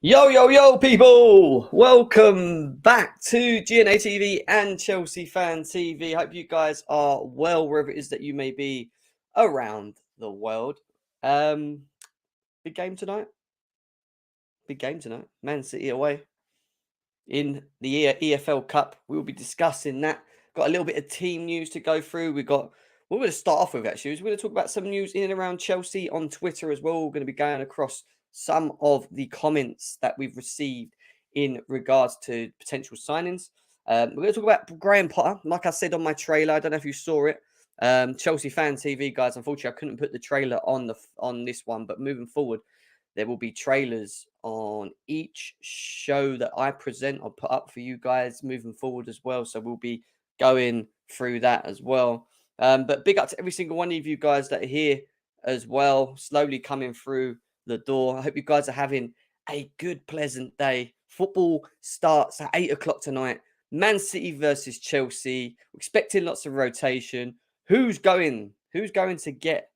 Yo, yo, yo, people! Welcome back to GNA TV and Chelsea Fan TV. Hope you guys are well, wherever it is that you may be around the world. Big game tonight. Big game tonight. Man City away in the EFL Cup. We'll be discussing that. Got a little bit of team news to go through. We're going to start off with actually. We're going to talk about some news in and around Chelsea on Twitter as well. We're going to be going across some of the comments that we've received in regards to potential signings. We're going to talk about Graham Potter. Like I said on my trailer, I don't know if you saw it. Chelsea Fan TV, guys. Unfortunately, I couldn't put the trailer on this one, but moving forward, there will be trailers on each show that I present or put up for you guys moving forward as well. So we'll be going through that as well. But big up to every single one of you guys that are here as well, slowly coming through the door. I hope you guys are having a good, pleasant day. Football starts at 8 o'clock tonight. Man City versus Chelsea. We're expecting lots of rotation. Who's going to get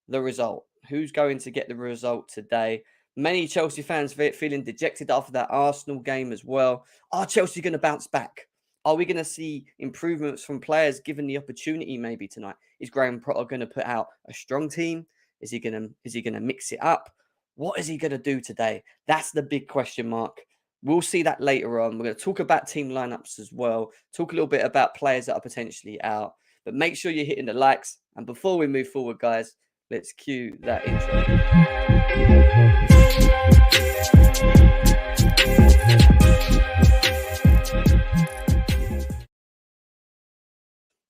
the result? Who's going to get the result today? Many Chelsea fans feeling dejected after that Arsenal game as well. Are Chelsea going to bounce back? Are we going to see improvements from players given the opportunity maybe tonight? Is Graham Potter going to put out a strong team? Is he going to mix it up? What is he going to do today? That's the big question mark. We'll see that later on. We're going to talk about team lineups as well. Talk a little bit about players that are potentially out. But make sure you're hitting the likes. And before we move forward, guys, let's cue that intro.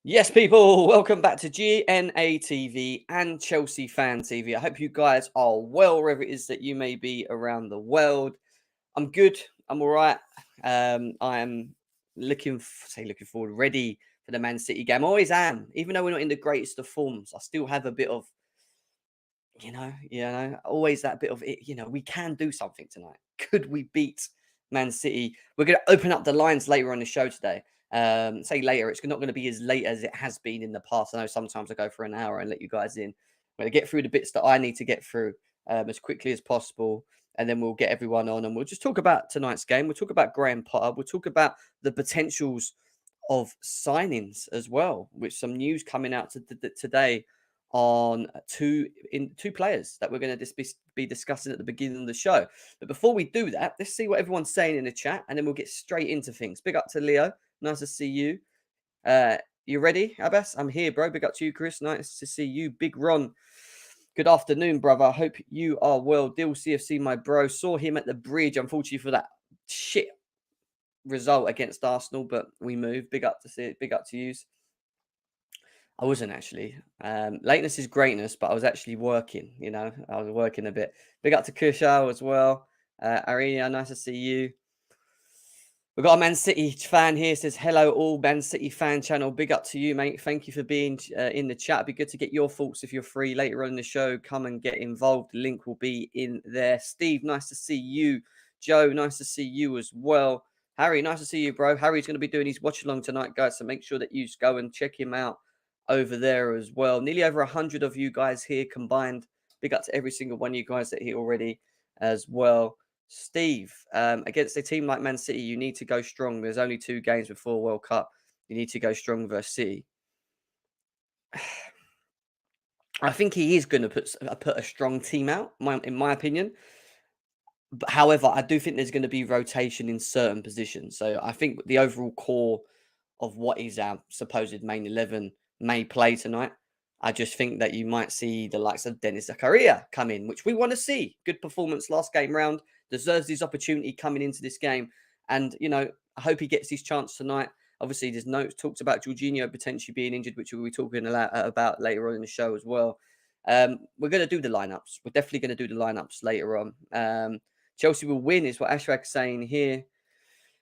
Yes, people, welcome back to GNA TV and Chelsea Fan TV. I hope you guys are well, wherever it is that you may be around the world. I'm good. I'm all right. I'm looking forward, ready for the Man City game. I always am. Even though we're not in the greatest of forms, I still have a bit of, always that bit of it. We can do something tonight. Could we beat Man City? We're going to open up the lines later on the show today. Say later, it's not going to be as late as it has been in the past. I know sometimes I go for an hour and let you guys in. I'm going to get through the bits that I need to get through as quickly as possible. And then we'll get everyone on and we'll just talk about tonight's game. We'll talk about Graham Potter. We'll talk about the potentials of signings as well, with some news coming out today on two players that we're going to be discussing at the beginning of the show. But before we do that, let's see what everyone's saying in the chat, and then we'll get straight into things. Big up to Leo. Nice to see you. You ready, Abbas? I'm here, bro. Big up to you, Chris. Nice to see you. Big Ron. Good afternoon, brother. Hope you are well. Dill CFC, my bro. Saw him at the bridge, unfortunately, for that shit result against Arsenal, but we moved. Big up to see it. Big up to you. I wasn't actually. Lateness is greatness, but I was actually working, I was working a bit. Big up to Kushal as well. Arena, nice to see you. We've got a Man City fan here, says, hello all, Man City fan channel. Big up to you, mate. Thank you for being in the chat. It'd be good to get your thoughts if you're free later on in the show. Come and get involved. The link will be in there. Steve, nice to see you. Joe, nice to see you as well. Harry, nice to see you, bro. Harry's going to be doing his watch along tonight, guys, so make sure that you go and check him out over there as well. Nearly over 100 of you guys here combined. Big up to every single one of you guys that are here already as well. Steve, against a team like Man City, you need to go strong. There's only 2 games before World Cup. You need to go strong versus City. I think he is going to put a strong team out, in my opinion. But however, I do think there's going to be rotation in certain positions. So I think the overall core of what is our supposed main 11 may play tonight. I just think that you might see the likes of Dennis Zakaria come in, which we want to see. Good performance last game round. Deserves his opportunity coming into this game. And, I hope he gets his chance tonight. Obviously, there's notes talks about Jorginho potentially being injured, which we'll be talking about later on in the show as well. We're going to do the lineups. We're definitely going to do the lineups later on. Chelsea will win is what Ashraf's saying here.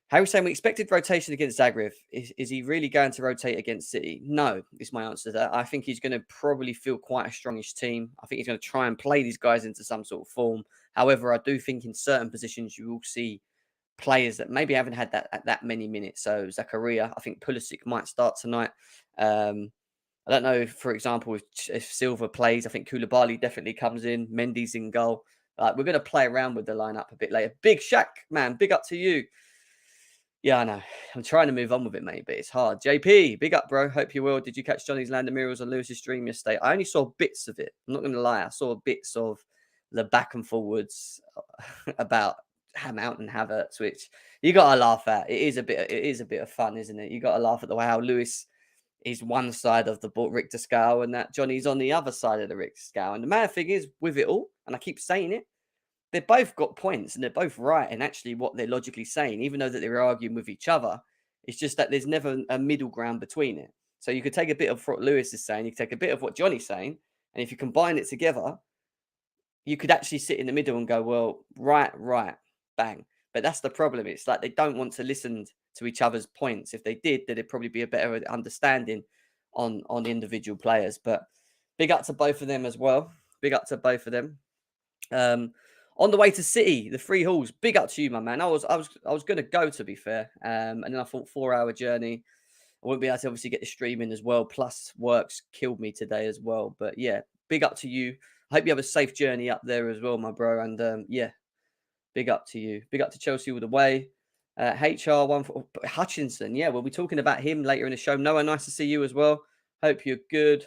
Harry's saying we expected rotation against Zagreb. Is he really going to rotate against City? No, is my answer to that. I think he's going to probably feel quite a strongish team. I think he's going to try and play these guys into some sort of form. However, I do think in certain positions you will see players that maybe haven't had that many minutes. So Zakaria, I think Pulisic might start tonight. I don't know, for example, if Silva plays. I think Koulibaly definitely comes in. Mendy's in goal. We're going to play around with the lineup a bit later. Big Shaq, man, big up to you. Yeah, I know. I'm trying to move on with it, mate, but it's hard. JP, big up, bro. Hope you will. Did you catch Johnny's Land of Mirrors on Lewis's stream yesterday? I only saw bits of it. I'm not going to lie. I saw bits of the back and forwards about Mount and Havertz, which you got to laugh at. It is a bit of fun, isn't it? You got to laugh at the way how Lewis is one side of the Richter scale and that Johnny's on the other side of the Richter scale. And the mad thing is, with it all, and I keep saying it, they've both got points and they're both right in actually what they're logically saying, even though that they're arguing with each other. It's just that there's never a middle ground between it. So you could take a bit of what Lewis is saying, you could take a bit of what Johnny's saying, and if you combine it together, you could actually sit in the middle and go, well, right, bang. But that's the problem. It's like they don't want to listen to each other's points. If they did, then it'd probably be a better understanding on individual players. But big up to both of them as well. Big up to both of them. On the way to City, the Three Halls. Big up to you, my man. I was going to go, to be fair, and then I thought 4-hour journey. I wouldn't be able to obviously get the stream in as well. Plus, work's killed me today as well. But yeah, big up to you. I hope you have a safe journey up there as well, my bro. And yeah, big up to you. Big up to Chelsea all the way. HR1 for Hutchinson. Yeah, we'll be talking about him later in the show. Noah, nice to see you as well. Hope you're good.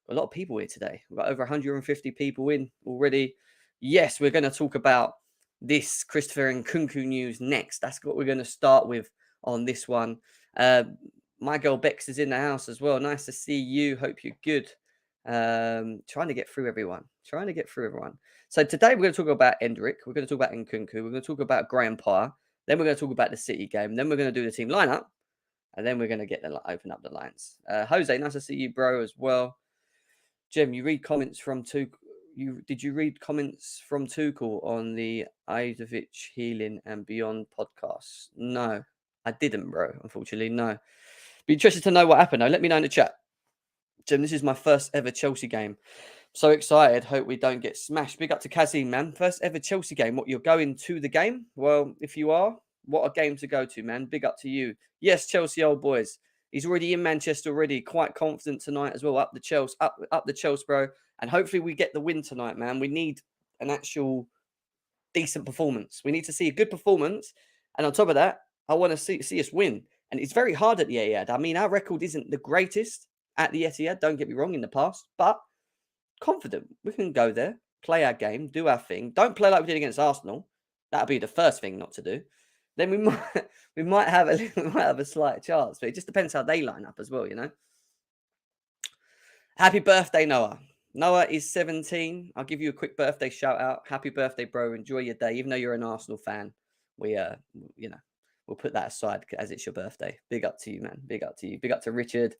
A lot of people here today. We've got over 150 people in already. Yes, we're going to talk about this Christopher Nkunku news next. That's what we're going to start with on this one. My girl Bex is in the house as well. Nice to see you. Hope you're good. Trying to get through everyone. So today we're going to talk about Hendrick. We're going to talk about Nkunku. We're going to talk about Graham Potter. Then we're going to talk about the City game. Then we're going to do the team lineup. And then we're going to open up the lines. Jose, nice to see you, bro, as well. Jim, you read comments from Tuchel. Did you read comments from Tuchel on the Savić Healing and Beyond podcast? No, I didn't, bro. Unfortunately, no. Be interested to know what happened, though. Let me know in the chat. Jim, this is my first ever Chelsea game. So excited. Hope we don't get smashed. Big up to Kazim, man. First ever Chelsea game. What, you're going to the game? Well, if you are, what a game to go to, man. Big up to you. Yes, Chelsea old boys. He's already in Manchester already. Quite confident tonight as well. Up the Chelsea, up the Chelsea, bro. And hopefully we get the win tonight, man. We need an actual decent performance. We need to see a good performance. And on top of that, I want to see us win. And it's very hard at the Etihad. I mean, our record isn't the greatest at the Etihad. Don't get me wrong, in the past. But confident. We can go there, play our game, do our thing. Don't play like we did against Arsenal. That'll be the first thing not to do. Then we might have a slight chance. But it just depends how they line up as well, you know. Happy birthday, Noah. Noah is 17. I'll give you a quick birthday shout out. Happy birthday, bro. Enjoy your day. Even though you're an Arsenal fan, we'll put that aside as it's your birthday. Big up to you, man. Big up to you. Big up to Richard.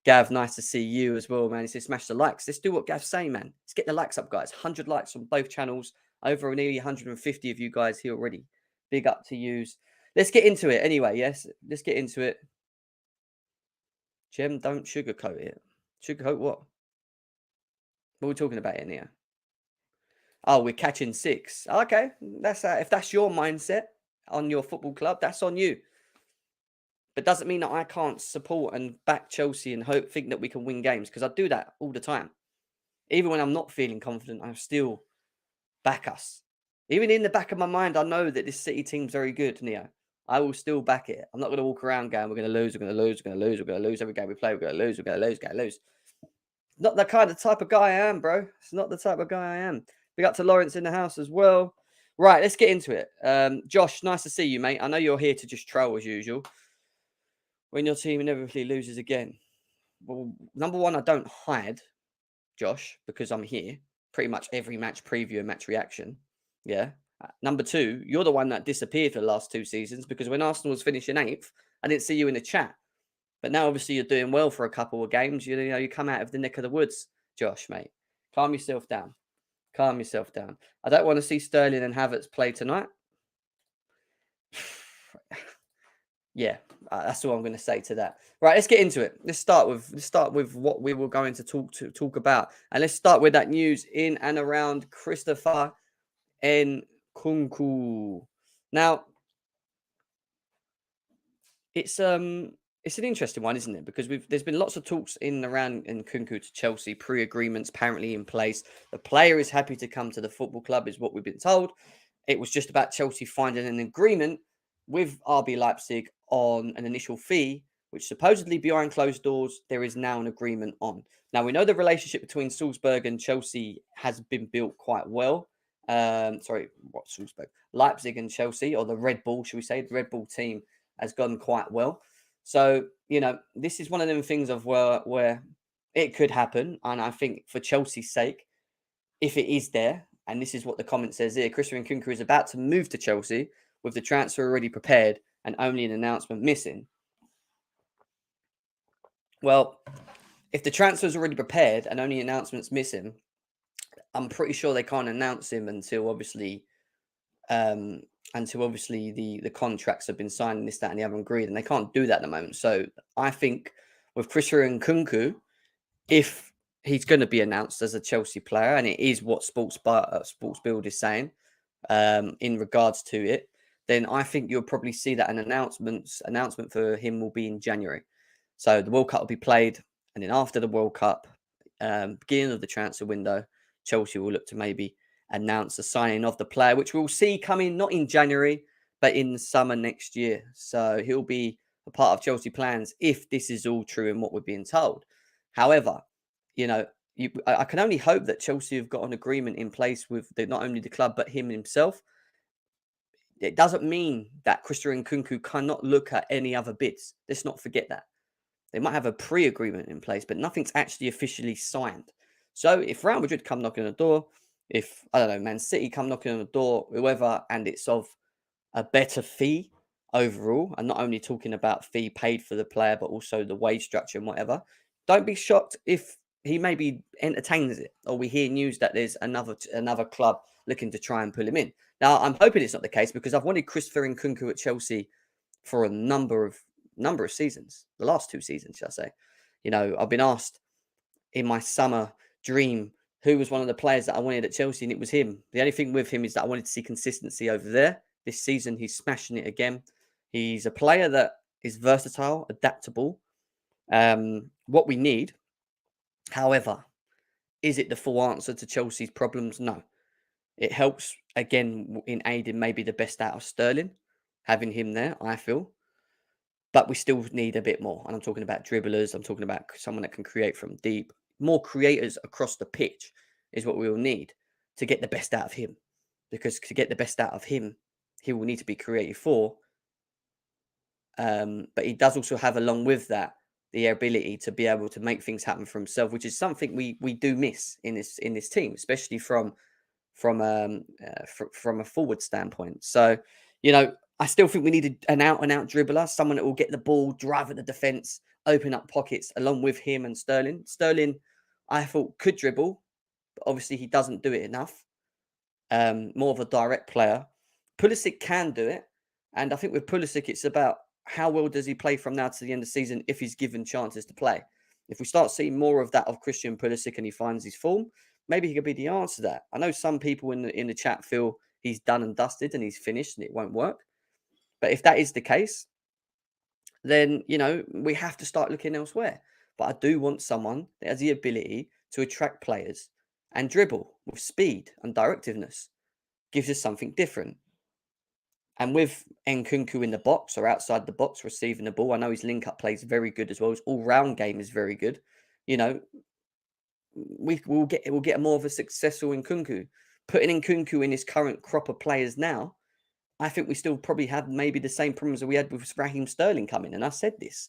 Gav, nice to see you as well, man. He says smash the likes. Let's do what Gav's saying, man. Let's get the likes up, guys. 100 likes on both channels. Over nearly 150 of you guys here already. Big up to yous. Let's get into it anyway, yes? Let's get into it. Jem, don't sugarcoat it. Sugarcoat what? What are we talking about in here? Oh, we're catching 6. Okay, that's if that's your mindset on your football club, that's on you. But doesn't mean that I can't support and back Chelsea and think that we can win games, because I do that all the time. Even when I'm not feeling confident, I still back us. Even in the back of my mind, I know that this City team's very good, Neo. I will still back it. I'm not going to walk around going, we're going to lose, we're going to lose, we're going to lose, we're going to lose every game we play, we're going to lose, we're going to lose, we're going to lose. Not the kind of type of guy I am, bro. It's not the type of guy I am. Big up to Lawrence in the house as well. Right, let's get into it. Josh, nice to see you, mate. I know you're here to just troll as usual. When your team inevitably loses again. Well, number one, I don't hide, Josh, because I'm here. Pretty much every match preview and match reaction. Yeah. Number two, you're the one that disappeared for the last 2 seasons, because when Arsenal was finishing 8th, I didn't see you in the chat. But now, obviously, you're doing well for a couple of games. You know, you come out of the neck of the woods, Josh, mate. Calm yourself down. Calm yourself down. I don't want to see Sterling and Havertz play tonight. Yeah, that's all I'm going to say to that. Right, let's get into it. Let's start with what we were going to talk about, and let's start with that news in and around Christopher Nkunku. Now, it's a it's an interesting one, isn't it? Because there's been lots of talks in and around Nkunku to Chelsea, pre-agreements apparently in place. The player is happy to come to the football club, is what we've been told. It was just about Chelsea finding an agreement with RB Leipzig on an initial fee, which supposedly behind closed doors, there is now an agreement on. Now, we know the relationship between Salzburg and Chelsea has been built quite well. Salzburg? Leipzig and Chelsea, or the Red Bull, should we say? The Red Bull team has gone quite well. So, this is one of them things of where it could happen. And I think for Chelsea's sake, if it is there, and this is what the comment says here, Christian Nkunku is about to move to Chelsea with the transfer already prepared and only an announcement missing. Well, if the transfer is already prepared and only announcements missing, I'm pretty sure they can't announce him until obviously the contracts have been signed and this, that, and the other agreed, and they can't do that at the moment. So I think with Christian Nkunku, if he's going to be announced as a Chelsea player, and it is what Sports Build is saying in regards to it, then I think you'll probably see that an announcement for him will be in January. So the World Cup will be played, and then after the World Cup, beginning of the transfer window, Chelsea will look to maybe announce the signing of the player, which we'll see coming not in January, but in the summer next year. So he'll be a part of Chelsea plans if this is all true and what we're being told. However, I can only hope that Chelsea have got an agreement in place with not only the club, but him himself. It doesn't mean that Christian Nkunku cannot look at any other bids. Let's not forget that. They might have a pre-agreement in place, but nothing's actually officially signed. So if Real Madrid come knocking on the door, if, I don't know, Man City come knocking on the door, whoever, and it's of a better fee overall, and not only talking about fee paid for the player, but also the wage structure and whatever, don't be shocked if he maybe entertains it, or we hear news that there's another club looking to try and pull him in. Now, I'm hoping it's not the case, because I've wanted Christopher Nkunku at Chelsea for a number of seasons, the last 2 seasons, shall I say. I've been asked in my summer dream who was one of the players that I wanted at Chelsea, and it was him. The only thing with him is that I wanted to see consistency over there. This season, he's smashing it again. He's a player that is versatile, adaptable, what we need. However, is it the full answer to Chelsea's problems? No. It helps, again, in aiding maybe the best out of Sterling, having him there, I feel. But we still need a bit more. And I'm talking about dribblers. I'm talking about someone that can create from deep. More creators across the pitch is what we will need to get the best out of him. Because to get the best out of him, he will need to be creative for. But he does also have, along with that, the ability to be able to make things happen for himself, which is something we do miss in this team, especially from a forward standpoint. So, I still think we need an out-and-out dribbler, someone that will get the ball, drive at the defence, open up pockets, along with him and Sterling. Sterling, I thought, could dribble, but obviously he doesn't do it enough. More of a direct player. Pulisic can do it, and I think with Pulisic, it's about how well does he play from now to the end of the season if he's given chances to play. If we start seeing more of that of Christian Pulisic and he finds his form, maybe he could be the answer to that. I know some people in the chat feel he's done and dusted and he's finished and it won't work. But if that is the case, then, we have to start looking elsewhere. But I do want someone that has the ability to attract players and dribble with speed and directiveness. Gives us something different. And with Nkunku in the box or outside the box receiving the ball, I know his link-up play is very good as well. His all-round game is very good. We'll get more of a successful Nkunku. Putting Nkunku in his current crop of players now, I think we still probably have maybe the same problems that we had with Raheem Sterling coming. And I said this.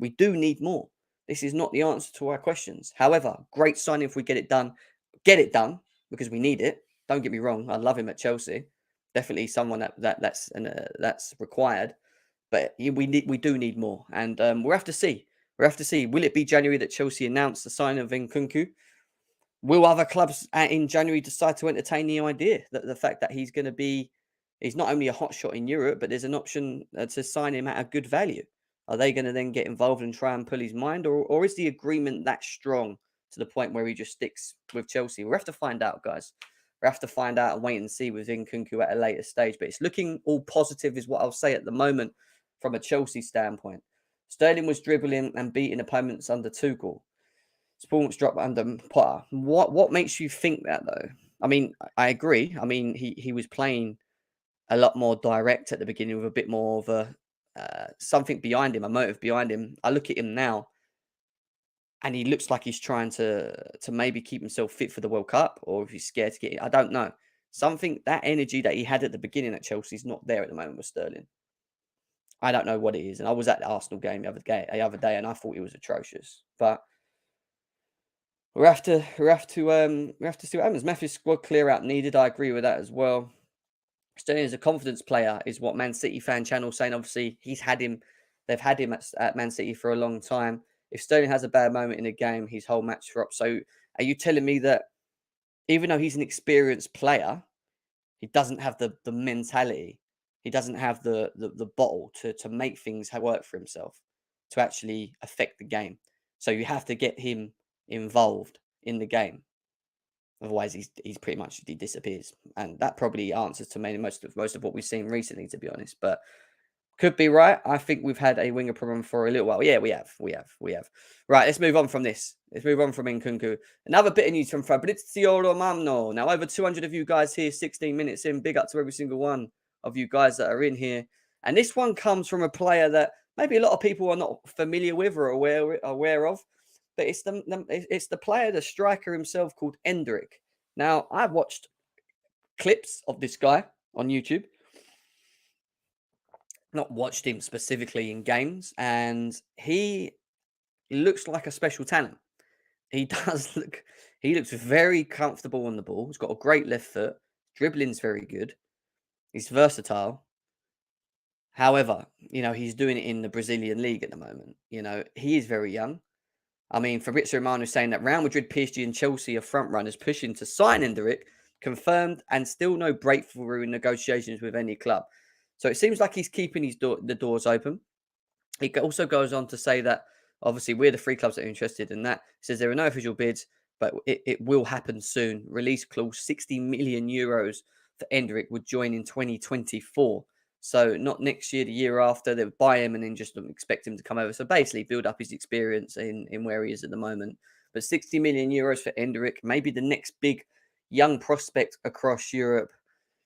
We do need more. This is not the answer to our questions. However, great signing if we get it done. Get it done because we need it. Don't get me wrong. I love him at Chelsea. Definitely someone that's required. But we do need more. And we'll have to see. We'll have to see. Will it be January that Chelsea announce the sign of Nkunku? Will other clubs in January decide to entertain the idea that the fact that he's going to be, he's not only a hot shot in Europe, but there's an option to sign him at a good value? Are they going to then get involved and try and pull his mind, or is the agreement that strong to the point where he just sticks with Chelsea? We'll have to find out, guys. We'll have to find out and wait and see with Nkunku at a later stage. But it's looking all positive, is what I'll say at the moment from a Chelsea standpoint. Sterling was dribbling and beating opponents under Tuchel. Performance dropped under Potter. What makes you think that though? I mean, I agree. I mean, he was playing a lot more direct at the beginning with a bit more of a something behind him, a motive behind him. I look at him now, and he looks like he's trying to maybe keep himself fit for the World Cup, or if he's scared to get it. I don't know. Something that energy that he had at the beginning at Chelsea is not there at the moment with Sterling. I don't know what it is. And I was at the Arsenal game the other day, and I thought it was atrocious. But we have to see what happens. Matthew's squad clear out needed. I agree with that as well. Sterling is a confidence player, is what Man City fan channel saying. Obviously, they've had him at Man City for a long time. If Sterling has a bad moment in a game, his whole match drops. So, are you telling me that even though he's an experienced player, he doesn't have the mentality, he doesn't have the bottle to make things work for himself, to actually affect the game? So you have to get him involved in the game. Otherwise, he's pretty much he disappears, and that probably answers to most of what we've seen recently, to be honest. But could be right. I think we've had a winger problem for a little while. Yeah, we have. Right, let's move on from this. Let's move on from Nkunku. Another bit of news from Fabrizio Romano. Now, over 200 of you guys here, 16 minutes in. Big up to every single one of you guys that are in here. And this one comes from a player that maybe a lot of people are not familiar with or aware of. But it's the player, the striker himself, called Hendrick. Now, I've watched clips of this guy on YouTube. Not watched him specifically in games, and he looks like a special talent. He does look. He looks very comfortable on the ball. He's got a great left foot. Dribbling's very good. He's versatile. However, he's doing it in the Brazilian league at the moment. He is very young. I mean, Fabrizio Romano is saying that Real Madrid, PSG, and Chelsea are front runners pushing to sign Hendrick, confirmed, and still no breakthrough in negotiations with any club. So it seems like he's keeping the doors open. He also goes on to say that obviously we're the three clubs that are interested in that. He says there are no official bids, but it will happen soon. Release clause 60 million euros for Hendrick would join in 2024. So not next year, the year after. They would buy him and then just expect him to come over. So basically build up his experience in where he is at the moment. But 60 million euros for Hendrick, maybe the next big young prospect across Europe.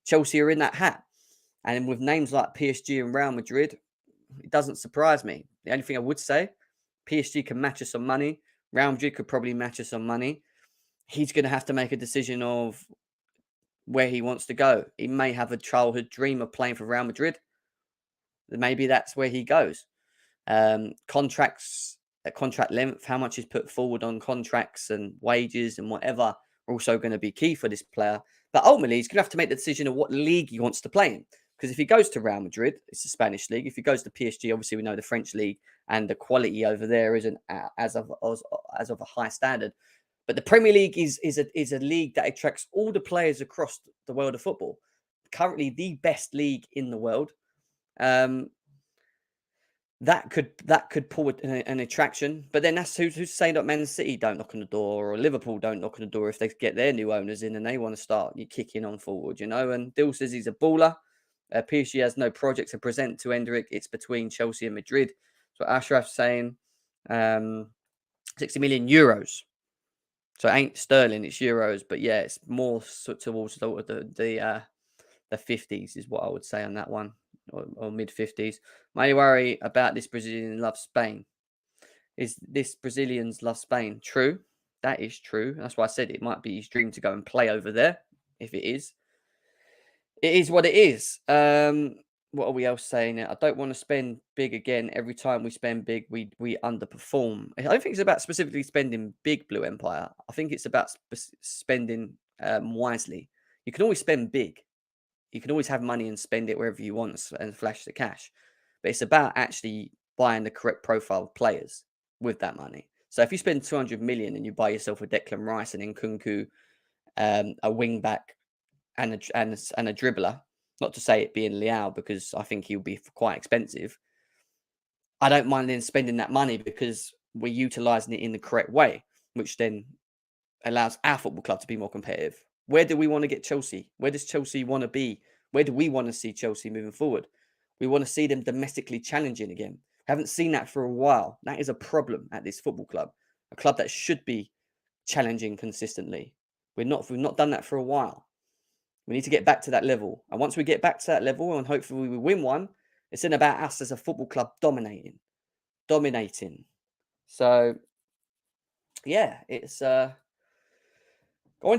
Chelsea are in that hat. And with names like PSG and Real Madrid, it doesn't surprise me. The only thing I would say, PSG can match us on money. Real Madrid could probably match us on money. He's going to have to make a decision of where he wants to go. He may have a childhood dream of playing for Real Madrid. Maybe that's where he goes. Contracts, contract length, how much is put forward on contracts and wages and whatever are also going to be key for this player. But ultimately, he's going to have to make the decision of what league he wants to play in. Because if he goes to Real Madrid, it's the Spanish league. If he goes to PSG, obviously we know the French league and the quality over there isn't as of a high standard. But the Premier League is a league that attracts all the players across the world of football. Currently, the best league in the world. That could pull an attraction, but then that's who's saying that Man City don't knock on the door or Liverpool don't knock on the door if they get their new owners in and they want to start kicking on forward, And Dill says he's a baller. PSG has no project to present to Hendrick. It's between Chelsea and Madrid. So Ashraf's saying 60 million euros. So it ain't sterling, it's euros, but yeah, it's more towards the 50s is what I would say on that one, or mid 50s. My worry about this Brazilian loves Spain. Is this Brazilians love Spain? True. That is true. That's why I said it might be his dream to go and play over there. If it is what it is. What are we else saying? I don't want to spend big again. Every time we spend big, we underperform. I don't think it's about specifically spending big, Blue Empire. I think it's about spending wisely. You can always spend big. You can always have money and spend it wherever you want and flash the cash. But it's about actually buying the correct profile of players with that money. So if you spend 200 million and you buy yourself a Declan Rice and Nkunku, a wing back, and a dribbler, not to say it being Leao because I think he'll be quite expensive. I don't mind then spending that money because we're utilising it in the correct way, which then allows our football club to be more competitive. Where do we want to get Chelsea? Where does Chelsea want to be? Where do we want to see Chelsea moving forward? We want to see them domestically challenging again. Haven't seen that for a while. That is a problem at this football club, a club that should be challenging consistently. We've not done that for a while. We need to get back to that level. And once we get back to that level and hopefully we win one, it's then about us as a football club dominating. So, yeah, it's going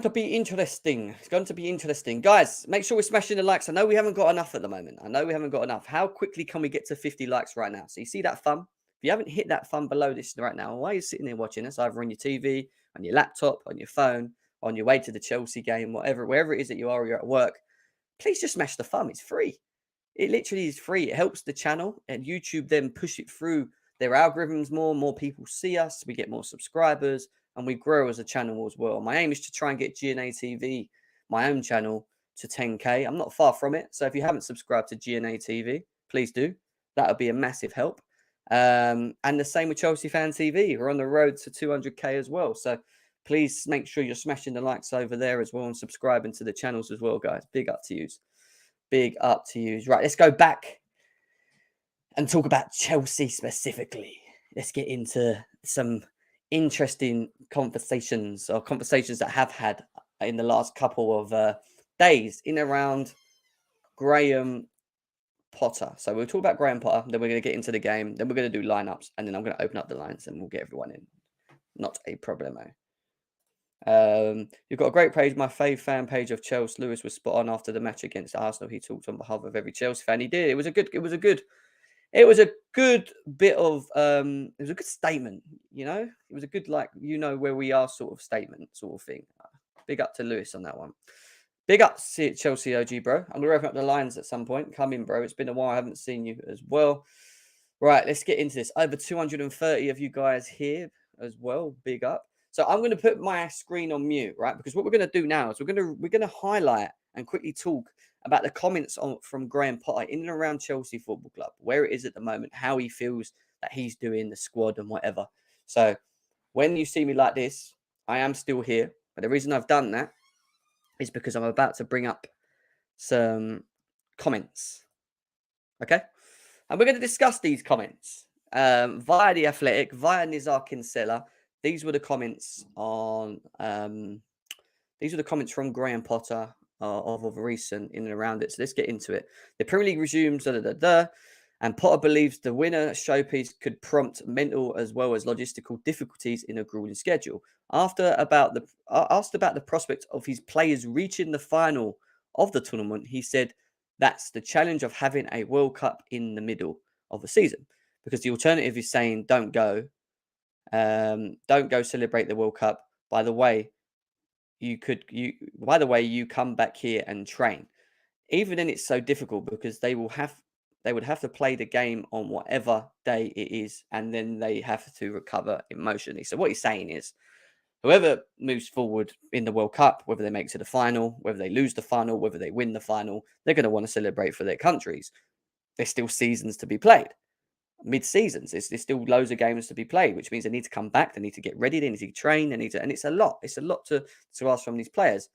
to be interesting. It's going to be interesting. Guys, make sure we're smashing the likes. I know we haven't got enough at the moment. How quickly can we get to 50 likes right now? So you see that thumb? If you haven't hit that thumb below this right now, why are you sitting there watching us? Either on your TV, on your laptop, on your phone, on your way to the Chelsea game, wherever it is that you are, or you're at work, please just smash the thumb. It's free. It literally is free. It helps the channel, and YouTube then push it through their algorithms more. More people see us. We get more subscribers, and we grow as a channel as well. My aim is to try and get GNA TV, my own channel, to 10K. I'm not far from it. So if you haven't subscribed to GNA TV, please do. That would be a massive help. And the same with Chelsea Fan TV. We're on the road to 200K as well. So please make sure you're smashing the likes over there as well and subscribing to the channels as well, guys. Big up to you. Big up to you. Right, let's go back and talk about Chelsea specifically. Let's get into some interesting conversations that have had in the last couple of days in around Graham Potter. So we'll talk about Graham Potter, then we're going to get into the game, then we're going to do lineups, and then I'm going to open up the lines and we'll get everyone in. Not a problemo. You've got a great page. My fave fan page of Chelsea. Lewis was spot on after the match against Arsenal. He talked on behalf of every Chelsea fan. He did. It was a good bit of it was a good statement, you know. It was a good, like, you know where we are sort of statement sort of thing. Big up to Lewis on that one. Big up to Chelsea OG, bro. I'm gonna open up the lines at some point. Come in, bro. It's been a while. I haven't seen you as well. Right, let's get into this. Over 230 of you guys here as well. Big up. So I'm going to put my screen on mute, right? Because what we're going to do now is we're going to highlight and quickly talk about the comments from Graham Potter in and around Chelsea Football Club, where it is at the moment, how he feels that he's doing, the squad and whatever. So when you see me like this, I am still here. But the reason I've done that is because I'm about to bring up some comments. Okay? And we're going to discuss these comments via The Athletic, via Nizar Kinsella. These were the comments on. These were the comments from Graham Potter of recent in and around it. So let's get into it. The Premier League resumes, and Potter believes the winner showpiece could prompt mental as well as logistical difficulties in a grueling schedule. Asked about the prospect of his players reaching the final of the tournament, he said that's the challenge of having a World Cup in the middle of the season, because the alternative is saying don't go celebrate the World Cup. By the way, you come back here and train. Even then, it's so difficult because they would have to play the game on whatever day it is, and then they have to recover emotionally. So what he's saying is, whoever moves forward in the World Cup, whether they make it to the final, whether they lose the final, whether they win the final, they're going to want to celebrate for their countries. There's still seasons to be played. Mid-seasons, there's still loads of games to be played, which means they need to come back, they need to get ready, they need to train, and it's a lot to ask from these players.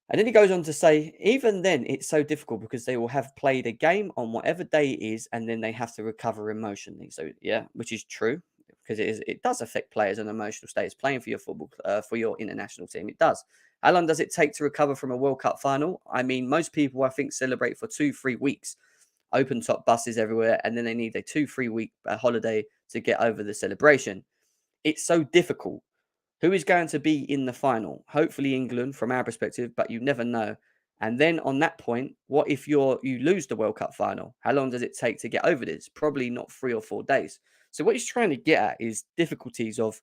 And then he goes on to say, even then, it's so difficult because they will have played a game on whatever day it is, and then they have to recover emotionally. So yeah, which is true, because it does affect players on emotional states. Playing for your football, for your international team, it does. How long does it take to recover from a World Cup final? I mean, most people, I think, celebrate for 2-3 weeks. Open top buses everywhere, and then they need a 2-3 week holiday to get over the celebration. It's so difficult. Who is going to be in the final? Hopefully England, from our perspective, but you never know. And then on that point, what if you lose the World Cup final? How long does it take to get over this? Probably not 3 or 4 days. So what he's trying to get at is difficulties of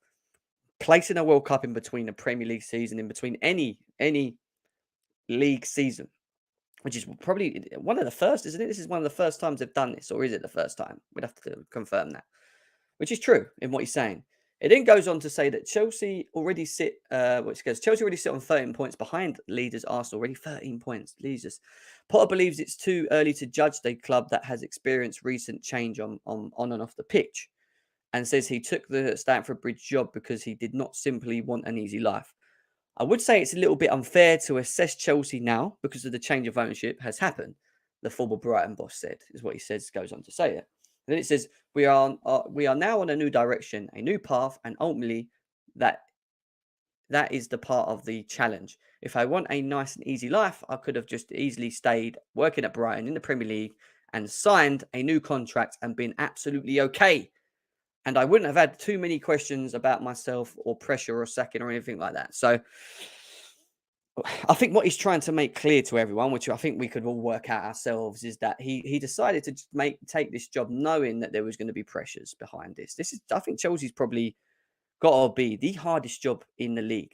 placing a World Cup in between a Premier League season, in between any league season, which is probably one of the first, isn't it? This is one of the first times they've done this, or is it the first time? We'd have to confirm that, which is true in what he's saying. It then goes on to say that Chelsea already sit on 13 points behind leaders Arsenal, already 13 points. Jesus. Potter believes it's too early to judge the club that has experienced recent change on and off the pitch, and says he took the Stamford Bridge job because he did not simply want an easy life. I would say it's a little bit unfair to assess Chelsea now because of the change of ownership has happened, the former Brighton boss said, is what he says, goes on to say it. then it says, we are now on a new direction, a new path, and ultimately that is the part of the challenge. If I want a nice and easy life, I could have just easily stayed working at Brighton in the Premier League and signed a new contract and been absolutely okay. And I wouldn't have had too many questions about myself or pressure or sacking or anything like that. So I think what he's trying to make clear to everyone, which I think we could all work out ourselves, is that he decided to just take this job knowing that there was going to be pressures behind this. I think Chelsea's probably got to be the hardest job in the league,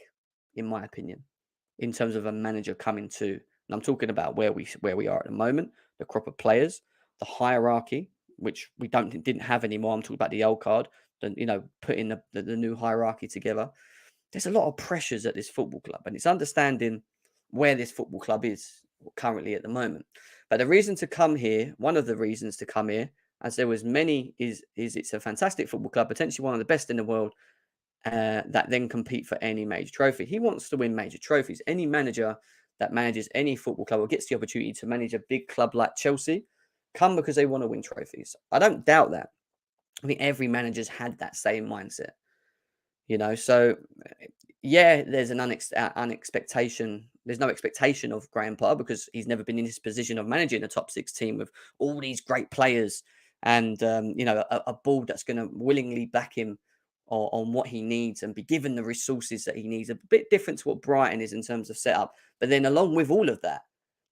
in my opinion, in terms of a manager coming to. And I'm talking about where we are at the moment, the crop of players, the hierarchy, which we didn't have anymore. I'm talking about the old card, putting the new hierarchy together. There's a lot of pressures at this football club, and it's understanding where this football club is currently at the moment. But the reason to come here, one of the reasons to come here, as there was many, is it's a fantastic football club, potentially one of the best in the world, that then compete for any major trophy. He wants to win major trophies. Any manager that manages any football club or gets the opportunity to manage a big club like Chelsea come because they want to win trophies. I don't doubt that. I think every manager's had that same mindset. So yeah, there's an unexpectation. There's no expectation of Graham Potter because he's never been in this position of managing a top 6 team with all these great players and a board that's going to willingly back him on what he needs and be given the resources that he needs. A bit different to what Brighton is in terms of setup. But then along with all of that,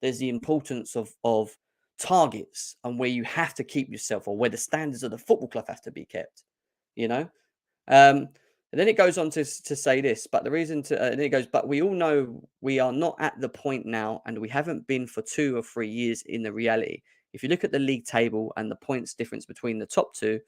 there's the importance of targets and where you have to keep yourself, or where the standards of the football club have to be kept, and then it goes on to say this, but the reason and then it goes, but we all know we are not at the point now, and we haven't been for 2 or 3 years in the reality. If you look at the league table and the points difference between the top 2,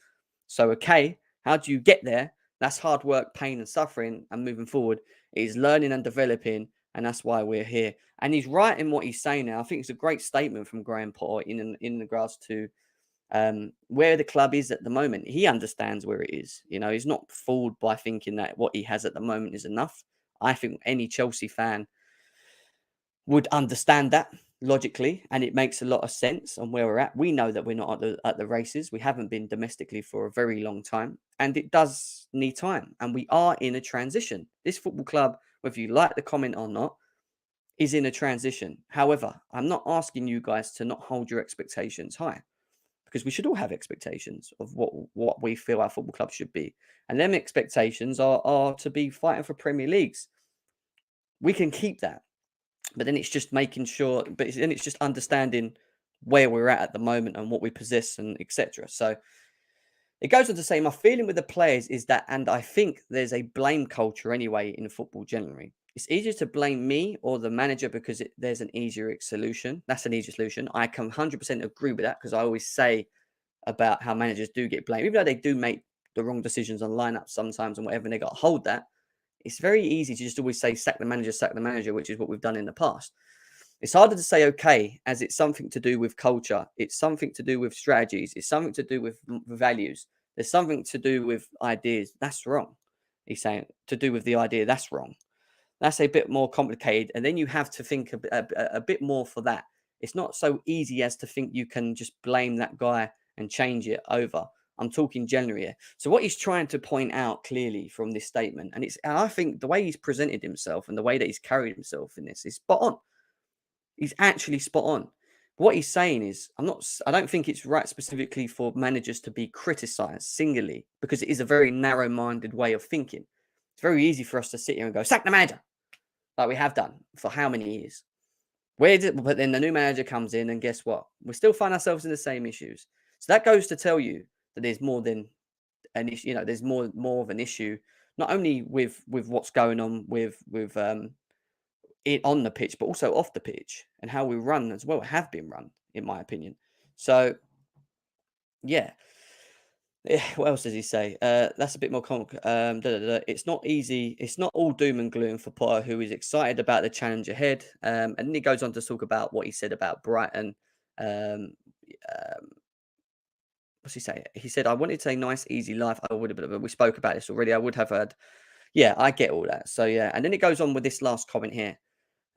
so okay, how do you get there? That's hard work, pain and suffering, and moving forward. It is learning and developing, and that's why we're here. And he's right in what he's saying now. I think it's a great statement from Graham Potter in regards to where the club is at the moment. He understands where it is. He's not fooled by thinking that what he has at the moment is enough. I think any Chelsea fan would understand that logically, and it makes a lot of sense on where we're at. We know that we're not at the races. We haven't been domestically for a very long time, and it does need time. And we are in a transition. This football club, whether you like the comment or not, is in a transition. However, I'm not asking you guys to not hold your expectations high, because we should all have expectations of what we feel our football club should be. And them expectations are to be fighting for Premier Leagues. We can keep that. But then it's just making sure, then it's just understanding where we're at the moment and what we possess and etc. So it goes on to say, my feeling with the players is that, and I think there's a blame culture anyway in football generally. It's easier to blame me or the manager because there's an easier solution. That's an easier solution. I can 100% agree with that, because I always say about how managers do get blamed, even though they do make the wrong decisions on lineups sometimes and whatever, and they got to hold that. It's very easy to just always say, sack the manager, which is what we've done in the past. It's harder to say, okay, as it's something to do with culture. It's something to do with strategies. It's something to do with values. There's something to do with ideas. That's wrong. He's saying to do with the idea. That's wrong. That's a bit more complicated. And then you have to think a bit more for that. It's not so easy as to think you can just blame that guy and change it over. I'm talking generally here. So what he's trying to point out clearly from this statement, and I think the way he's presented himself and the way that he's carried himself in this is spot on. He's actually spot on. What he's saying is, I don't think it's right specifically for managers to be criticized singularly, because it is a very narrow-minded way of thinking. It's very easy for us to sit here and go, sack the manager, like we have done for how many years? But then the new manager comes in, and guess what? We still find ourselves in the same issues. So that goes to tell you that there's more than an issue. There's more of an issue, not only with what's going on with it on the pitch, but also off the pitch, and how we run as well, have been run, in my opinion. So, yeah. What else does he say? That's a bit more It's not easy. It's not all doom and gloom for Potter, who is excited about the challenge ahead. And then he goes on to talk about what he said about Brighton. What's he say? He said, I wanted a nice, easy life. I would have, but we spoke about this already. I would have had. Yeah, I get all that. So, yeah. And then it goes on with this last comment here.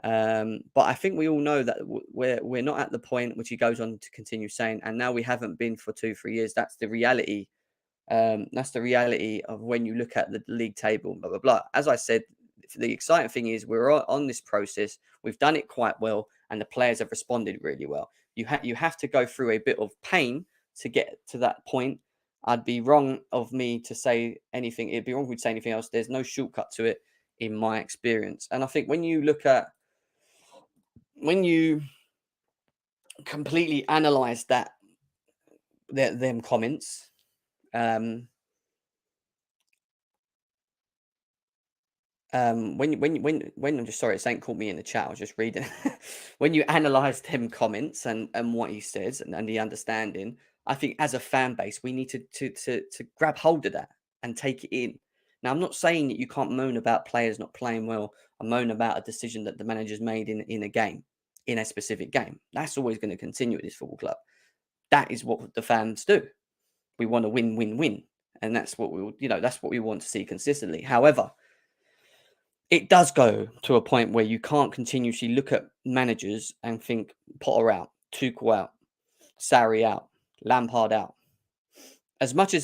But I think we all know that we're not at the point, which he goes on to continue saying, and now we haven't been for 2-3 years. That's the reality. That's the reality of when you look at the league table, blah blah blah. As I said, the exciting thing is we're on this process. We've done it quite well, and the players have responded really well. You have to go through a bit of pain to get to that point. I'd be wrong of me to say anything. It'd be wrong to say anything else. There's no shortcut to it in my experience. And I think when you look at when you completely analyze them comments, when I'm just sorry, it ain't caught me in the chat. I was just reading. When you analyze them comments and what he says and the understanding, I think as a fan base we need to grab hold of that and take it in. Now I'm not saying that you can't moan about players not playing well or moan about a decision that the manager's made in a game, in a specific game. That's always going to continue at this football club. That is what the fans do. We want to win, win, win, and that's what that's what we want to see consistently. However, it does go to a point where you can't continuously look at managers and think Potter out, Tuchel out, Sarri out, Lampard out. As much as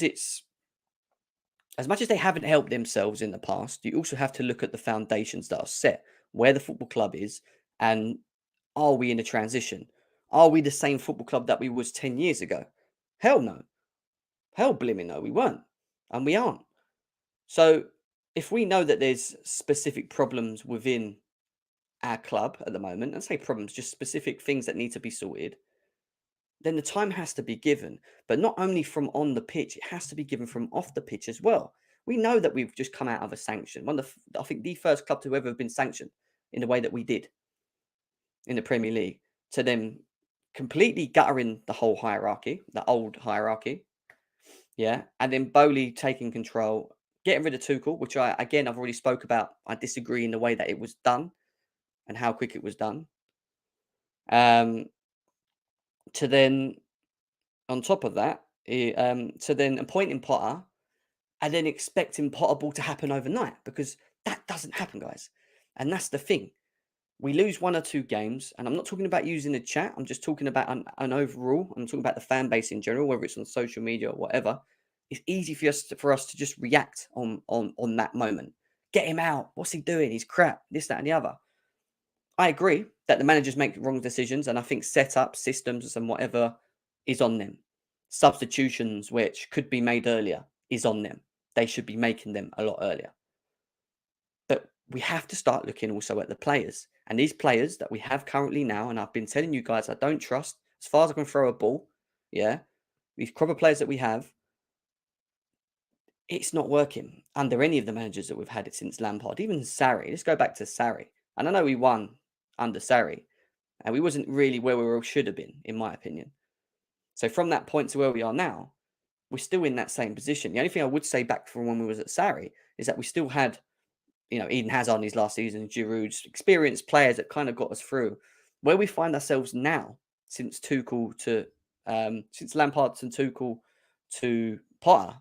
they haven't helped themselves in the past, you also have to look at the foundations that are set, where the football club is, and are we in a transition? Are we the same football club that we was 10 years ago? Hell no. Hell blimmin' no, we weren't. And we aren't. So if we know that there's specific problems within our club at the moment, and say problems, just specific things that need to be sorted, then the time has to be given. But not only from on the pitch, it has to be given from off the pitch as well. We know that we've just come out of a sanction. I think the first club to ever have been sanctioned in the way that we did in the Premier League, to them completely guttering the whole hierarchy, the old hierarchy. Yeah. And then Bowley taking control, getting rid of Tuchel, which I've already spoke about. I disagree in the way that it was done and how quick it was done. To then, on top of that, to then appointing Potter and then expecting Potter ball to happen overnight, because that doesn't happen, guys. And that's the thing. We lose 1 or 2 games, and I'm not talking about using the chat. I'm just talking about an overall. I'm talking about the fan base in general, whether it's on social media or whatever. It's easy for us to just react on that moment. Get him out. What's he doing? He's crap. This, that, and the other. I agree that the managers make wrong decisions, and I think setup, systems, and whatever is on them. Substitutions, which could be made earlier, is on them. They should be making them a lot earlier. But we have to start looking also at the players. And these players that we have currently now, and I've been telling you guys I don't trust, as far as I can throw a ball, yeah, these crop of players that we have, it's not working under any of the managers that we've had it since Lampard, even Sarri. Let's go back to Sarri. And I know we won under Sarri, and we wasn't really where we should have been, in my opinion. So from that point to where we are now, we're still in that same position. The only thing I would say back from when we was at Sarri is that we still had, Eden Hazard in his last season, Giroud's experienced players that kind of got us through. Where we find ourselves now, since Lampard and Tuchel to Potter,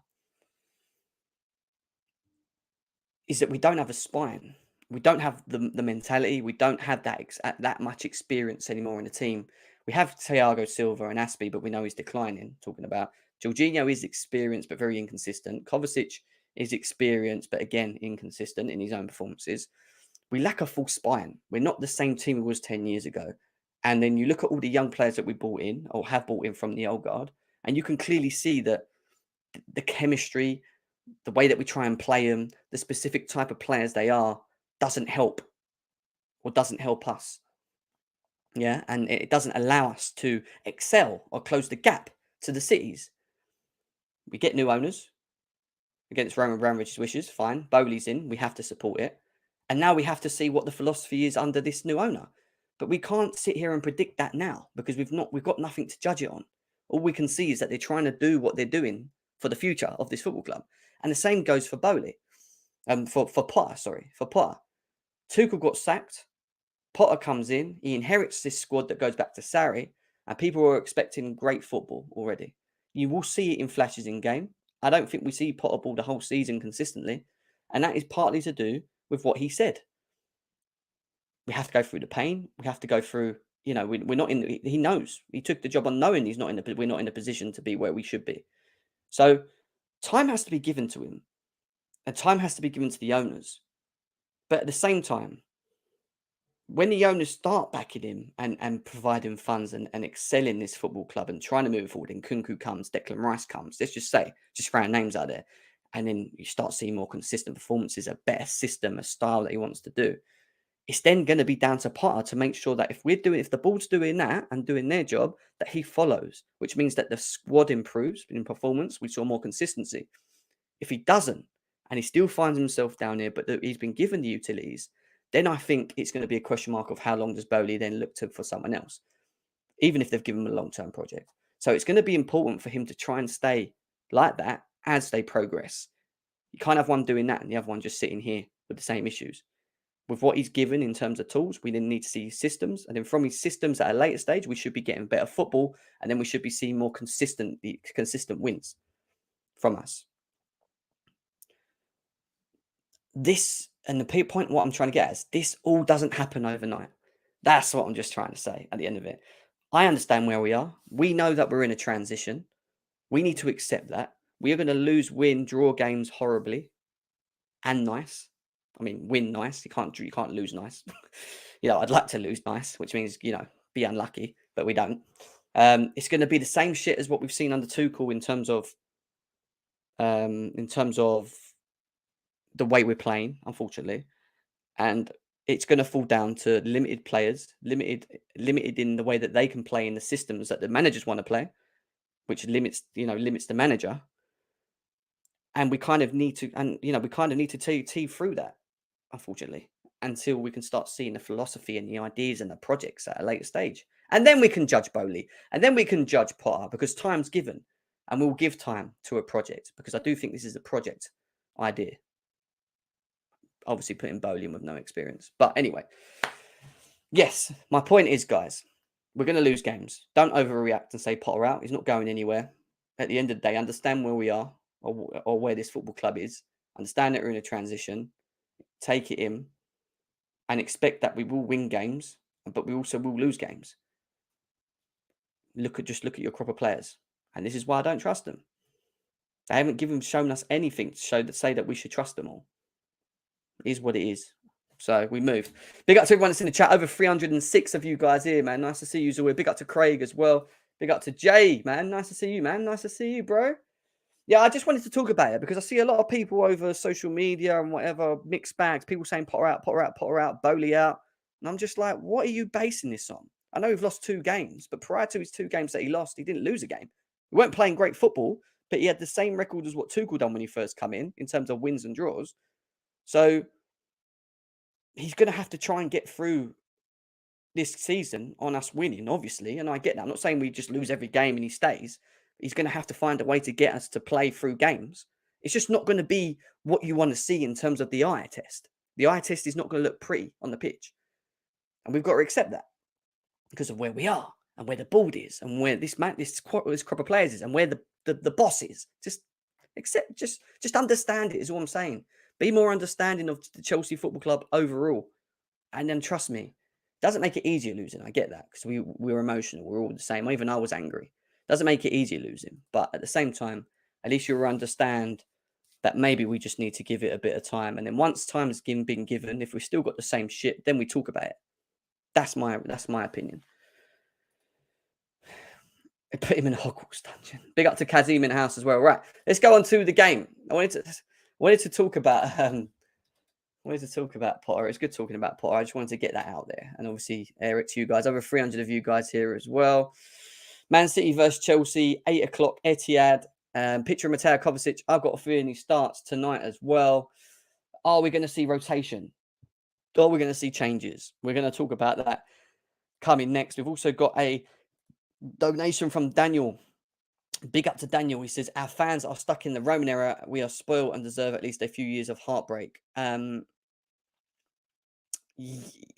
is that we don't have a spine. We don't have the mentality. We don't have that much experience anymore in the team. We have Thiago Silva and Aspie, but we know he's declining. Talking about Jorginho is experienced but very inconsistent. Kovacic is experienced but again inconsistent in his own performances. We lack a full spine. We're not the same team we was 10 years ago. And then you look at all the young players that we brought in or have brought in from the old guard, and you can clearly see that the chemistry, the way that we try and play them, the specific type of players they are, doesn't help or doesn't help us. Yeah, and it doesn't allow us to excel or close the gap to the cities. We get new owners against Roman Abramovich's wishes, fine. Bowley's in, we have to support it. And now we have to see what the philosophy is under this new owner. But we can't sit here and predict that now because we've got nothing to judge it on. All we can see is that they're trying to do what they're doing for the future of this football club. And the same goes for Bowley. For Potter. Tuchel got sacked. Potter comes in. He inherits this squad that goes back to Sarri. And people are expecting great football already. You will see it in flashes in game. I don't think we see Potter ball the whole season consistently. And that is partly to do with what he said. We have to go through the pain. We have to go through, we're not in, he knows. He took the job on knowing we're not in a position to be where we should be. So time has to be given to him, and time has to be given to the owners. But at the same time, when the owners start backing him and providing funds and excelling this football club and trying to move forward, and Nkunku comes, Declan Rice comes, let's just say, just throwing names out there, and then you start seeing more consistent performances, a better system, a style that he wants to do. It's then going to be down to Potter to make sure that if the board's doing that and doing their job, that he follows, which means that the squad improves in performance. We saw more consistency. If he doesn't, and he still finds himself down here, but he's been given the utilities, then I think it's going to be a question mark of how long does Bowley then look for someone else, even if they've given him a long-term project. So it's going to be important for him to try and stay like that as they progress. You can't have one doing that and the other one just sitting here with the same issues. With what he's given in terms of tools, we then need to see systems. And then from his systems at a later stage, we should be getting better football. And then we should be seeing more consistent wins from us. This, and the point what I'm trying to get at is this all doesn't happen overnight. That's what I'm just trying to say at the end of it. I understand where we are. We know that we're in a transition. We need to accept that. We are going to lose, win, draw games horribly and nice. I mean, win nice. You can't lose nice. I'd like to lose nice, which means, be unlucky, but we don't. It's going to be the same shit as what we've seen under Tuchel in terms of the way we're playing, unfortunately. And it's going to fall down to limited players, limited in the way that they can play in the systems that the managers want to play, which limits the manager. And we kind of need to, tee through that, unfortunately, until we can start seeing the philosophy and the ideas and the projects at a later stage. And then we can judge Bowley, and then we can judge Potter, because time's given, and we'll give time to a project, because I do think this is a project idea. Obviously putting Bowley in with no experience. But anyway, yes, my point is, guys, we're going to lose games. Don't overreact and say Potter out. He's not going anywhere. At the end of the day, understand where we are, or where this football club is. Understand that we're in a transition. Take it in and expect that we will win games, but we also will lose games. Look at your crop of players. And this is why I don't trust them. They haven't shown us anything to say that we should trust them all. It is what it is. So we moved. Big up to everyone that's in the chat. Over 306 of you guys here, man. Nice to see you, Zoe. Big up to Craig as well. Big up to Jay, man. Nice to see you, man. Nice to see you, bro. Yeah, I just wanted to talk about it because I see a lot of people over social media and whatever, mixed bags, people saying Potter out, Potter out, Potter out, Bowley out. And I'm just like, what are you basing this on? I know we've lost 2 games, but prior to his 2 games that he lost, he didn't lose a game. He weren't playing great football, but he had the same record as what Tuchel done when he first come in terms of wins and draws. So he's going to have to try and get through this season on us winning, obviously. And I get that. I'm not saying we just lose every game and he stays. He's going to have to find a way to get us to play through games. It's just not going to be what you want to see in terms of the eye test. The eye test is not going to look pretty on the pitch. And we've got to accept that because of where we are and where the board is and where this crop of players is and where the boss is. Just understand it is all I'm saying. Be more understanding of the Chelsea Football Club overall. And then trust me, it doesn't make it easier losing. I get that because we're emotional. We're all the same. Even I was angry. Doesn't make it easier losing, but at the same time, at least you'll understand that maybe we just need to give it a bit of time. And then once time has been given, if we've still got the same shit, then we talk about it. That's my opinion. I put him in a Hogwarts dungeon. Big up to Kazim in the house as well. Right, let's go on to the game. I wanted to talk about Potter. It's good talking about Potter. I just wanted to get that out there, and obviously air it to you guys. Over 300 of you guys here as well. Man City versus Chelsea, 8 o'clock, Etihad. Picture of Mateo Kovacic. I've got a feeling he starts tonight as well. Are we going to see rotation? Are we going to see changes? We're going to talk about that coming next. We've also got a donation from Daniel. Big up to Daniel. He says, our fans are stuck in the Roman era. We are spoiled and deserve at least a few years of heartbreak.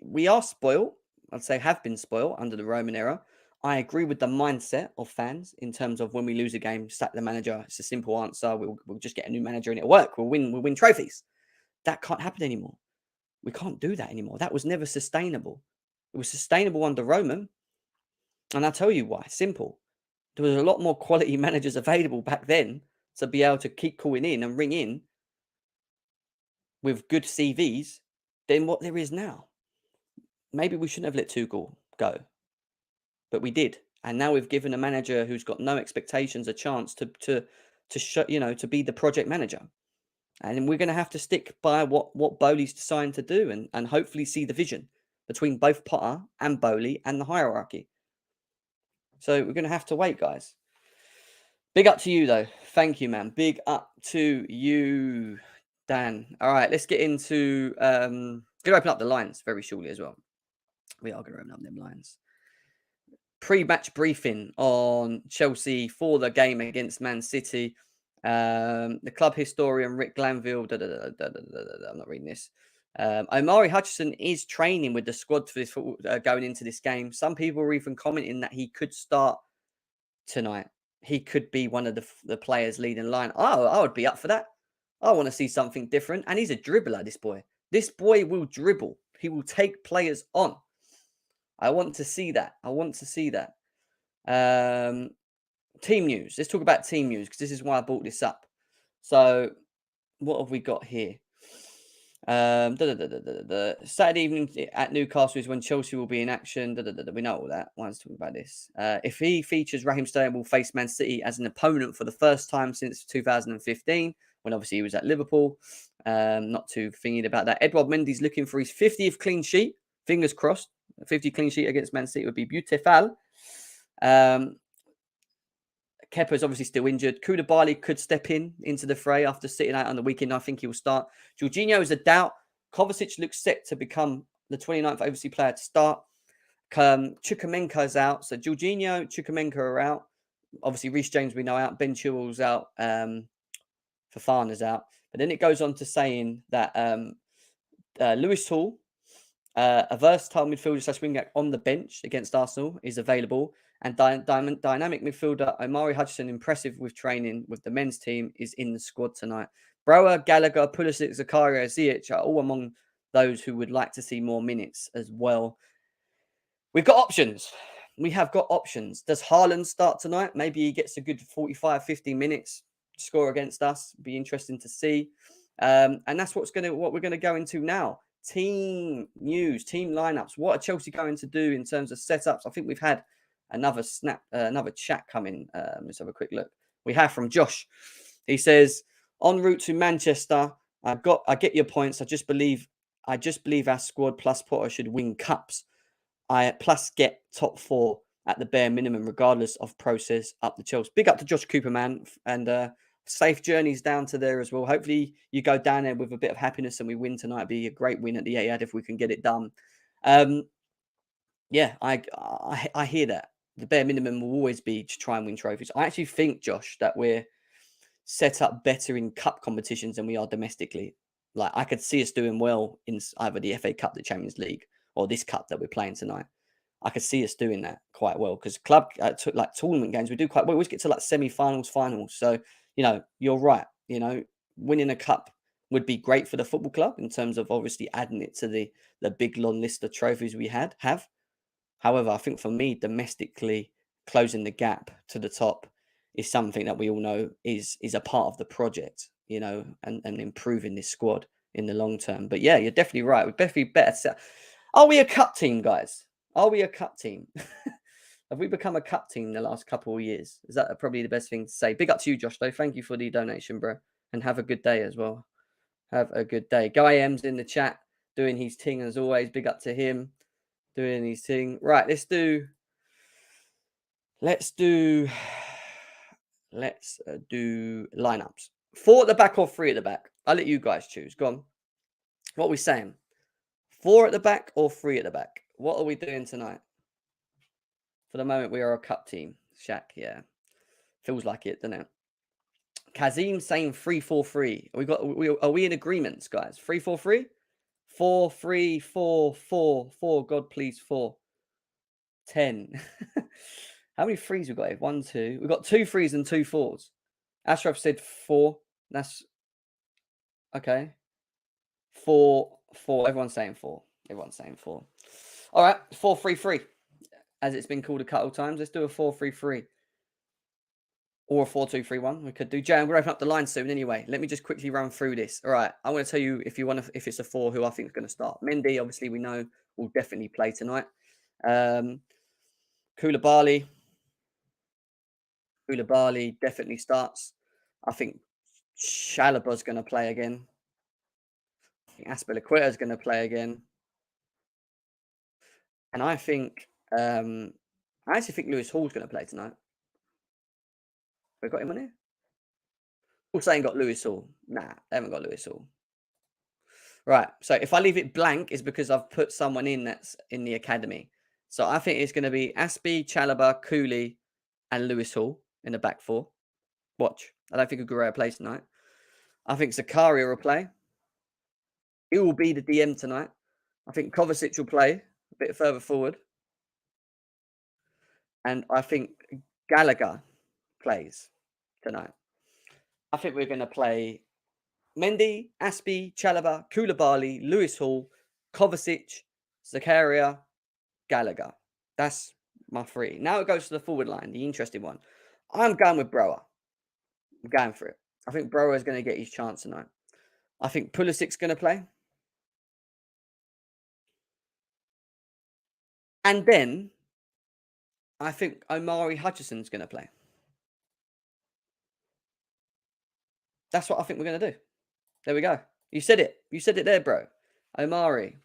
We are spoiled. I'd say have been spoiled under the Roman era. I agree with the mindset of fans in terms of when we lose a game, sack the manager. It's a simple answer. We'll just get a new manager and it'll work. We'll win trophies. That can't happen anymore. We can't do that anymore. That was never sustainable. It was sustainable under Roman. And I'll tell you why. Simple. There was a lot more quality managers available back then to be able to keep calling in and ring in with good CVs than what there is now. Maybe we shouldn't have let Tuchel go, but we did. And now we've given a manager who's got no expectations a chance to be the project manager. And we're going to have to stick by what Bowley's decided to do and hopefully see the vision between both Potter and Bowley and the hierarchy. So we're going to have to wait, guys. Big up to you, though. Thank you, man. Big up to you, Dan. All right, let's get into... going to open up the lines very shortly as well. We are going to open up them lines. Pre-match briefing on Chelsea for the game against Man City. The club historian Rick Glanville. I'm not reading this. Omari Hutchinson is training with the squad for this going into this game. Some people are even commenting that he could start tonight. He could be one of the players leading line. Oh, I would be up for that. I want to see something different. And he's a dribbler, this boy. This boy will dribble. He will take players on. I want to see that. Team news. Let's talk about team news because this is why I brought this up. So, what have we got here? Saturday evening at Newcastle is when Chelsea will be in action. We know all that. Why is talking about this? If he features, Raheem Sterling will face Man City as an opponent for the first time since 2015, when obviously he was at Liverpool. Not too thinking about that. Edouard Mendy's looking for his 50th clean sheet. Fingers crossed. 50 clean sheet against Man City would be beautiful. Kepa's obviously still injured. Koulibaly could step into the fray after sitting out on the weekend. I think he will start. Jorginho is a doubt. Kovacic looks set to become the 29th overseas player to start. Chukwuemeka is out. So Jorginho, Chukwuemeka are out. Obviously, Reece James we know out. Ben Chilwell's out. Fofana's out. But then it goes on to saying that Lewis Hall, a versatile midfielder / wingback on the bench against Arsenal, is available. And dynamic midfielder Omari Hutchinson, impressive with training with the men's team, is in the squad tonight. Brower, Gallagher, Pulisic, Zakaria, Savić are all among those who would like to see more minutes as well. We've got options. We have got options. Does Haaland start tonight? Maybe he gets a good 45, 50 minutes to score against us. Be interesting to see. And that's what we're going to go into now. Team news, team lineups. What are Chelsea going to do in terms of setups? I think we've had another chat coming. Let's have a quick look. We have from Josh. He says, en route to Manchester, I get your points. I just believe our squad plus Potter should win cups. I plus get top 4 at the bare minimum, regardless of process up the Chelsea. Big up to Josh Cooper, man. And safe journeys down to there as well. Hopefully you go down there with a bit of happiness and we win tonight. It'd be a great win at the Etihad if we can get it done. Yeah, I hear that. The bare minimum will always be to try and win trophies. I actually think, Josh, that we're set up better in cup competitions than we are domestically. Like, I could see us doing well in either the FA Cup, the Champions League, or this cup that we're playing tonight. I could see us doing that quite well because club like tournament games we do quite well. We always get to like semi-finals, finals. So you're right. Winning a cup would be great for the football club in terms of obviously adding it to the big long list of trophies we have. However, I think for me, domestically, closing the gap to the top is something that we all know is a part of the project, and improving this squad in the long term. But yeah, you're definitely right. We'd definitely better set. Are we a cup team, guys? Are we a cup team? Have we become a cup team in the last couple of years? Is that probably the best thing to say? Big up to you, Josh, though. Thank you for the donation, bro. And have a good day as well. Have a good day. Guy M's in the chat doing his thing as always. Big up to him. Doing his thing. Right, let's do lineups. 4 at the back or 3 at the back? I'll let you guys choose. Go on. What are we saying? 4 at the back or 3 at the back? What are we doing tonight? For the moment, we are a cup team. Shaq, yeah. Feels like it, doesn't it? Kazim saying 3-4-3. Are we in agreements, guys? 3-4-3? 4-3-4-4-4. God, please, 4. 10. How many 3s we got here? 1, 2. We've got 2 3s and 2 4s. Ashraf said 4. That's okay. 4. 4. Everyone's saying 4. Everyone's saying 4. All right, 4-3-3, as it's been called a couple of times. Let's do a 4-3-3 or a 4-2-3-1. We could do. Jay, I'm going to open up the line soon anyway. Let me just quickly run through this. All right, I'm going to tell you if it's a 4, who I think is going to start. Mendy, obviously, we know will definitely play tonight. Koulibaly definitely starts. I think Chalobah's going to play again. I think Azpilicueta is going to play again. And I think, I actually think Lewis Hall's going to play tonight. We got him on here? All saying got Lewis Hall. Nah, they haven't got Lewis Hall. Right. So if I leave it blank, it's because I've put someone in that's in the academy. So I think it's going to be Aspie, Chalobah, Cooley, and Lewis Hall in the back 4. Watch. I don't think Aguero plays tonight. I think Zakaria will play. He will be the DM tonight. I think Kovacic will play a bit further forward. And I think Gallagher plays tonight. I think we're going to play Mendy, Aspie, Chalobah, Koulibaly, Lewis Hall, Kovacic, Zakaria, Gallagher. That's my 3. Now it goes to the forward line, the interesting one. I'm going with Brower. I'm going for it. I think Brower is going to get his chance tonight. I think Pulisic's going to play. And then I think Omari Hutchinson's going to play. That's what I think we're going to do. There we go. You said it. You said it there, bro. Omari.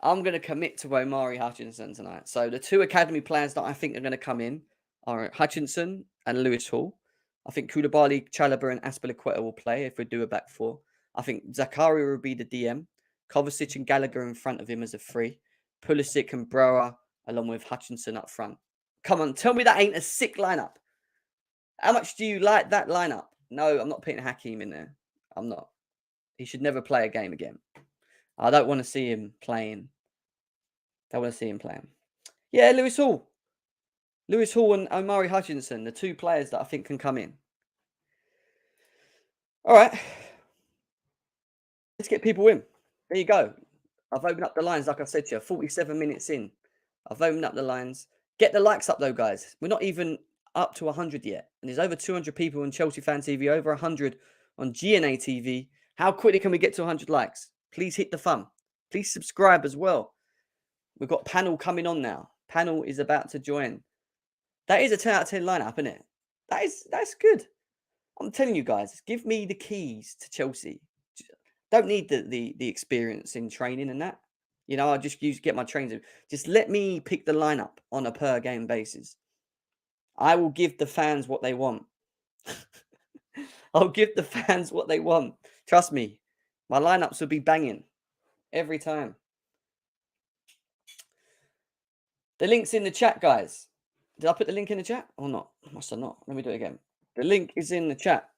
I'm going to commit to Omari Hutchinson tonight. So the 2 academy players that I think are going to come in are Hutchinson and Lewis Hall. I think Koulibaly, Chalobah, and Azpilicueta will play if we do a back 4. I think Zakaria will be the DM. Kovacic and Gallagher in front of him as a 3. Pulisic and Brower along with Hutchinson up front. Come on, tell me that ain't a sick lineup. How much do you like that lineup? No, I'm not putting Hakim in there. I'm not. He should never play a game again. I don't want to see him playing. I want to see him playing. Yeah, Lewis Hall. Lewis Hall and Omari Hutchinson, the 2 players that I think can come in. All right. Let's get people in. There you go. I've opened up the lines, like I said to you, 47 minutes in. I've opened up the lines. Get the likes up, though, guys. We're not even up to 100 yet. And there's over 200 people on Chelsea Fan TV, over 100 on GNA TV. How quickly can we get to 100 likes? Please hit the thumb. Please subscribe as well. We've got Panel coming on now. Panel is about to join. That is a 10 out of 10 lineup, isn't it? That's good. I'm telling you guys, give me the keys to Chelsea. Don't need the experience in training and that. You know, I just get my trainers. Just let me pick the lineup on a per game basis. I will give the fans what they want. I'll give the fans what they want. Trust me, my lineups will be banging every time. The link's in the chat, guys. Did I put the link in the chat or not? Must have not. Let me do it again. The link is in the chat.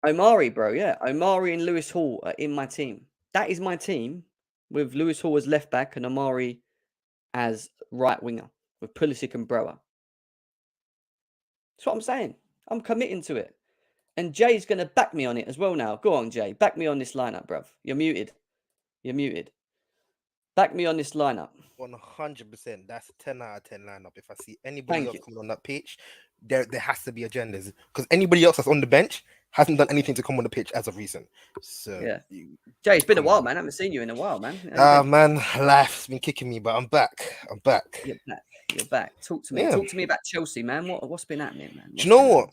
Omari, bro. Yeah. Omari and Lewis Hall are in my team. That is my team with Lewis Hall as left back and Omari as right winger with Pulisic and Brower. That's what I'm saying. I'm committing to it. And Jay's going to back me on it as well now. Go on, Jay. Back me on this lineup, bruv. You're muted. You're muted. Back me on this lineup. 100%. That's a 10 out of 10 lineup. If I see anybody else coming on that pitch, there has to be agendas. Because anybody else that's on the bench hasn't done anything to come on the pitch as of recent. So yeah. Jay, it's been a while, man. I haven't seen you in a while, man. Man, life's been kicking me, but I'm back. You're back. You're back. Talk to me. Yeah. Talk to me about Chelsea, man. What's been happening, man? Do you know what?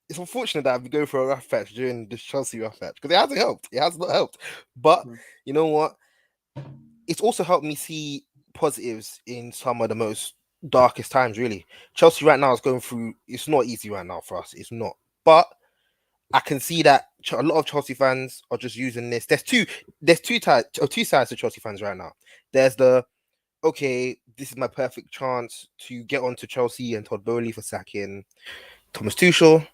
It's unfortunate that I've been going for a rough patch during this Chelsea rough patch because it hasn't helped. It has not helped. But you know what? It's also helped me see positives in some of the most darkest times, really. Chelsea right now is going through, it's not easy right now for us. It's not. But I can see that a lot of Chelsea fans are just using this. There's two sides to Chelsea fans right now. There's the, okay, this is my perfect chance to get onto Chelsea and Todd Bowley for sacking Thomas Tuchel.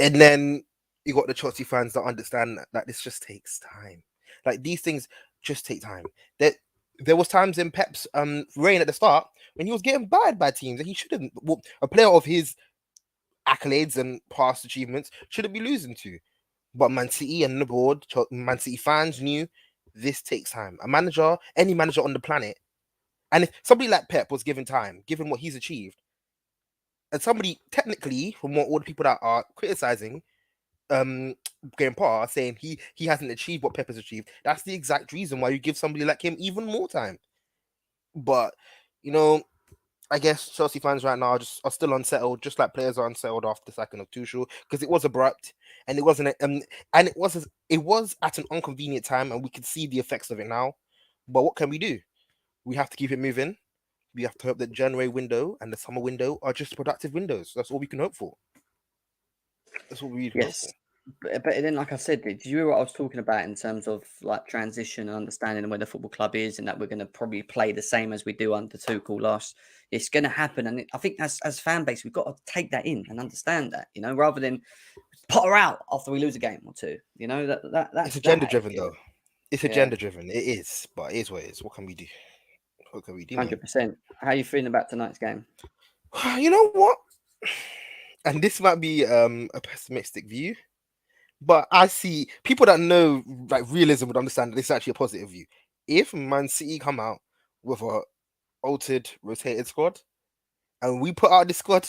And then you got the Chelsea fans that understand that this just takes time. Like, these things just take time. There was times in Pep's reign at the start when he was getting battered by teams that he shouldn't. A player of his accolades and past achievements shouldn't be losing to. But Man City and the board, Man City fans knew this takes time. A manager, any manager on the planet, and if somebody like Pep was given time, given what he's achieved, and somebody technically, from what all the people that are criticizing Graham Potter are saying he hasn't achieved what Pep has achieved, that's the exact reason why you give somebody like him even more time. But you know, I guess Chelsea fans right now are still unsettled, just like players are unsettled after the sacking of Tuchel, because it was abrupt and it wasn't, and it was at an inconvenient time, and we could see the effects of it now. But what can we do? We have to keep it moving. We have to hope that January window and the summer window are just productive windows. That's all we can hope for. That's what we can hope for. Yes. But then, like I said, did you hear what I was talking about in terms of like transition and understanding where the football club is, and that we're going to probably play the same as we do under Tuchel last? It's going to happen, and I think as fan base, we've got to take that in and understand that, rather than Potter out after we lose a game or two. That's It's agenda that. driven though. It's Yeah, agenda driven. It is, but it is what it is. What can we do? What can we do, man? 100%. How are you feeling about tonight's game? You know what? And this might be a pessimistic view, but I see people that know like realism would understand that this is actually a positive view. If Man City come out with a altered, rotated squad, and we put out this squad,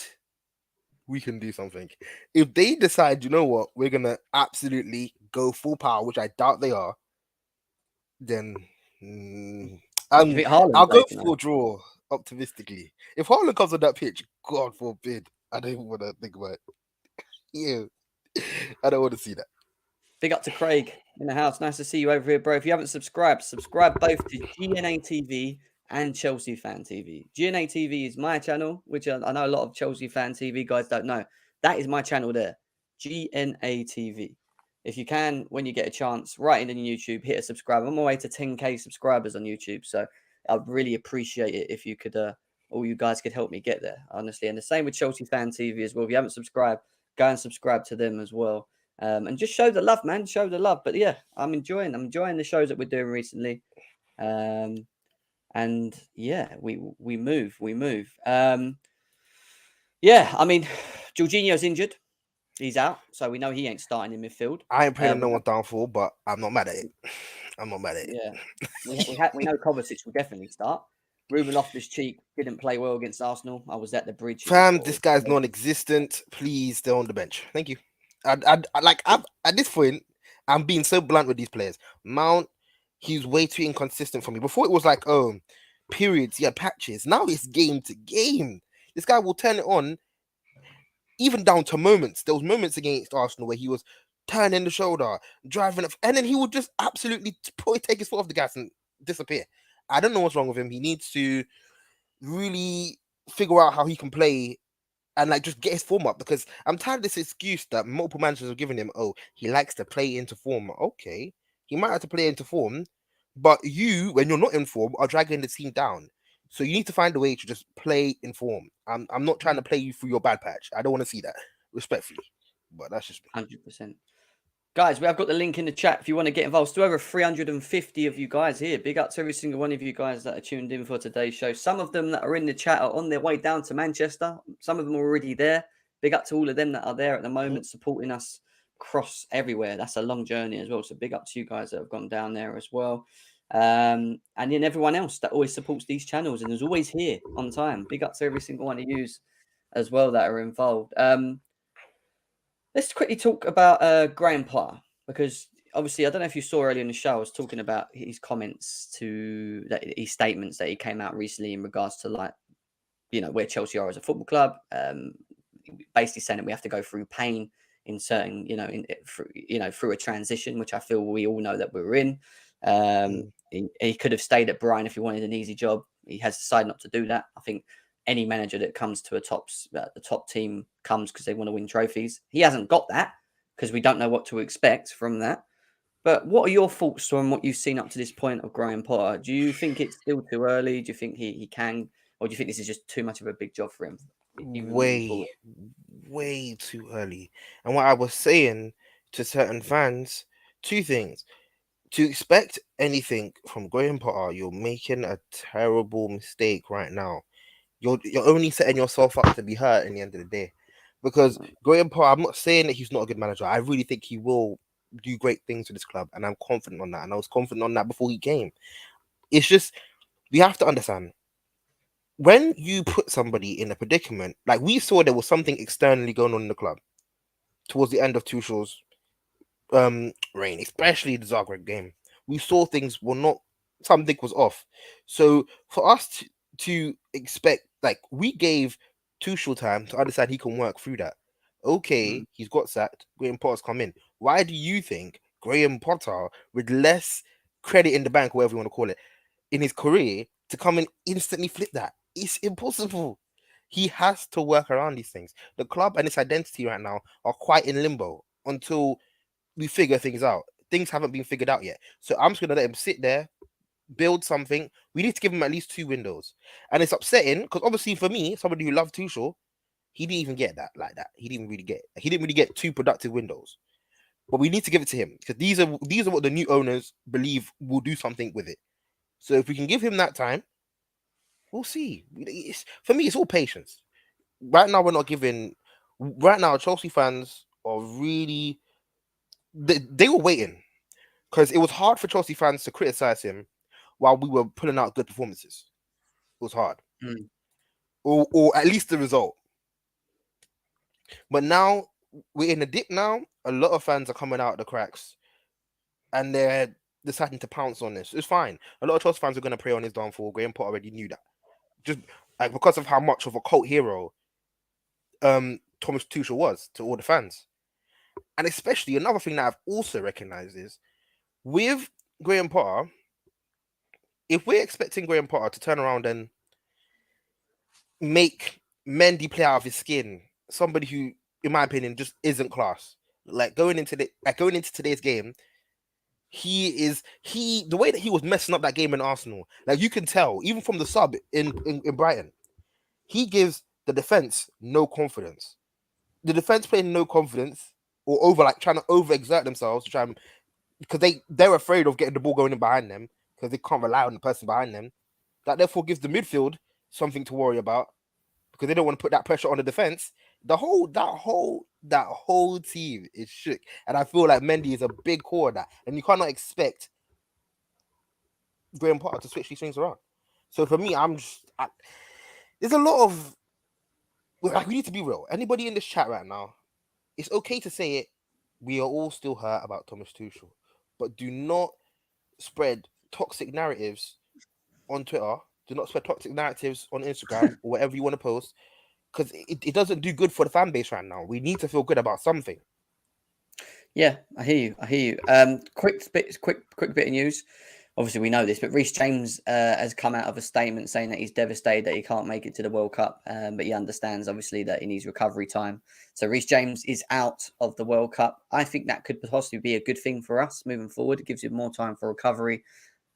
we can do something. If they decide, you know what, we're gonna absolutely go full power, which I doubt they are, then You think Haaland's I'll go playing for a draw optimistically. If Haaland comes on that pitch, God forbid, I don't even want to think about it. Yeah, I don't want to see that. Big up to Craig in the house. Nice to see you over here, bro. If you haven't subscribed, subscribe both to GNA TV and Chelsea Fan TV. GNA TV is my channel, which I know a lot of Chelsea Fan TV guys don't know. That is my channel there, GNA TV. If you can, when you get a chance, right in YouTube, hit a subscribe. I'm on my way to 10K subscribers on YouTube, so I'd really appreciate it if you could, all you guys could help me get there, honestly. And the same with Chelsea Fan TV as well. If you haven't subscribed, go and subscribe to them as well. And just show the love, man. Show the love. But yeah, I'm enjoying the shows that we're doing recently. And yeah, we move. Yeah, I mean, Jorginho's injured. He's out, so we know he ain't starting in midfield. I ain't praying on no one's downfall, but I'm not mad at it. I'm not mad at it. Yeah, we know Kovacic will definitely start. Ruben Loftus-Cheek didn't play well against Arsenal. I was at the bridge. Fam, this guy's non-existent. Please stay on the bench. Thank you. I'm at this point, I'm being so blunt with these players. Mount, he's way too inconsistent for me. Before it was like, periods, he had patches. Now it's game to game. This guy will turn it on, even down to moments. There was moments against Arsenal where he was turning the shoulder, driving up, and then he would just absolutely take his foot off the gas and disappear. I don't know what's wrong with him. He needs to really figure out how he can play and like just get his form up, because I'm tired of this excuse that multiple managers are giving him. Oh, he likes to play into form. Okay, he might have to play into form, but you, when you're not in form, are dragging the team down. So you need to find a way to just play in form. I'm not trying to play you through your bad patch. I don't want to see that, respectfully. But that's just 100%. Guys, we have got the link in the chat if you want to get involved. Still over 350 of you guys here. Big up to every single one of you guys that are tuned in for today's show. Some of them that are in the chat are on their way down to Manchester. Some of them are already there. Big up to all of them that are there at the moment, supporting us across everywhere. That's a long journey as well. So big up to you guys that have gone down there as well. And then everyone else that always supports these channels and is always here on time. Big up to every single one of you as well that are involved. Let's quickly talk about Graham Potter, because obviously I don't know if you saw earlier in the show, I was talking about his comments his statements that he came out recently in regards to where Chelsea are as a football club. Basically saying that we have to go through pain in certain, through a transition, which I feel we all know that we're in. He could have stayed at Brighton if he wanted an easy job. He has decided not to do that. I think any manager that comes to the top team comes because they want to win trophies. He hasn't got that because we don't know what to expect from that. But what are your thoughts on what you've seen up to this point of Graham Potter? Do you think it's still too early? Do you think he can, or do you think this is just too much of a big job for him? way too early. And what I was saying to certain fans, two things. To expect anything from Graham Potter, you're making a terrible mistake right now. You're only setting yourself up to be hurt in the end of the day. Because Graham Potter, I'm not saying that he's not a good manager. I really think he will do great things with this club, and I'm confident on that. And I was confident on that before he came. It's just we have to understand when you put somebody in a predicament, like we saw there was something externally going on in the club towards the end of Tuchel's reign, especially the Zagreb game. We saw things were not, something was off. So for us to expect, like, we gave Tuchel time to understand he can work through that. Okay, he's got sacked. Graham Potter's come in. Why do you think Graham Potter, with less credit in the bank, whatever you want to call it, in his career, to come and instantly flip that? It's impossible. He has to work around these things. The club and its identity right now are quite in limbo until we figure things out. Things haven't been figured out yet. So I'm just going to let him sit there, build something. We need to give him at least 2 windows. And it's upsetting because obviously for me, somebody who loved Tuchel, he didn't even get that like that. He didn't really get 2 productive windows. But we need to give it to him because these are what the new owners believe will do something with it. So if we can give him that time, we'll see. For me, it's all patience. Right now, we're not giving. Right now, Chelsea fans are really. They were waiting because it was hard for Chelsea fans to criticize him while we were pulling out good performances. It was hard, or at least the result. But now we're in a dip. Now a lot of fans are coming out of the cracks, and they're deciding to pounce on this. It's fine. A lot of Chelsea fans are going to prey on his downfall. Graham Potter already knew that, just like because of how much of a cult hero Thomas Tuchel was to all the fans. And especially another thing that I've also recognized is with Graham Potter, if we're expecting Graham Potter to turn around and make Mendy play out of his skin, somebody who, in my opinion, just isn't class. Like going into today's game, the way that he was messing up that game in Arsenal, like you can tell, even from the sub in Brighton, he gives the defense no confidence. The defense playing no confidence or trying to overexert themselves to try and, because they're afraid of getting the ball going in behind them because they can't rely on the person behind them. That therefore gives the midfield something to worry about because they don't want to put that pressure on the defense. That whole team is shook, and I feel like Mendy is a big core of that, and you cannot expect Graham Potter to switch these things around. So for me, there's a lot of, like, we need to be real. Anybody in this chat right now, it's okay to say it. We are all still hurt about Thomas Tuchel, but do not spread toxic narratives on Twitter. Do not spread toxic narratives on Instagram or whatever you want to post, because it doesn't do good for the fan base right now. We need to feel good about something. Yeah, I hear you. Quick bit of news. Obviously, we know this, but Reece James has come out of a statement saying that he's devastated that he can't make it to the World Cup, but he understands, obviously, that he needs recovery time. So Reece James is out of the World Cup. I think that could possibly be a good thing for us moving forward. It gives you more time for recovery,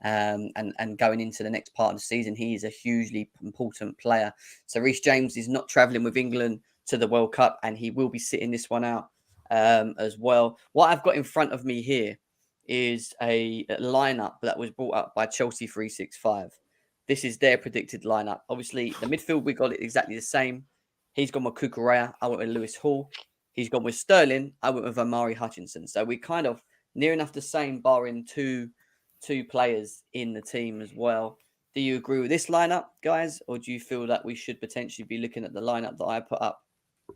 and going into the next part of the season. He is a hugely important player. So Reece James is not travelling with England to the World Cup, and he will be sitting this one out as well. What I've got in front of me here is a lineup that was brought up by Chelsea 365. This is their predicted lineup. Obviously, the midfield, we got it exactly the same. He's gone with Cucurella. I went with Lewis Hall. He's gone with Sterling. I went with Amari Hutchinson. So we're kind of near enough the same, barring two players in the team as well. Do you agree with this lineup, guys? Or do you feel that we should potentially be looking at the lineup that I put up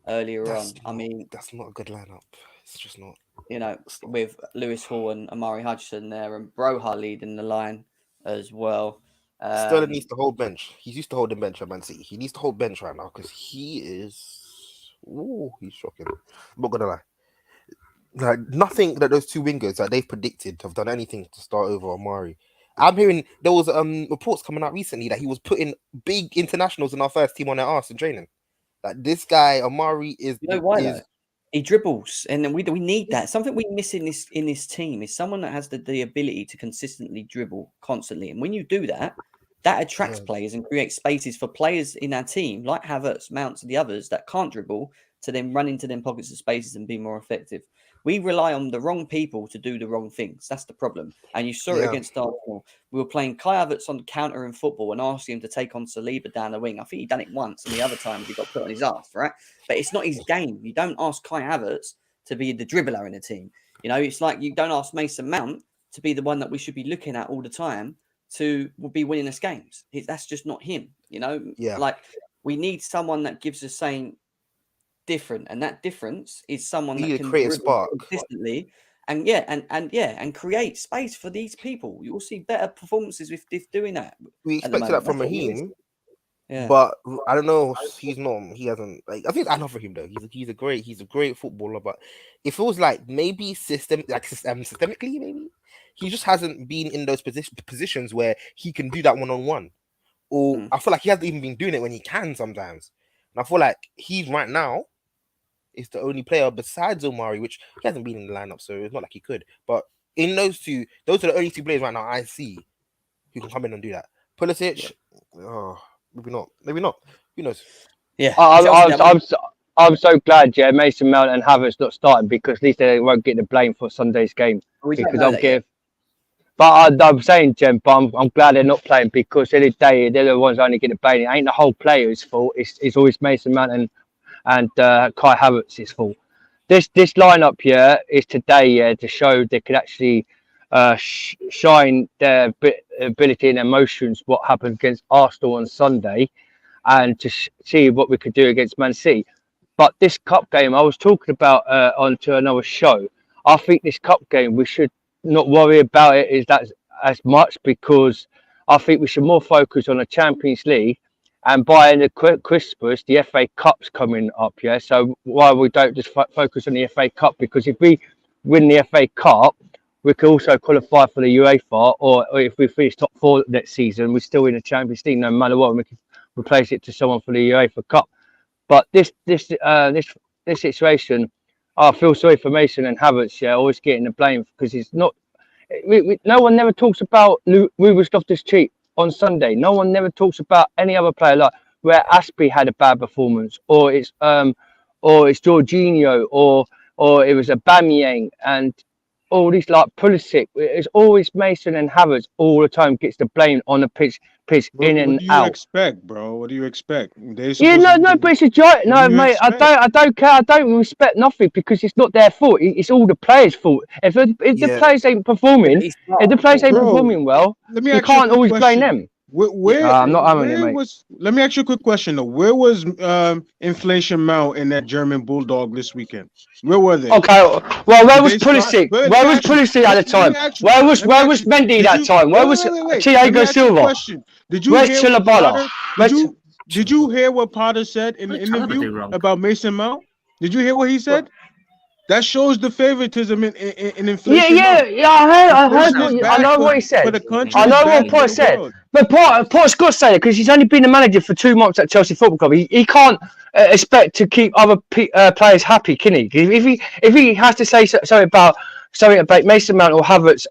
earlier on? I mean, that's not a good lineup. It's just not. You know, with Lewis Hall and Amari Hutchinson there, and Broha leading the line as well. Sterling needs to hold bench. He's used to holding bench at Man City. He needs to hold bench right now because he is. Ooh, he's shocking. I'm not gonna lie. Like, nothing that those 2 wingers that they've predicted have done anything to start over Amari. I'm hearing there was reports coming out recently that he was putting big internationals in our first team on their arse in training. Like, this guy Amari is. You know why though? He dribbles, and then we need that. Something we miss in this team is someone that has the ability to consistently dribble constantly. And when you do that, that attracts players and creates spaces for players in our team, like Havertz, Mounts, and the others that can't dribble, to then run into them pockets of spaces and be more effective. We rely on the wrong people to do the wrong things. That's the problem. And you saw it against Arsenal. We were playing Kai Havertz on counter in football and asking him to take on Saliba down the wing. I think he done it once, and the other time he got put on his ass, right? But it's not his game. You don't ask Kai Havertz to be the dribbler in a team. You know, it's like you don't ask Mason Mount to be the one that we should be looking at all the time to be winning us games. That's just not him. You know, like we need someone that gives us something different, and that difference is someone that can create a spark consistently. And create space for these people. You'll see better performances with doing that. We expected that from Raheem, yeah. But I don't know. He's not. He hasn't. Like, I think I love him though. He's a great footballer. But it feels like maybe systemically, maybe he just hasn't been in those positions where he can do that one-on-one. Or I feel like he hasn't even been doing it when he can sometimes. And I feel like he's right now is the only player besides Omari, which he hasn't been in the lineup, so it's not like he could. But in those are the only two players right now I see who can come in and do that. Pulisic, maybe not. Who knows? Yeah, I'm so glad, Mason Mount and Havertz not starting, because at least they won't get the blame for Sunday's game. But I'm saying, Jem, but I'm glad they're not playing, because at the end of the day, they're the ones only getting the blame. It ain't the whole player's fault. It's always Mason Mount and Kai Havertz's fault. This lineup here is today to show they could actually shine their ability and emotions what happened against Arsenal on Sunday, and to see what we could do against Man City. But this cup game, I was talking about onto another show. I think this cup game, we should not worry about it as much, because I think we should more focus on the Champions League. And by the Christmas, the FA Cup's coming up, So why we don't just focus on the FA Cup? Because if we win the FA Cup, we can also qualify for the UEFA, or if we finish top 4 next season, we're still in the Champions League no matter what. We can replace it to someone for the UEFA Cup. But this situation, I feel sorry for Mason and Havertz, always getting the blame, because it's not. No one never talks about Ruben Loftus-Cheek on Sunday. No one never talks about any other player, like where Aspie had a bad performance, or it's Jorginho, or it was Aubameyang, and all these like Pulisic. It's always Mason and Havertz all the time gets the blame on the pitch in and out. What do you expect, bro? What do you expect? But it's a joke. No, mate, I don't care. I don't respect nothing, because it's not their fault. It's all the players' fault. If the players ain't performing, well, you can't always blame them. I'm not having it, mate. Let me ask you a quick question though. Where was Inflation Mount and that German Bulldog this weekend? Where were they? Okay, well, where was Pulisic? Where was Pulisic at the time? Where was Mendy that time? Where was Thiago Silva? Did you hear what Potter said in the interview about Mason Mount? Did you hear what he said? That shows the favoritism in Inflation. I heard. I know what he said. I know what Potter said. But Potter's got to say it, because he's only been the manager for 2 months at Chelsea Football Club. He can't expect to keep other players happy, can he? If he has to say something about Mason Mount or Havertz,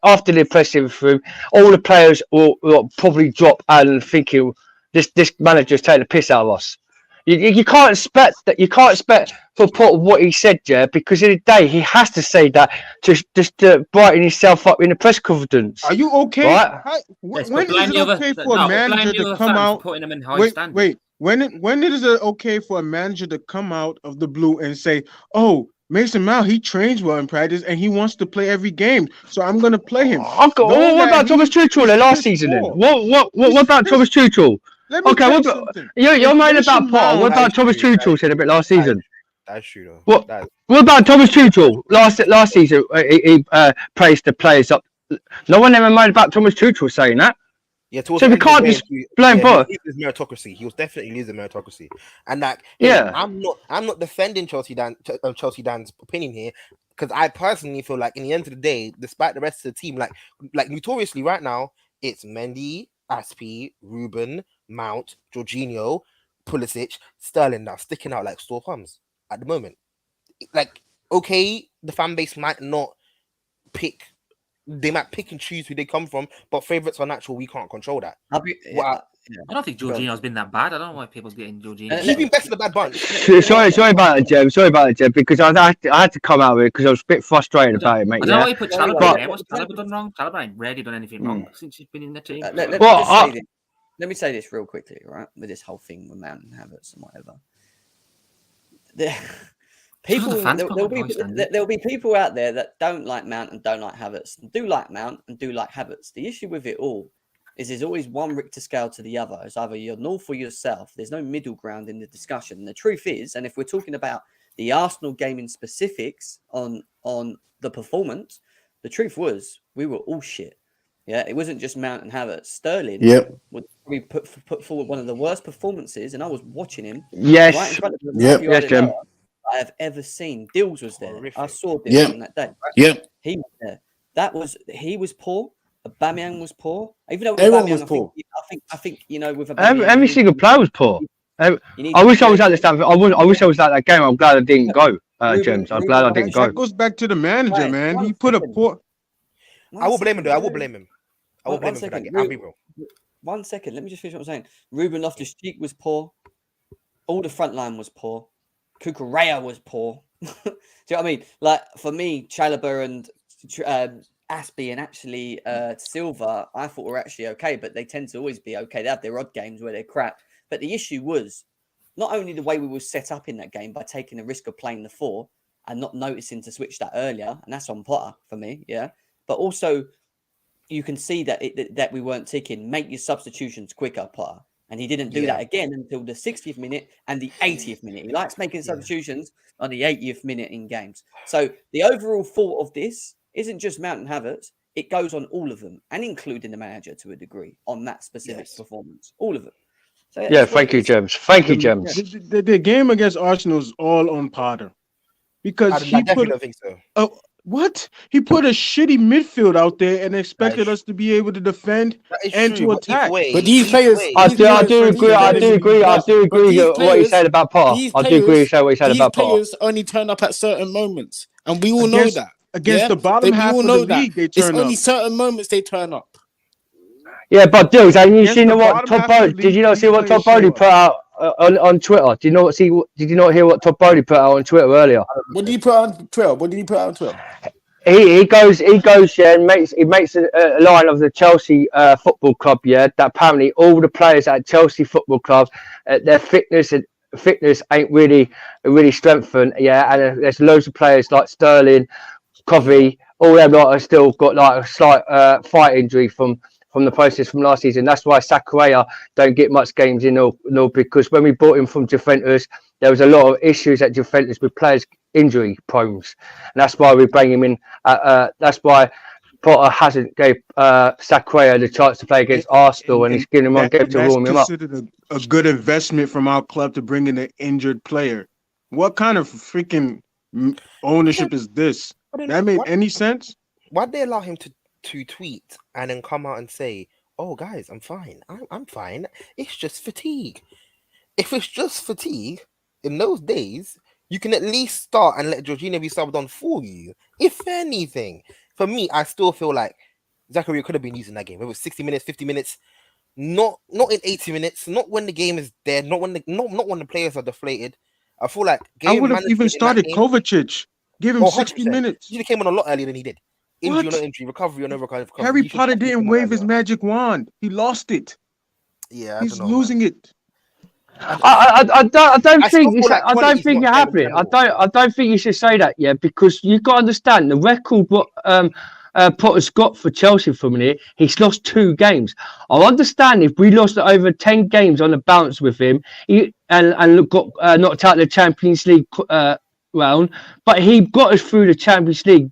after the pressing through, all the players will probably drop and thinking this manager's taking the piss out of us. You can't expect that. You can't expect for Potter what he said, because in the day he has to say that to brighten himself up in the press conference. Are you okay? Right? When is it okay for a manager to come out? Wait. When is it okay for a manager to come out of the blue and say, "Oh, Mason Mount, he trains well in practice and he wants to play every game, so I'm going to play him"? What about Thomas Tuchel last season? Then what about Thomas Tuchel? Okay, you're moaning about Potter. What about Thomas Tuchel said a bit last season? That's true, though. What about Thomas Tuchel last season? He praised the players up. No one ever moaned about Thomas Tuchel saying that. Yeah, so we can't just blame Potter. He was meritocracy. He was definitely losing meritocracy, and I'm not defending Chelsea Dan's opinion here, because I personally feel like in the end of the day, despite the rest of the team, like notoriously right now, it's Mendy, Aspie, Ruben, Mount, Jorginho, Pulisic, Sterling now sticking out like sore thumbs at the moment. Like, okay, the fan base might not pick. They might pick and choose who they come from, but favourites are natural. We can't control that. I don't think Jorginho's been that bad. I don't know why people's getting Jorginho. He's been best in the bad bunch. Sorry about that, Jem. Sorry about that, Jem, because I had to come out with it because I was a bit frustrated about it, mate. I don't know why you put Chalobah there. What's Chalobah done wrong? Chalobah ain't rarely done anything wrong since he's been in the team. Let me say this real quickly, right? With this whole thing with Mount and Havertz and whatever. People, the fans there'll be people out there that don't like Mount and don't like Havertz, and do like Mount and do like Havertz. The issue with it all is there's always one Richter scale to the other. It's either you're north or yourself. There's no middle ground in the discussion. And the truth is, and if we're talking about the Arsenal game in specifics on the performance, the truth was we were all shit. Yeah, it wasn't just Mount and Havertz. Sterling would probably put forward one of the worst performances, and I was watching him Yes. right in front of him. Yes, Jim. I have ever seen. Dills was there. Horrific. I saw Dills on that day. He was there. He was poor. Aubameyang was poor. Even though everyone was poor. I think you know with Aubameyang, Every single player was poor. I wish I was at the Stamford. I wish I was at that game. I'm glad I didn't go, James. I'm glad I didn't go. That goes back to the manager, man. He put a poor. I will blame him, though. I will blame him. I will blame him for that game. I'll be real. 1 second. Let me just finish what I'm saying. Ruben Loftus-Cheek was poor. All the front line was poor. Kukurea was poor. Do you know what I mean? Like, for me, Chalobah and Aspie and actually Silva, I thought were actually okay, but they tend to always be okay. They have their odd games where they're crap. But the issue was not only the way we were set up in that game by taking the risk of playing the 4 and not noticing to switch that earlier, and that's on Potter for me, yeah. But also, you can see that that we weren't ticking. Make your substitutions quicker, Potter. And he didn't do that again until the 60th minute and the 80th minute. He likes making substitutions on the 80th minute in games. So the overall fault of this isn't just Mount and Havertz. It goes on all of them, and including the manager to a degree on that specific performance. All of them. So, Thank you, James. Thank you, James. The game against Arsenal is all on Potter. Because I definitely don't think so. What? He put a shitty midfield out there and expected us to be able to defend and to attack. But these players, I do agree what he said about Potter. I do agree with what he said about Potter. These players only turn up at certain moments, and we all know that. Against the bottom half of the league, they turn up. It's only certain moments they turn up. Yeah, but Dills, and you seen what Todd Bowley? Did you not see what Todd Bowley put out on Twitter? Did you not hear what Todd Bowley put out on Twitter earlier? What did he put on Twitter? He goes, and makes a line of the Chelsea Football Club. Yeah, that apparently all the players at Chelsea Football Club, their fitness ain't really strengthened. Yeah, and there's loads of players like Sterling, Covey, all them lot have still got like a slight fight injury from the process from last season. That's why Sakuya don't get much games in all because when we bought him from Juventus, there was a lot of issues at Juventus with players injury problems, and that's why we bring him in. That's why Potter hasn't gave Sakuya the chance to play against Arsenal, and he's giving him one game to warm him up. That's considered a good investment from our club to bring in an injured player. What kind of freaking ownership is this? That made any sense? Why'd they allow him to tweet and then come out and say, "Oh, guys, I'm fine. I'm fine. It's just fatigue." If it's just fatigue, in those days, you can at least start and let Jorginho be subbed on for you. If anything, for me, I still feel like Zachary could have been using that game. It was 60 minutes, 50 minutes, not in 80 minutes, not when the game is dead, not when the players are deflated. I feel like I would have even started Kovacic. Give him 60 minutes. He came on a lot earlier than he did. Injury on injury, recovery on recovery. Harry Potter didn't wave his magic wand. He lost it. Yeah, he's losing it. I don't think you're happening. I don't think you should say that, because you've got to understand the record what Potter's got for Chelsea for a minute. He's lost 2 games. I understand if we lost over 10 games on the bounce with him, and got knocked out of the Champions League round, but he got us through the Champions League,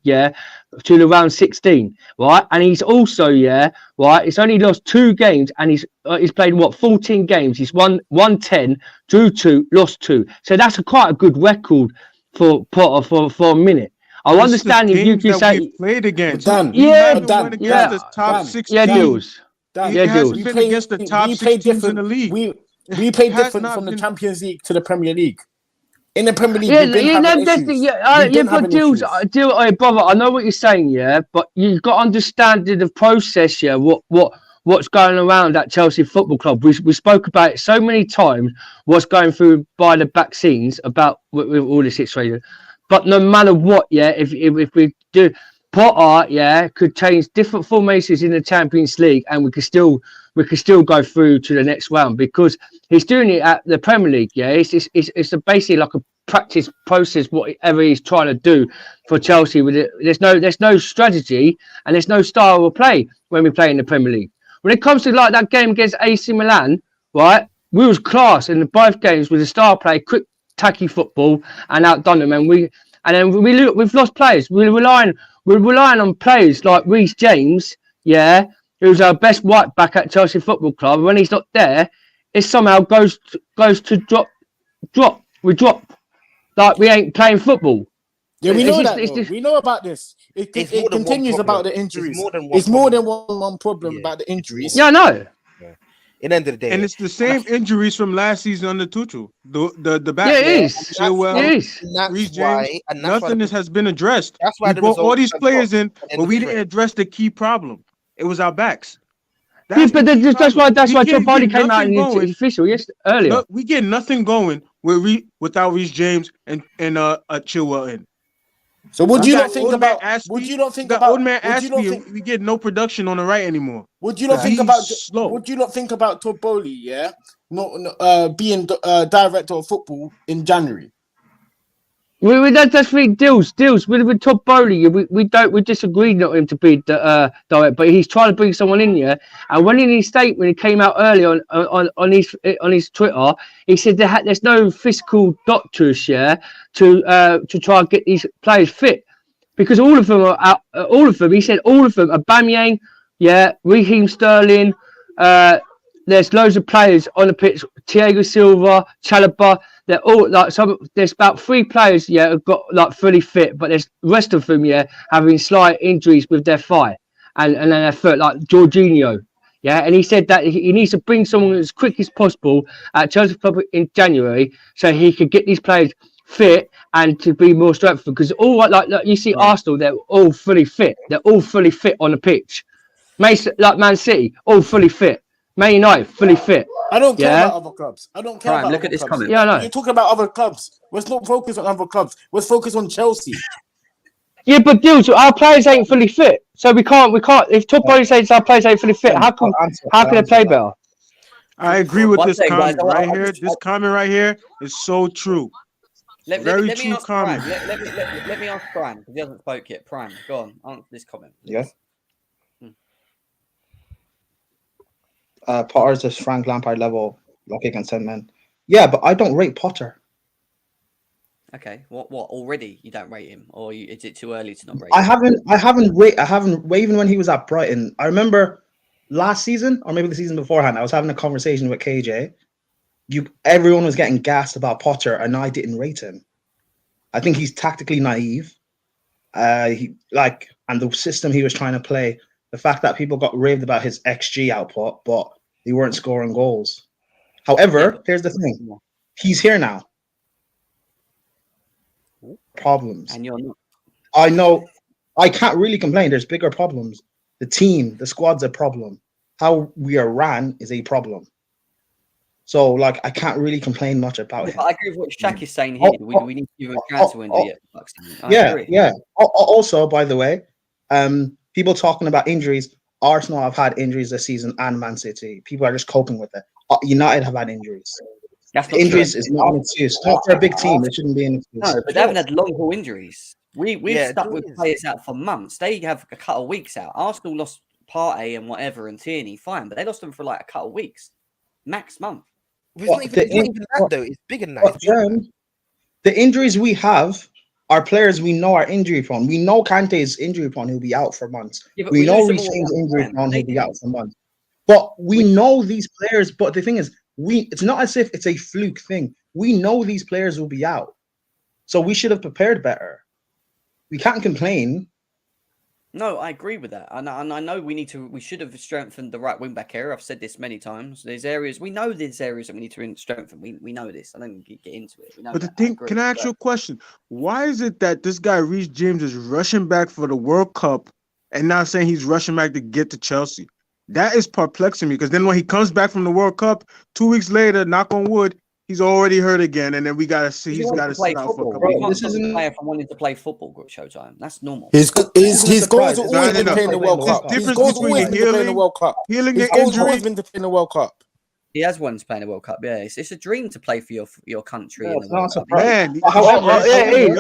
to the round 16, right? And he's also, right, he's only lost 2 games, and he's played 14 games. He's won 10, drew 2, lost 2. So that's quite a good record for Potter for a minute. I understand if you can say played against. Dan, the top 6 deals. He hasn't been against the top 6 teams in the league. We played different from the Champions League to the Premier League. In the Premier League, but brother, I know what you're saying, but you've got to understand the process, what's going around at Chelsea Football Club. We spoke about it so many times, what's going through by the back scenes about with all this situation. But no matter what, if we do, Potter, could change different formations in the Champions League, and we could still we could still go through to the next round because he's doing it at the Premier League. Yeah, it's basically like a practice process, whatever he's trying to do for Chelsea. With it, there's no strategy and there's no style of play when we play in the Premier League. When it comes to like that game against AC Milan, right? We was class in both games with a star play, quick, tacky football, and outdone them. And we've lost players. We're relying on players like Reece James, yeah, who's our best right back at Chelsea Football Club. When he's not there, it somehow goes to drop. We drop like we ain't playing football. Yeah, we know that. We know about this. It continues about the injuries. It's more than one problem about the injuries. Yeah, I know. In the end of the day, and it's the same injuries from last season under Tuchel. The back. Yeah, it is. It is. Reece James, nothing has been addressed. That's why we brought all these players in, but we didn't address the key problem. It was our backs. That's why John Vardy came out and it's official earlier. Look, we get nothing going without Reece James and Chilwell in. So would you not think about? We get no production on the right anymore. Would you not think about? Would you not think about Todd Bowley? Yeah, not being director of football in January. That's three deals with Todd Bowley. We disagreed not him to be the director, but he's trying to bring someone in here. And when in his statement he came out early on his Twitter, he said there's no physical doctors to try and get these players fit because all of them are out. All of them, he said, all of them. Aubameyang, Raheem Sterling. There's loads of players on the pitch. Thiago Silva, Chalobah. They're all like there's about 3 players, have got like fully fit, but there's the rest of them, having slight injuries with their thigh and then their foot, like Jorginho. And he said that he needs to bring someone as quick as possible at Chelsea Club in January so he could get these players fit and to be more strengthened. Because all like you see Arsenal, they're all fully fit. They're all fully fit on the pitch. Like Man City, all fully fit. Man United, fully fit. I don't care about other clubs. I don't care about look at this comment. Yeah, I know. You're talking about other clubs. Let's not focus on other clubs. Let's focus on Chelsea. Yeah, but dudes, our players ain't fully fit. So we can't. If Todd Bowley says our players ain't fully fit, how can they play better? I agree with this comment right here. This comment right here is so true. Very true comment. Let me ask Prime, because he hasn't spoke yet. Prime, go on, answer this comment. Yeah. Potter's just Frank Lampard level, lucky against men. Yeah, but I don't rate Potter. Okay, what already you don't rate him, or is it too early to not rate I haven't even when he was at Brighton. I remember last season, or maybe the season beforehand, I was having a conversation with KJ. Everyone was getting gassed about Potter, and I didn't rate him. I think he's tactically naive. And the system he was trying to play. The fact that people got raved about his XG output, but they weren't scoring goals. However, here's the thing. He's here now. Problems. And you're not. I know. I can't really complain. There's bigger problems. The team, the squad's a problem. How we are ran is a problem. So, I can't really complain much about it. I agree with what Shaq is saying here. We need to give him a chance to win the Yeah. Also, by the way, people talking about injuries. Arsenal have had injuries this season and Man City. People are just coping with it. United have had injuries. Injuries is not an excuse. Not for a big team. It shouldn't be an excuse. No, but they haven't had long haul injuries. We've stuck with players out for months. They have a couple of weeks out. Arsenal lost Partey and whatever and Tierney, fine, but they lost them for a couple of weeks, max month. It's not even that though. It's bigger than that. The injuries we have are players we know are injury prone. We know Kante is injury prone. He'll be out for months. Yeah, we know Reece James injury prone. He'll be out for months. But we know these players. But the thing is, it's not as if it's a fluke thing. We know these players will be out. So we should have prepared better. We can't complain. No, I agree with that. And I know we should have strengthened the right wing back area. I've said this many times. We know there's areas that we need to strengthen. We know this. I don't get into it. But the thing, can I ask you a question? Why is it that this guy, Reece James, is rushing back for the World Cup and now saying he's rushing back to get to Chelsea? That is perplexing me, because then when he comes back from the World Cup, 2 weeks later, knock on wood, He's already hurt again, and then we gotta see. He's got to play sit out for a football. couple. You can't This stop isn't a player from wanting to play football. Showtime. That's normal. His goals surprise. have It's always not been enough. playing the World There's Cup. His difference goals between always been to play in the World Cup. healing His and goals injury. always been to play in the World Cup. He has won playing the World Cup. Yeah, it's a dream to play for your country in the it's not World Cup. surprise. Man, However, Yeah, it is.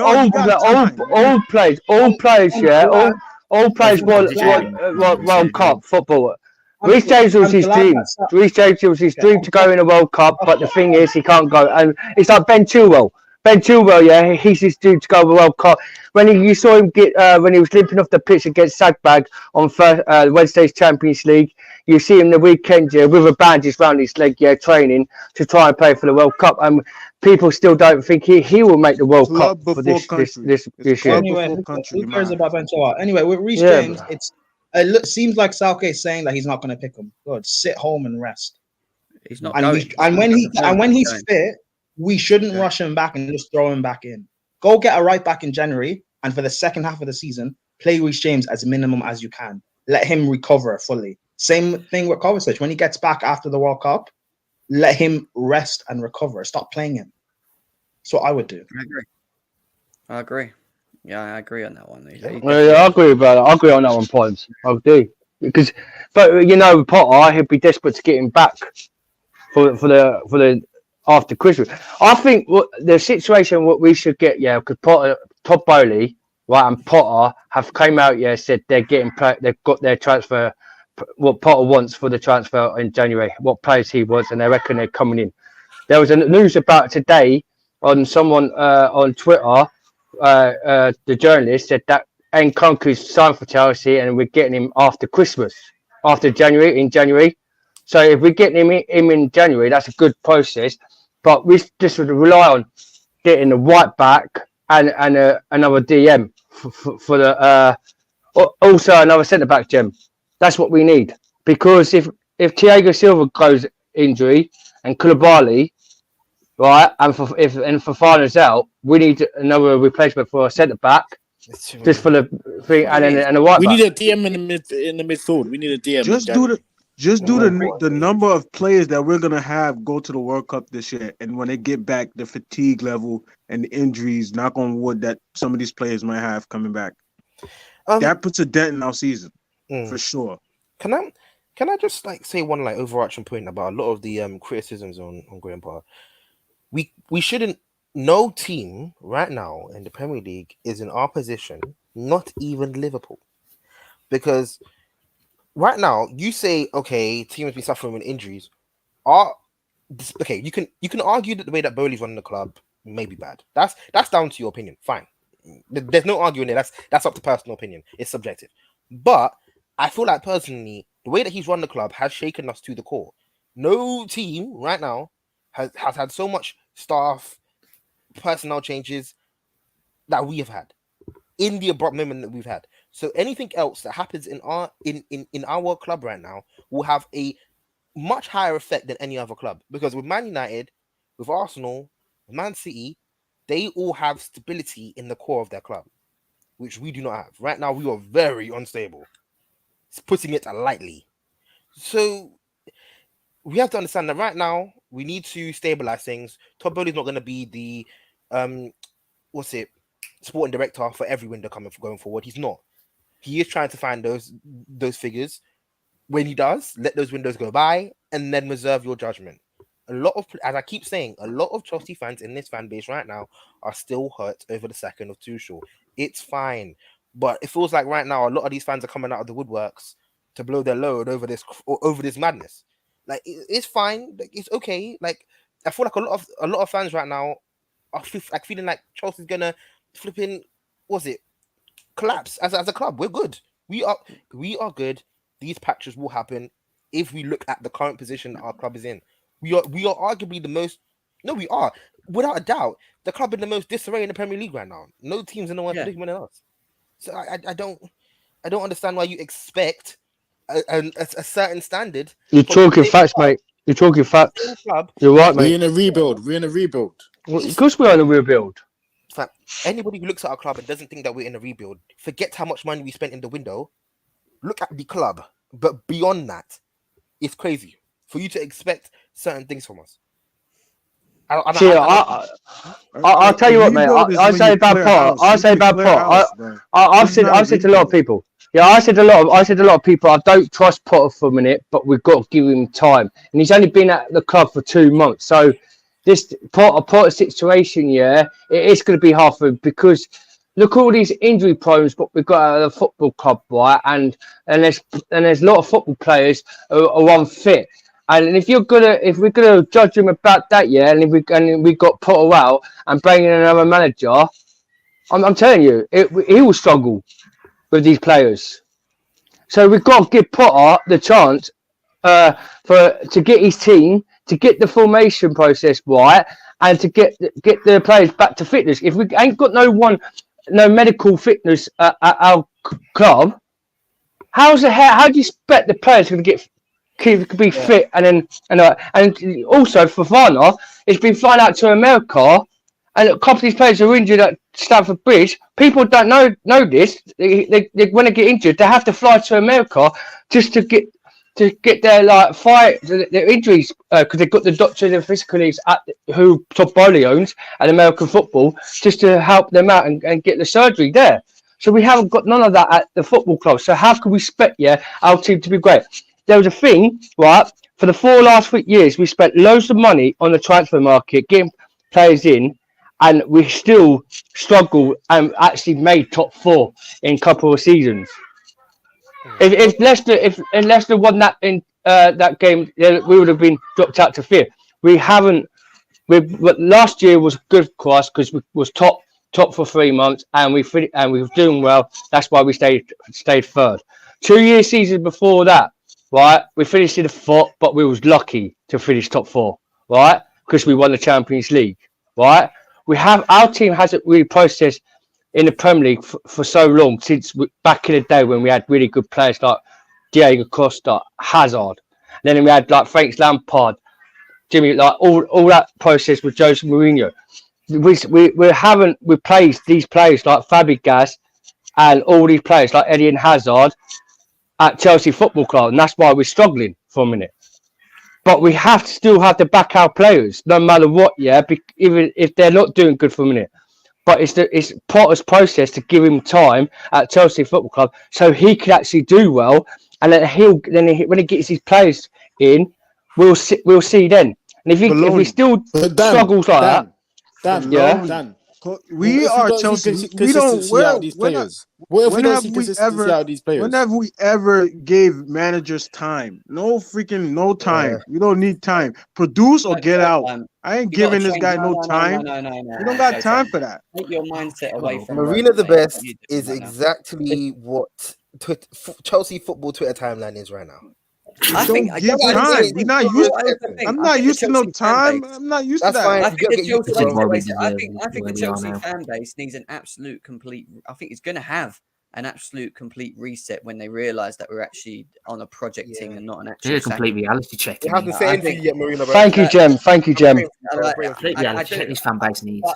All players, yeah, all players want World Cup football. Reece James was his dream. Reece James was his dream to go in a World Cup, but the thing is, he can't go. And it's like Ben Chilwell. Ben Chilwell, yeah, he's his dream to go to the World Cup. When you saw him get when he was limping off the pitch against Sagbag on Wednesday's Champions League, you see him the weekend, yeah, with a bandage round his leg, yeah, training to try and play for the World Cup. And people still don't think he will make the World Cup for this year. Anyway, who cares about Ben Chilwell? Anyway, with Reece James, it seems like Southgate's saying that he's not going to pick him. Good, sit home and rest. He's not going. When he's fit, we shouldn't rush him back and just throw him back in. Go get a right back in January, and for the second half of the season, play Reece James as minimum as you can. Let him recover fully. Same thing with Kovacic. When he gets back after the World Cup, let him rest and recover. Stop playing him. That's what I would do. I agree. Yeah, I agree on that one. I agree about it. I agree on that one, Pods. I do. But you know, Potter, he'd be desperate to get him back for the after Christmas. I think the situation what we should get, because Potter, Todd Bowley, right, and Potter have came out, said they've got their transfer, what Potter wants for the transfer in January, what players he wants, and they reckon they're coming in. There was a news about today on someone on Twitter. The journalist said that Nkunku's signed for Chelsea, and we're getting him after Christmas, in January. So if we're getting him in January, that's a good process. But we just would rely on getting the right back and another DM for the also another centre back gem. That's what we need, because if Thiago Silva goes injury and Koulibaly, right, and for Fofana's out, we need another replacement for a centre back, just for the thing, and a right back. We need a DM in the midfield. We need a DM. Just do the number of players that we're gonna have go to the World Cup this year, and when they get back, the fatigue level and the injuries, knock on wood, that some of these players might have coming back. That puts a dent in our season for sure. Can I just say one overarching point about a lot of the criticisms on Graham Potter? We shouldn't. No team right now in the Premier League is in our position. Not even Liverpool, because right now you say teams be suffering with injuries. You can argue that the way that Bowley's running the club may be bad. That's down to your opinion. Fine. There's no arguing there. That's up to personal opinion. It's subjective. But I feel like personally, the way that he's run the club has shaken us to the core. No team right now has had so much staff, personnel changes that we have had in the abrupt moment that we've had. So anything else that happens in our club right now will have a much higher effect than any other club, because with Man United, with Arsenal, with Man City, they all have stability in the core of their club, which we do not have. Right now, we are very unstable. It's putting it lightly. So we have to understand that right now we need to stabilize things. Todd Bowley's not going to be the sporting director for every window going forward. He's not. He is trying to find those figures. When he does, let those windows go by and then reserve your judgment. As I keep saying, a lot of Chelsea fans in this fan base right now are still hurt over the second of Tuchel. It's fine, but it feels like right now a lot of these fans are coming out of the woodworks to blow their load over this madness. It's fine, it's okay. I feel like a lot of fans right now are feeling like Chelsea's gonna collapse as a club. We're good. We are good. These patches will happen if we look at the current position that our club is in. We are arguably the most. No, we are without a doubt the club in the most disarray in the Premier League right now. No teams in the world predicament than us. So I don't understand why you expect a certain standard. You're talking facts, mate. You're talking facts. You're right, mate. We're in a rebuild. Well, of course, we're in a rebuild. Anybody who looks at our club and doesn't think that we're in a rebuild, forget how much money we spent in the window. Look at the club, but beyond that, it's crazy for you to expect certain things from us. I'll tell you what, mate. I say about Potter. I say about Potter. I've said to a lot of people. Yeah, I said a lot of people. I don't trust Potter for a minute, but we've got to give him time. And he's only been at the club for 2 months, so this Potter situation, yeah, it is going to be hard for him because look all these injury problems. But we've got at the football club, right? And there's a lot of football players who are unfit. And if we're gonna judge him about that, yeah, and we got Potter out and bring in another manager, I'm telling you, he will struggle with these players. So we've got to give Potter the chance to get his team, to get the formation process right, and to get the players back to fitness. If we ain't got no medical fitness at our club, how do you expect the players going to could be fit and also for Fofana, it's been flying out to America, and a couple of these players are injured at Stamford Bridge. People don't know this. They when they get injured, they have to fly to America just to get their their injuries because they've got the doctors and physicalists who Todd Bowley owns at American football just to help them out and get the surgery there. So we haven't got none of that at the football club. So how can we expect our team to be great? There was a thing, right? For the last 4 years, we spent loads of money on the transfer market, getting players in, and we still struggled and actually made top 4 in a couple of seasons. If Leicester won that in that game, we would have been dropped out to 5th. We haven't. Last year was good for us because we was top for 3 months, and we were doing well. That's why we stayed 3rd. 2 year season before that. Right, we finished in the 4th, but we was lucky to finish top 4, right? Because we won the Champions League, right? Our team hasn't really processed in the Premier League for so long since back in the day when we had really good players like Diego Costa, Hazard, and then we had like Frank Lampard, Jimmy, like all that process with Jose Mourinho. We haven't replaced these players like Fabregas and all these players like Eden Hazard at Chelsea Football Club, and that's why we're struggling for a minute. But we still have to back our players, no matter what, even if they're not doing good for a minute. But it's Potter's process to give him time at Chelsea Football Club so he can actually do well, and then when he gets his players in, we'll see then. And if he still struggles like Dan, we are Chelsea. We don't. When have we ever gave managers time? No time. Yeah. You don't need time. Produce or get out. I ain't giving this guy no time. No. You don't got time for that. Take your mindset away from Marina the Best is exactly what Chelsea football Twitter timeline is right now. I think give time. I'm not used to no time. I'm not used to that. I think the Chelsea fan base needs an absolute complete. I think it's going to have an absolute complete reset when they realise that we're actually on a project thing and not an actual. Complete reality check. Thank you, Jem. Reality check this fan base needs.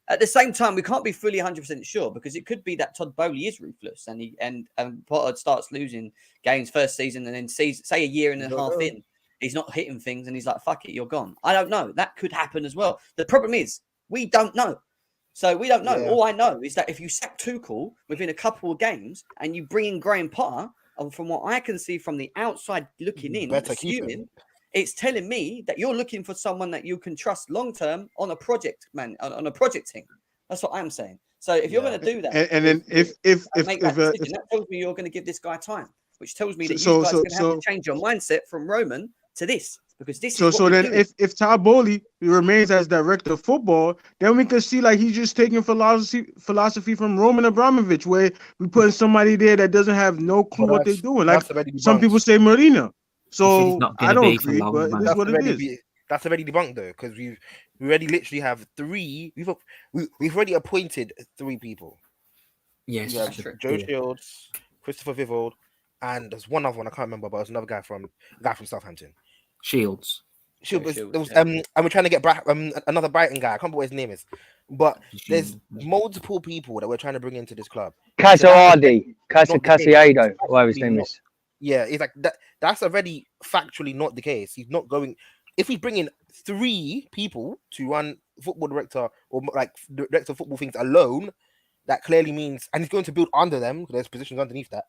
At the same time, we can't be fully 100% sure because it could be that Todd Bowley is ruthless and Potter starts losing games first season and then say a year and a half in, he's not hitting things and he's like, fuck it, you're gone. I don't know. That could happen as well. The problem is we don't know. So we don't know. Yeah. All I know is that if you sack Tuchel within a couple of games and you bring in Graham Potter, and from what I can see from the outside looking in, assuming, it's telling me that you're looking for someone that you can trust long term on a project, on a project team. That's what I'm saying. So if you're going to do that, and then if that tells me you're going to give this guy time, which tells me that you guys are going to have to change your mindset from Roman to this. Because this is so then if Todd Bowley remains as director of football, then we can see like he's just taking philosophy from Roman Abramovich, where we putting somebody there that doesn't have no clue what they're doing. Like some people say Marina. So I don't agree, but it is what it is. That's already debunked though, because we already literally have 3. We've already appointed 3 people. Yes, Joe Shields, Christopher Vivold, and there's one other one I can't remember, but it's another guy from Southampton. Shields. And we're trying to get another Brighton guy. I can't remember what his name is, but there's multiple people that we're trying to bring into this club. Casado, whatever his name is. Yeah, it's like that. That's already factually not the case. He's not going. If we bring in 3 people to run football director or like director of football things alone, that clearly means, and he's going to build under them because there's positions underneath that.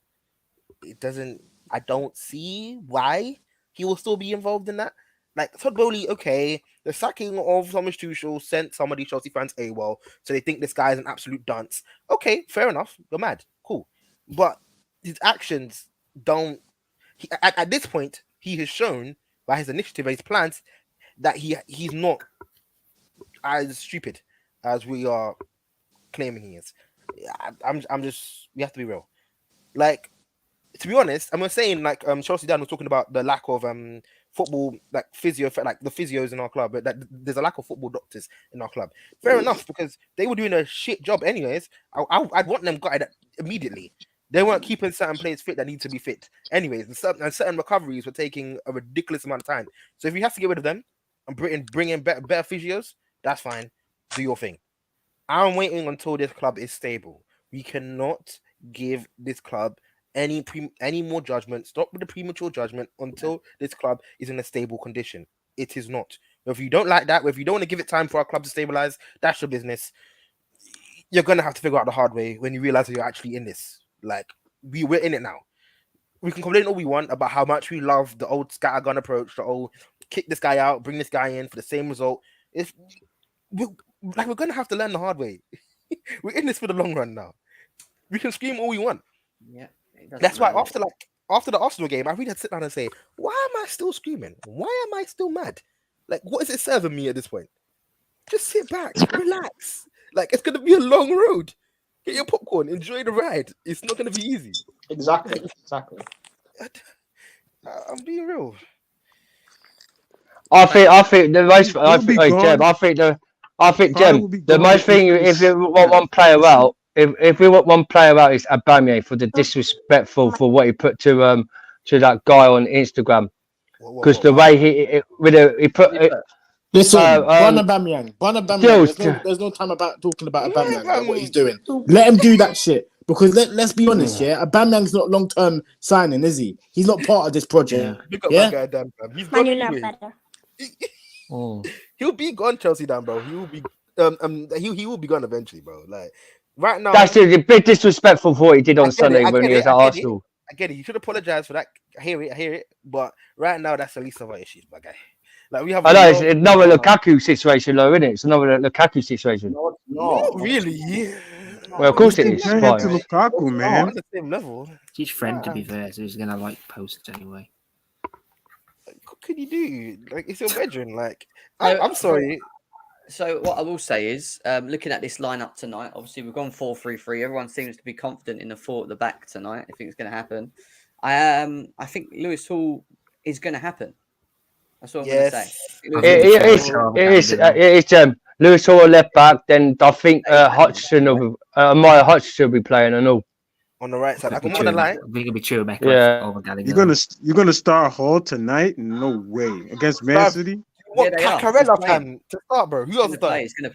It doesn't. I don't see why he will still be involved in that. Like Todd Bowley, okay, the sacking of Thomas Tuchel sent some of these Chelsea fans AWOL, so they think this guy is an absolute dunce. Okay, fair enough. You're mad, cool, but his actions don't. At this point, he has shown by his initiative and his plans that he's not as stupid as we are claiming he is. I'm just, we have to be real. Like, to be honest, I'm saying like Chelsea Dan was talking about the lack of football, like physio, like the physios in our club, but that there's a lack of football doctors in our club. Fair enough, because they were doing a shit job anyways. I'd want them gutted immediately. They weren't keeping certain players fit that need to be fit. Anyways, and certain recoveries were taking a ridiculous amount of time. So if you have to get rid of them and bring in better physios, that's fine. Do your thing. I'm waiting until this club is stable. We cannot give this club any more judgment. Stop with the premature judgment until this club is in a stable condition. It is not. If you don't like that, if you don't want to give it time for our club to stabilize, that's your business. You're gonna have to figure out the hard way when you realize that you're actually in this. Like, we're in it now. We can complain all we want about how much we love the old scattergun approach, the old kick this guy out, bring this guy in for the same result. We're gonna have to learn the hard way. We're in this for the long run now. We can scream all we want. Yeah, that's why after the Arsenal game, I really had to sit down and say, why am I still screaming? Why am I still mad? Like, what is it serving me at this point? Just sit back, relax. Like, it's gonna be a long road. Get your popcorn, enjoy the ride. It's not gonna be easy. Exactly. I'm being real. I think the most. I think Jem, the most thing, if you want one player out, if we want one player out, is Aubameyang for the disrespectful for what he put to that guy on Instagram, because the way he put. Listen, Aubameyang. There's no time about talking about Aubameyang and what he's doing. Let him do that shit. Because let's be honest, Aubameyang's not long-term signing, is he? He's not part of this project. Yeah. He's gone anyway. He'll be gone, Chelsea Dan, bro. He will be he will be gone eventually, bro. Like right now. That's a bit disrespectful for what he did on Sunday when he was at Arsenal. I get it. You should apologize for that. I hear it. But right now, that's the least of our issues, my guy. Like we have. I know it's another Lukaku situation, though, isn't it? It's another Lukaku situation. Not really. Well, of course it is. To Lukaku, man. At the same level. It's his friend, to be fair, so he's gonna like post anyway. What could you do? Like, it's your bedroom. Like, I'm sorry. So what I will say is, looking at this lineup tonight, obviously we've gone 4-3-3. Everyone seems to be confident in the 4 at the back tonight. I think it's going to happen. I think Lewis Hall is going to happen. That's what I'm going to say. It is. Lewis Hall left back. Then I think Hutchinson will be playing and all. On the right side, I'm gonna lie. We're gonna be chewing back. Yeah, you're gonna start Hall tonight? No way against Man City. What Cacarella time to start, bro? Who else is He's gonna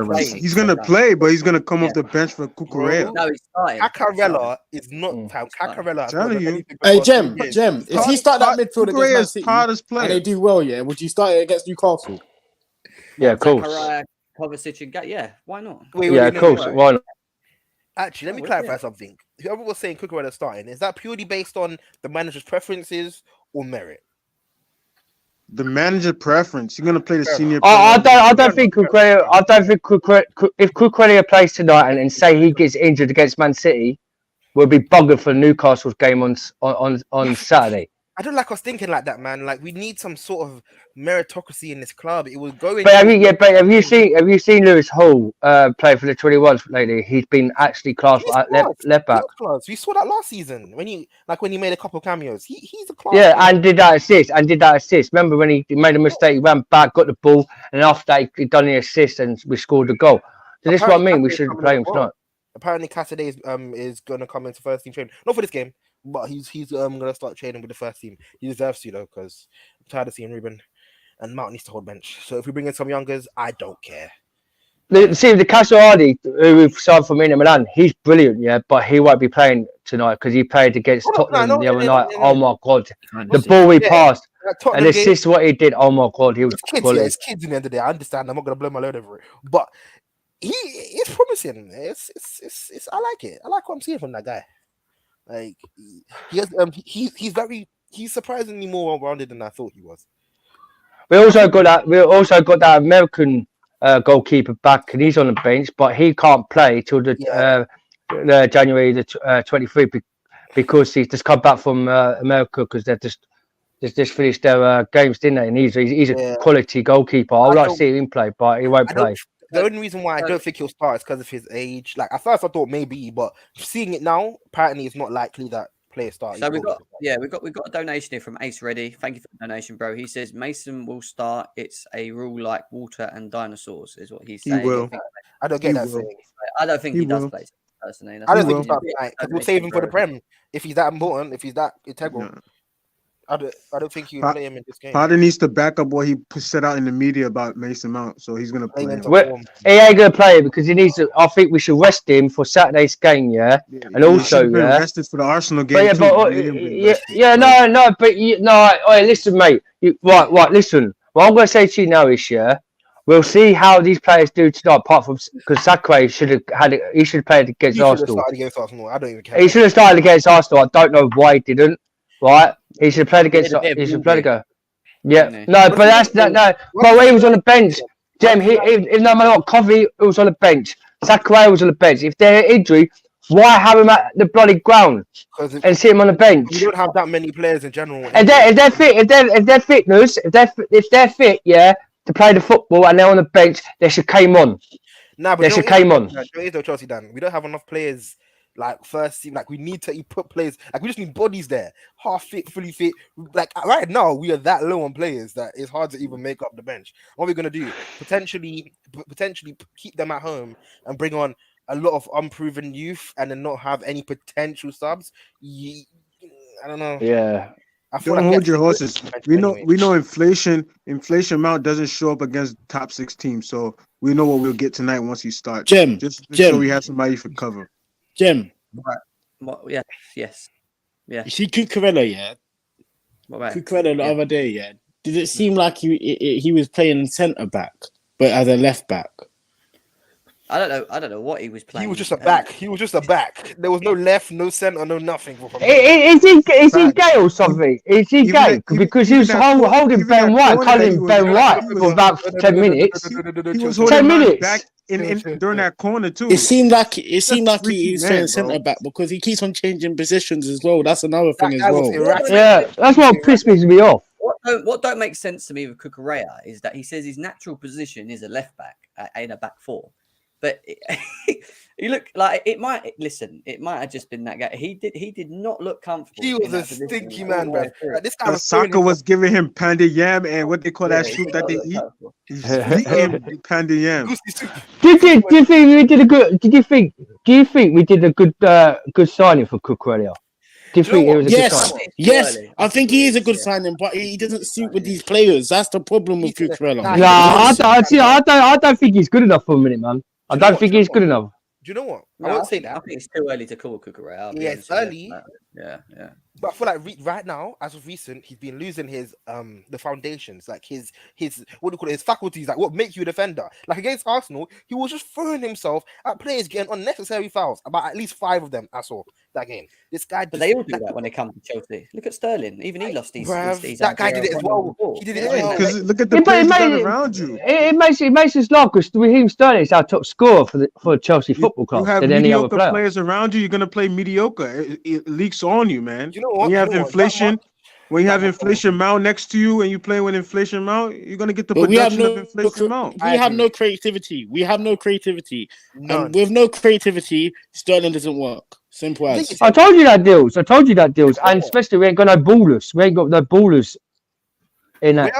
play. He's gonna play, but he's gonna come off the bench for Cucurella. No, he's starting. Cacarella is not time. Cacarella. Telling you. Hey, Jem. If he start that midfield against Man City and they do well, would you start it against Newcastle? Yeah, of course. Kovacic and yeah, why not? Of course, why not? Actually, let me clarify something. Whoever was saying Cucurella starting, is that purely based on the manager's preferences or merit? The manager preference. You're gonna play the senior. I don't think Cucurella. If Cucurella plays tonight and say he gets injured against Man City, we'll be buggered for Newcastle's game on Saturday. I don't like us thinking like that, man. Like we need some sort of meritocracy in this club. It was going. But have you seen Lewis Hall play for the 21s lately? He's been actually class at left back. We saw that last season when he made a couple of cameos. He's a class. Yeah, and did that assist. Remember when he made a mistake, he ran back, got the ball, and after that he done the assist and we scored the goal. So this is what I mean. We should play him tonight. Apparently, Cassidy is going to come into first team training, not for this game. But he's going to start training with the first team. He deserves to, though, because I'm tired of seeing Ruben and Mount needs to hold bench. So if we bring in some youngers, I don't care. See, the Casoardi, who we've signed from Inter Milan, he's brilliant, but he won't be playing tonight because he played against Tottenham the other night. Oh my God, the ball we passed. And assist what he did. Oh my God, he was kids. quality. Yeah, it's kids in the end of the day. I understand. I'm not gonna blow my load over it, but it's promising. It's I like it. I like what I'm seeing from that guy. Like he has he's surprisingly more well-rounded than I thought he was. We also got that American goalkeeper back, and he's on the bench, but he can't play till the January the 23 because he's just come back from America because they've just finished their games, didn't they? And he's a quality goalkeeper. I'd like to see him play, but he won't play. The only reason why I don't think he'll start is because of his age. Like at first I thought maybe, but seeing it now, apparently it's not likely that players start. So we've got a donation here from Ace Ready. Thank you for the donation, bro. He says Mason will start. It's a rule like water and dinosaurs, is what he's saying. He will. I don't get that saying. I don't think he does play personally. I don't think he'll start because we'll save him for the Prem if he's that important, if he's that integral. No. I don't think you play him in this game. Potter needs to back up what he set out in the media about Mason Mount, so he's gonna play. He ain't gonna play it because he needs to. I think we should rest him for Saturday's game, and also rested for the Arsenal game. Listen, mate. Right. Listen. What I'm gonna say to you now is, we'll see how these players do tonight. Apart from because Sakwe should have had it. He should have played against Arsenal. I don't even care. He should have started against Arsenal. I don't know why he didn't. Right, he should have played against. He should have played against. Yeah, no, but that's that. No, but he was on the bench. Jem, even though not Covey was on the bench, Sakura was on the bench. If they're injury, why have him at the bloody ground and sit him on the bench? You don't have that many players in general. If they're fit, if they're fit, to play the football and they're on the bench, they should came on. Nah, but they should came on. Chelsea, Dan. We don't have enough players. Like first team, like we need to put players. Like we just need bodies there, half fit, fully fit. Like right now, we are that low on players that it's hard to even make up the bench. What are we gonna do? Potentially keep them at home and bring on a lot of unproven youth, and then not have any potential subs. I don't know. Yeah. Don't hold your horses. We know inflation amount doesn't show up against top 6 teams, so we know what we'll get tonight once he starts. Jem, so we have somebody for cover. Jem. Right. Yes. You see Cucurella, Cucurella the other day, did it seem like he was playing centre back, but as a left back? I don't know what he was playing. He was just a back. There was no left, no centre, no nothing. Is he gay or something? Is he gay? Because he was holding Ben White, calling Ben White for about 10 minutes. He was holding 10 minutes back during that corner too. It seemed like he was playing centre back because he keeps on changing positions as well. That's another thing as well. Yeah, that's what pisses me off. What don't make sense to me with Cucurella is that he says his natural position is a left back in a back four. But he looked like it might have just been that guy. He did not look comfortable. He was a stinky man, bro. Like, this guy Saka was giving him panda yam and what they call that soup that they eat. He's eating panda yam. Do you think we did a good? Do you think we did a good signing for Cucurella? Do you think it was a good signing? Yes, I think he is a good signing, but he doesn't suit with these players. That's the problem with Cucurella. I don't think he's good enough for a minute, man. I don't think he's good enough. Do you know what? I won't say that. I think it's too early to call Cucurella. Yeah, it's early. Yeah. But I feel like right now, as of recent, he's been losing his the foundations, like his what do you call it, his faculties, like what make you a defender. Like against Arsenal, he was just throwing himself at players getting unnecessary fouls. About at least 5 of them I saw that game. This guy, but they all do that when they come to Chelsea. Look at Sterling. Even he lost these. That guy did it as well. He did it as well. Because look at the players around you. It makes us laugh because Raheem Sterling is our top scorer for Chelsea Football Club. You have mediocre players around you. You're gonna play mediocre. It leaks on you, man. You know what? When you have inflation, when you have inflation Mount next to you and you play with inflation Mount, you're gonna get the production of inflation Mount. We have no creativity. And with no creativity, Sterling doesn't work. Simple as. I told you that, Deals. And especially we ain't got no ballers. We ain't got no ballers in that.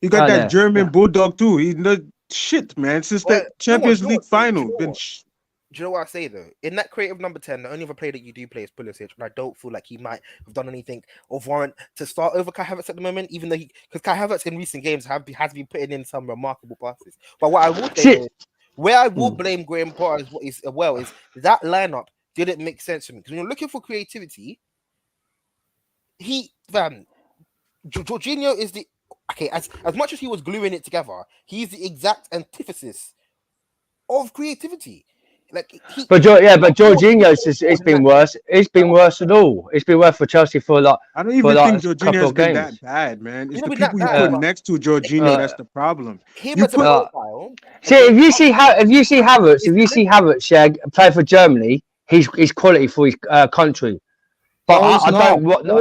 You got that German bulldog too. He's no shit, man. Since that Champions League final, been. Do you know what I say though? In that creative number 10, the only other player that you do play is Pulisic, and I don't feel like he might have done anything of warrant to start over Kai Havertz at the moment, even though because Kai Havertz in recent games has been putting in some remarkable passes. But what I will say is, where I will blame Graham Potter is that lineup didn't make sense to me. Because when you're looking for creativity, Jorginho is the as much as he was gluing it together, he's the exact antithesis of creativity. Like, but Jorginho's it's been worse. It's been worse at all. It's been worse for Chelsea for like. I don't even think Jorginho's been that bad, man. It's the people you put next to Jorginho that's the problem. See, if you see Havertz, yeah, play for Germany, he's quality for his country. But I don't. What? No,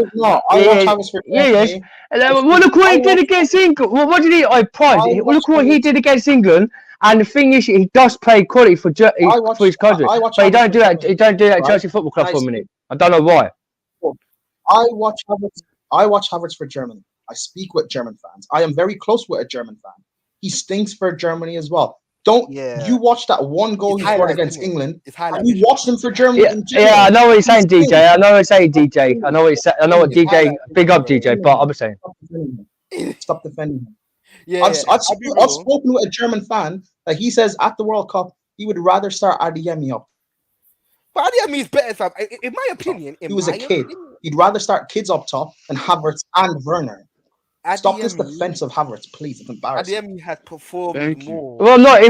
I watch Havertz for Germany. Well, look what he did against England. Well, what did he? Look what he did against England. And the thing is, he does play quality for his country, but he don't do that. He don't do that at Chelsea Football Club for a minute. I don't know why. I watch Havertz for Germany. I speak with German fans. I am very close with a German fan. He stinks for Germany as well. You watch that one goal he scored against England? And you watched him for Germany. Yeah, I know what he's saying, DJ. I know what DJ. Big up, DJ. But I'm saying, stop defending him. Yeah, I've spoken with a German fan that he says at the World Cup he would rather start Adeyemi up. But Adeyemi is better, fam. In my opinion, he was a kid. He'd rather start kids up top than Havertz and Werner. Stop this defensive Havertz, please. It's embarrassing. Adeyemi has performed more. Well, I'm not.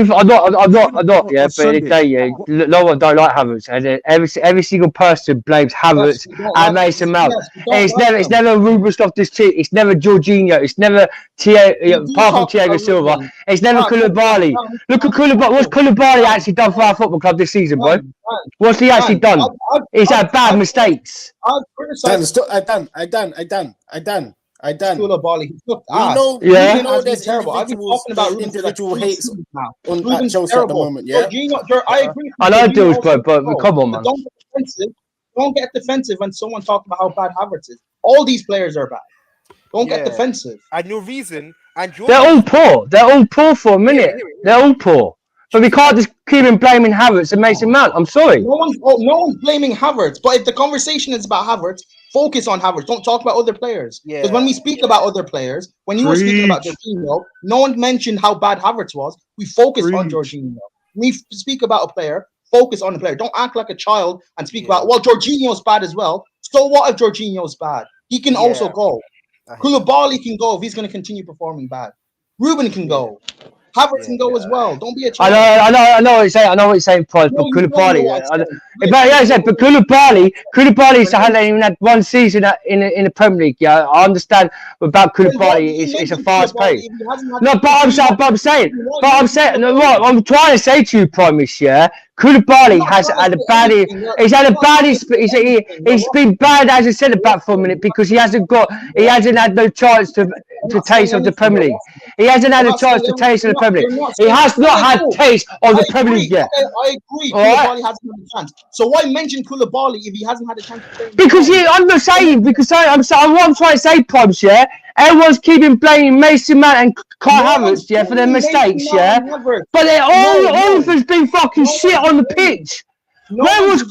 Yeah, but no one don't like Havertz, and every single person blames Havertz and Mason Mount. It's never Ruben Loftus-Cheek. It's never Jorginho. It's never apart from Thiago Silva. It's never Koulibaly. Look at Koulibaly. What's Koulibaly actually done for our football club this season, bro? What's he actually done? He's had bad mistakes. I done. Koulibaly. You know there's terrible. I've been talking about individual hates on Chelsea at the moment. Yeah, I agree. I know deals, but come on, man. Don't get defensive when someone talks about how bad Havertz is. All these players are bad. Don't get defensive. And your reason, they're all poor. They're all poor for a minute. They're all poor. But we can't just keep blaming Havertz and Mason Mount. I'm sorry. No one's blaming Havertz. But if the conversation is about Havertz, focus on Havertz. Don't talk about other players. Because when we speak about other players, when you were speaking about Jorginho, no one mentioned how bad Havertz was. We focus on Jorginho. We speak about a player, focus on the player. Don't act like a child and speak about, well, Jorginho's bad as well. So what if Jorginho's bad? He can also go. Koulibaly can go if he's going to continue performing bad. Ruben can go. Havertz can go as well. Don't be a child. I know what you're saying. I know what you're saying, Price. But Koulibaly, but Koulibaly hasn't even had one season in the Premier League. Yeah, I understand about Koulibaly. It's a fast pace. No, but I'm saying. No, what I'm trying to say to you, Primus. Yeah, Koulibaly has had a bad. He's been bad as a centre back for a minute because he hasn't had no chance to taste of the Premier League. He hasn't had a chance to taste of the Premier League. He has not had taste of the Premier League yet. I agree. Koulibaly hasn't had a chance. So why mention Koulibaly if he hasn't had a chance to play? Because I'm not saying. What I'm trying to say, Probs. Yeah, everyone's keeping blaming Mason Mount and Kai Havertz, yeah, for their mistakes, yeah. But they're all of us been fucking shit on the pitch. Where was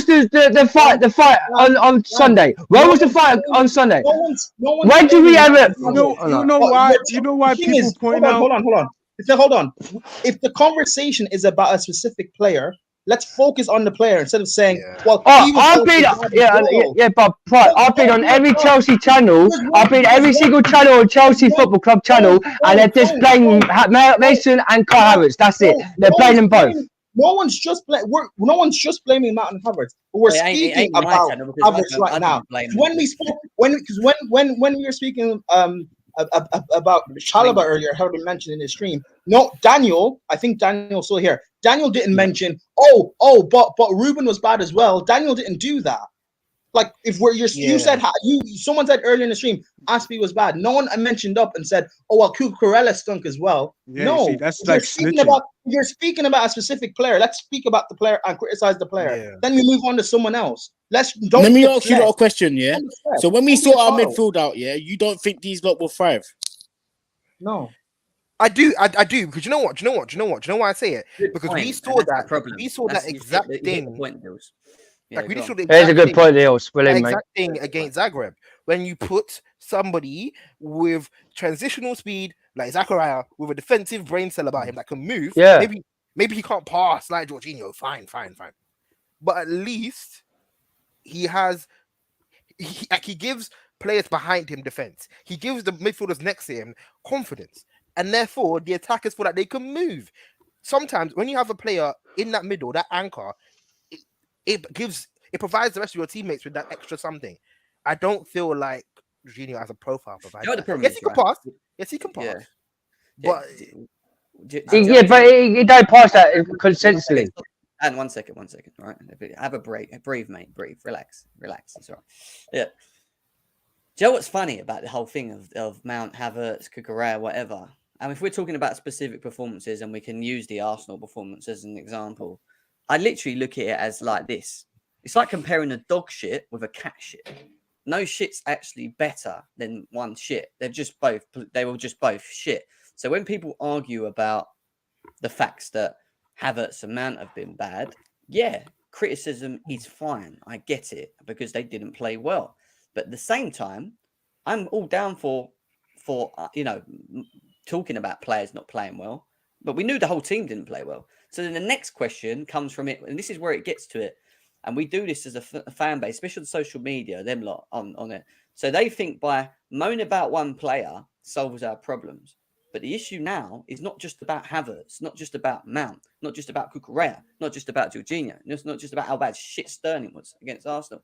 the fight on Sunday? Where was the fight on Sunday? When did we ever? You know why people point out? Hold on. If the conversation is about a specific player, let's focus on the player instead of saying, "Well, I've been on every Chelsea channel. I've been every single channel on Chelsea Football Club channel, and they're just blaming Mason and Kai Havertz. That's it. They're blaming both. No one's just blaming Mount and Havertz, but we're speaking about Havertz right now. When we were speaking about Chalobah earlier, heard him mention in his stream. No, Daniel, I think Daniel's still here. Daniel didn't mention, but Ruben was bad as well. Daniel didn't do that. Like you said, someone said earlier in the stream, Aspie was bad. No one mentioned up and said, Cucurella stunk as well. Yeah, no, that's like you're speaking about a specific player. Let's speak about the player and criticize the player. Yeah. Then we move on to someone else. Let me ask you a question, yeah. So when we sort our midfield out, yeah, you don't think these lot will thrive? No. I do, because you know what? Do you know why I say it? Because we saw that exact thing. There's a good point, Leos. Exact thing against Zagreb. When you put somebody with transitional speed like Zachariah with a defensive brain cell about him that can move, maybe he can't pass like Jorginho. Fine. But at least he gives players behind him defense. He gives the midfielders next to him confidence, and therefore the attackers feel like they can move. Sometimes when you have a player in that middle, that anchor, it provides the rest of your teammates with that extra something. I don't feel like Jorginho has a profile provider. You know what the problem Yes, is, he can right? pass. Yes, he can pass. Yeah. But Yeah, but he don't pass that consistently. And one second, right? Have a break. Breathe, mate. Breathe. Relax. It's all right. Yeah. Do you know what's funny about the whole thing of Mount, Havertz, Cucurella, whatever? And if we're talking about specific performances and we can use the Arsenal performance as an example, I literally look at it as like this. It's like comparing a dog shit with a cat shit. No shit's actually better than one shit. They were just both shit. So when people argue about the facts that Havertz and Mount have been bad, yeah, criticism is fine. I get it because they didn't play well. But at the same time, I'm all down for talking about players not playing well. But we knew the whole team didn't play well. So then the next question comes from it, and this is where it gets to it. And we do this as a fan base, especially on social media, them lot on it. So they think by moaning about one player solves our problems. But the issue now is not just about Havertz, not just about Mount, not just about Cucurella, not just about Jorginho, it's not just about how bad shit Sterling was against Arsenal.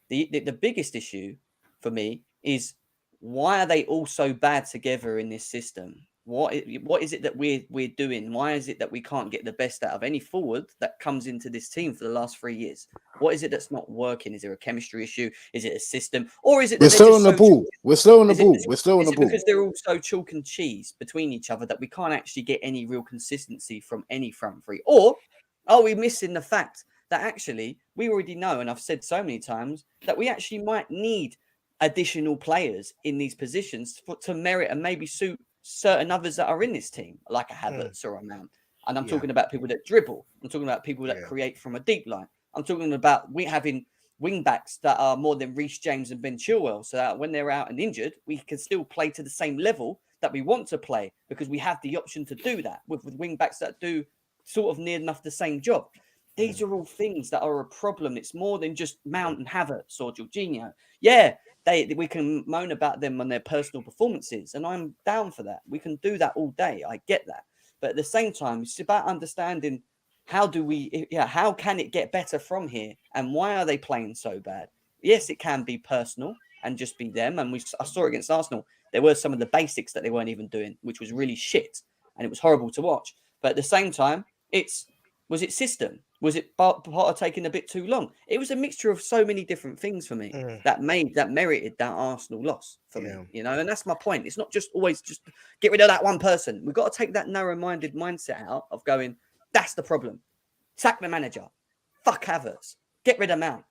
The biggest issue for me is why are they all so bad together in this system? What is it that we're doing? Why is it that we can't get the best out of any forward that comes into this team for the last 3 years? What is it that's not working? Is there a chemistry issue? Is it a system? Or is it we're slow on the ball? We're slow on the ball. We're slow on the ball. Because they're all so chalk and cheese between each other that we can't actually get any real consistency from any front three? Or are we missing the fact that actually we already know, and I've said so many times, that we actually might need additional players in these positions to merit and maybe suit certain others that are in this team, like a Havertz or a Mount. And I'm talking about people that dribble. I'm talking about people that create from a deep line. I'm talking about having wing backs that are more than Reece James and Ben Chilwell, so that when they're out and injured, we can still play to the same level that we want to play because we have the option to do that with wing backs that do sort of near enough the same job. These are all things that are a problem. It's more than just Mount and Havertz or Jorginho. Yeah, we can moan about them on their personal performances, and I'm down for that. We can do that all day. I get that. But at the same time, it's about understanding how can it get better from here, and why are they playing so bad? Yes, it can be personal and just be them. And I saw it against Arsenal. There were some of the basics that they weren't even doing, which was really shit, and it was horrible to watch. But at the same time, was it system? Was it Potter taking a bit too long? It was a mixture of so many different things for me that merited that Arsenal loss for me, and that's my point. It's not just always just get rid of that one person. We've got to take that narrow-minded mindset out of going, that's the problem. Sack the manager. Fuck Havertz. Get rid of Mount.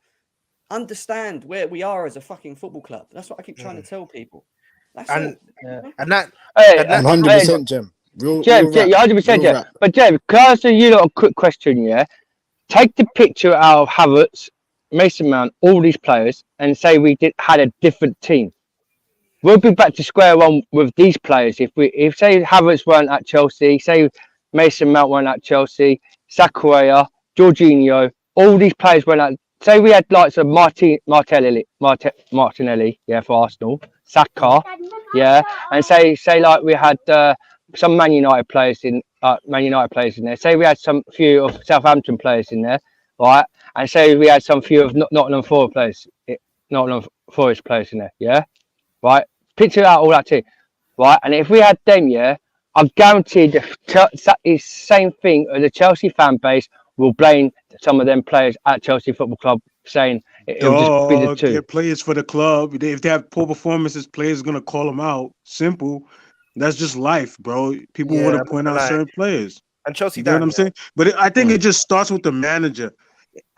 Understand where we are as a fucking football club. That's what I keep trying to tell people. That's and all. that 100% Jem. Jem, yeah, 100%, Jem. But Jem, can I ask you a quick question? Yeah, take the picture out of Havertz, Mason Mount, all these players, and say we had a different team. We'll be back to square one with these players. If say Havertz weren't at Chelsea, say Mason Mount weren't at Chelsea, Sakura, Jorginho, all these players weren't at. Say we had likes of Martinelli, yeah, for Arsenal, Saka, yeah, and say like we had some Man United players in there. Say we had some few of Southampton players in there, right? And say we had some few of Nottingham Forest players in there, yeah, right? Picture out all that too, right? And if we had them, yeah, I'm guaranteed the same thing as the Chelsea fan base will blame some of them players at Chelsea Football Club, saying it'll just be the two. They're players for the club. If they have poor performances, players are gonna call them out. Simple. That's just life, bro. People want to point out certain players. And Chelsea, you know what I'm saying? But I think it just starts with the manager.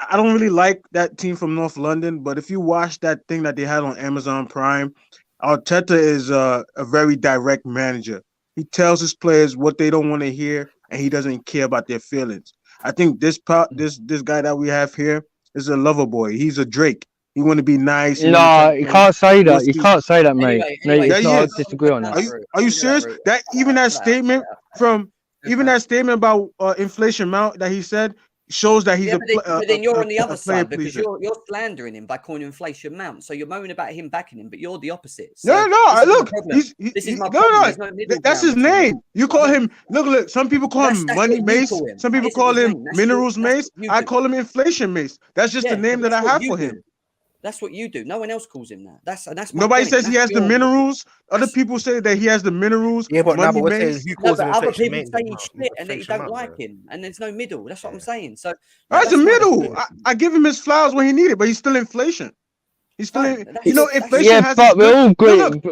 I don't really like that team from North London, but if you watch that thing that they had on Amazon Prime, Arteta is a very direct manager. He tells his players what they don't want to hear, and he doesn't care about their feelings. I think this guy that we have here is a lover boy. He's a Drake. He want to be nice. No, you can't say that. You can't say that, mate. Anyway, I disagree on that. Are you serious? That statement about inflation amount that he said, shows that he's but then you're on the other side because pleaser. you're slandering him by calling inflation mount. So you're moaning about him backing him, but you're the opposite. No, look, this is my problem. That's his name. You call him. Look. Some people call him Money Mace. Some people call him Minerals Mace. I call him Inflation Mace. That's just the name that I have for him. That's what you do. No one else calls him that. That's nobody says he has the minerals. Other people say that he has the minerals. Yeah, but now we're saying who calls him other people inflation say he's shit and that you don't like him, and there's no middle. That's what I'm saying. So that's the middle. I give him his flowers when he needed, but he's still inflation. He's still, inflation. Yeah, but we're all good.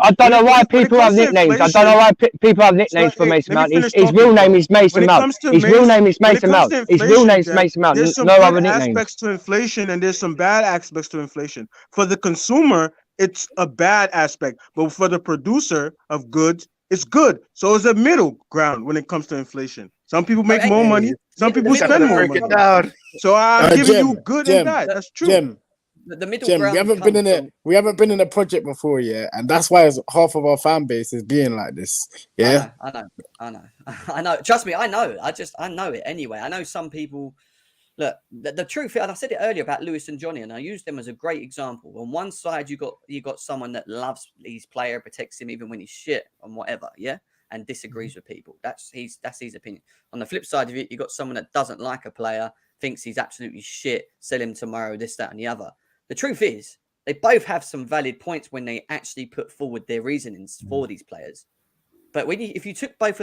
I don't know why people have nicknames. I don't know why people have nicknames for Mason Mount. His real name is Mason Mount. His real name is Mason Mount. His real name is Mason Mount. No other nickname. There's some good aspects to inflation, and there's some bad aspects to inflation. For the consumer, it's a bad aspect, but for the producer of goods, it's good. So it's a middle ground when it comes to inflation. Some people make more money. Some people spend more money. So I'm giving you good and bad. That's true. The middle Jim, ground. we haven't been in a project before, yeah, and that's why half of our fan base is being like this. Yeah, I know. Trust me, I know. I know it anyway. I know some people. Look, the truth, and I said it earlier about Lewis and Johnny, and I used them as a great example. On one side, you got someone that loves his player, protects him even when he's shit and whatever, yeah, and disagrees with people. That's his opinion. On the flip side of it, you got someone that doesn't like a player, thinks he's absolutely shit, sell him tomorrow, this, that, and the other. The truth is, they both have some valid points when they actually put forward their reasonings for these players. But if you took both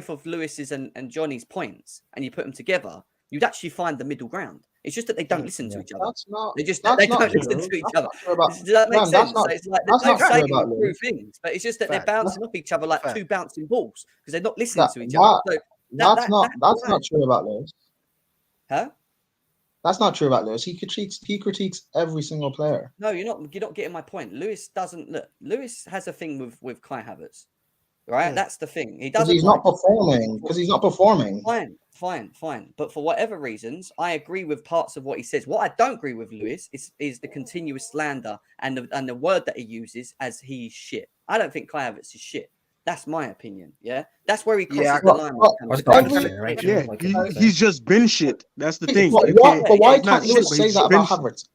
of Lewis's and Johnny's points and you put them together, you'd actually find the middle ground. It's just that they don't listen to each other. They don't listen to each other. Does that make sense? It's like they're both saying true things, but it's just that they're bouncing off each other like two bouncing balls because they're not listening to each other. So that's not true about Lewis. Huh? That's not true about Lewis. He critiques every single player. No, you're not getting my point. Lewis doesn't look. Lewis has a thing with Kai Havertz, right? That's the thing. He doesn't. He's not performing. Because he's not performing. Fine. But for whatever reasons, I agree with parts of what he says. What I don't agree with Lewis is the continuous slander and the word that he uses as he's shit. I don't think Kai Havertz is shit. That's my opinion. Yeah, that's where he crosses the line. He's just been shit. That's the thing. But why can't Lewis say that about Havertz?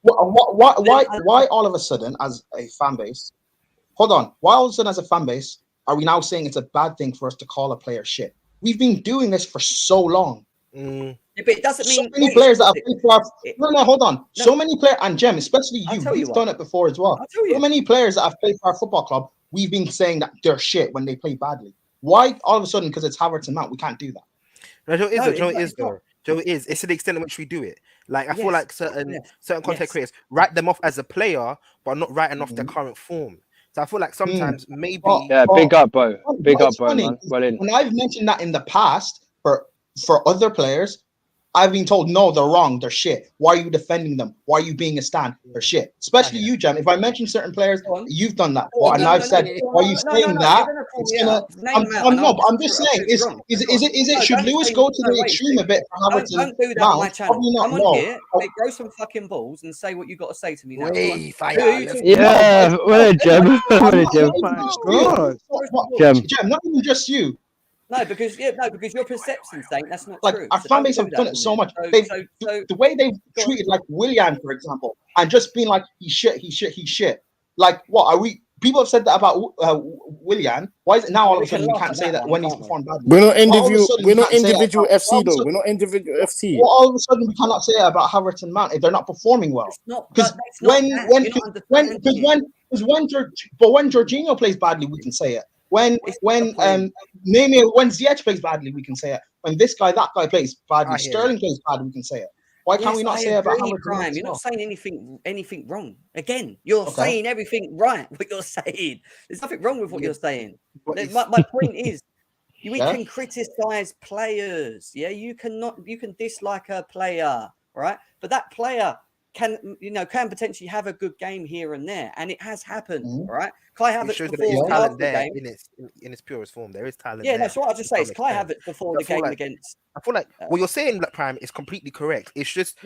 Why all of a sudden, as a fan base, hold on, why all of a sudden as a fan base are we now saying it's a bad thing for us to call a player shit? We've been doing this for so long. Yeah, but it doesn't mean so many players that have played for hold on. No. So many players, and Jem, especially you've done it before as well. So many players that have played for our football club, we've been saying that they're shit when they play badly. Why all of a sudden, because it's Havertz and Mount, we can't do that? Joe is. It's to the extent in which we do it. Like I feel like certain content creators write them off as a player, but not writing off their current form. So I feel like sometimes maybe big up, bro. Big up, bro, man. Well in. When I've mentioned that in the past for other players, I've been told, no, they're wrong, they're shit. Why are you defending them? Why are you being a stand? They're shit. Especially you, Jem. If I mention certain players, you've done that. I've said, why are you saying that? I'm just saying, is it should Lewis go to the extreme a bit for Havertz? Don't do that on my channel. Come on here, grow some fucking balls and say what you got to say to me now. Yeah, well, Jem. Jem, not even just you. No, because your perception's saying that's not like true. Our fan base have done it so much. The way they've treated like Willian, for example, and just being like he's shit. Like what are we? People have said that about Willian. Why is it now all of a sudden we can't say that when he's performed badly? We're not individual FC though. We're not individual FC. Well, all of a sudden we cannot say that about Havertz and Mount if they're not performing well. Because when Jorginho plays badly, we can say it. When Ziyech plays badly, we can say it. When this guy, that guy plays badly, Sterling plays badly, we can say it. Why can't we not say about Havertz? You're not saying anything wrong. Again, you're saying everything right. What you're saying, there's nothing wrong with what you're saying. My point is, we can criticize players. Yeah, you can dislike a player, right? But that player can potentially have a good game here and there, and it has happened, right? Kai Havertz before talent there in its purest form. There is talent. Yeah, that's what I just say. It's Kai Havertz before the game against. I feel like what you're saying, Black Prime, is completely correct. It's just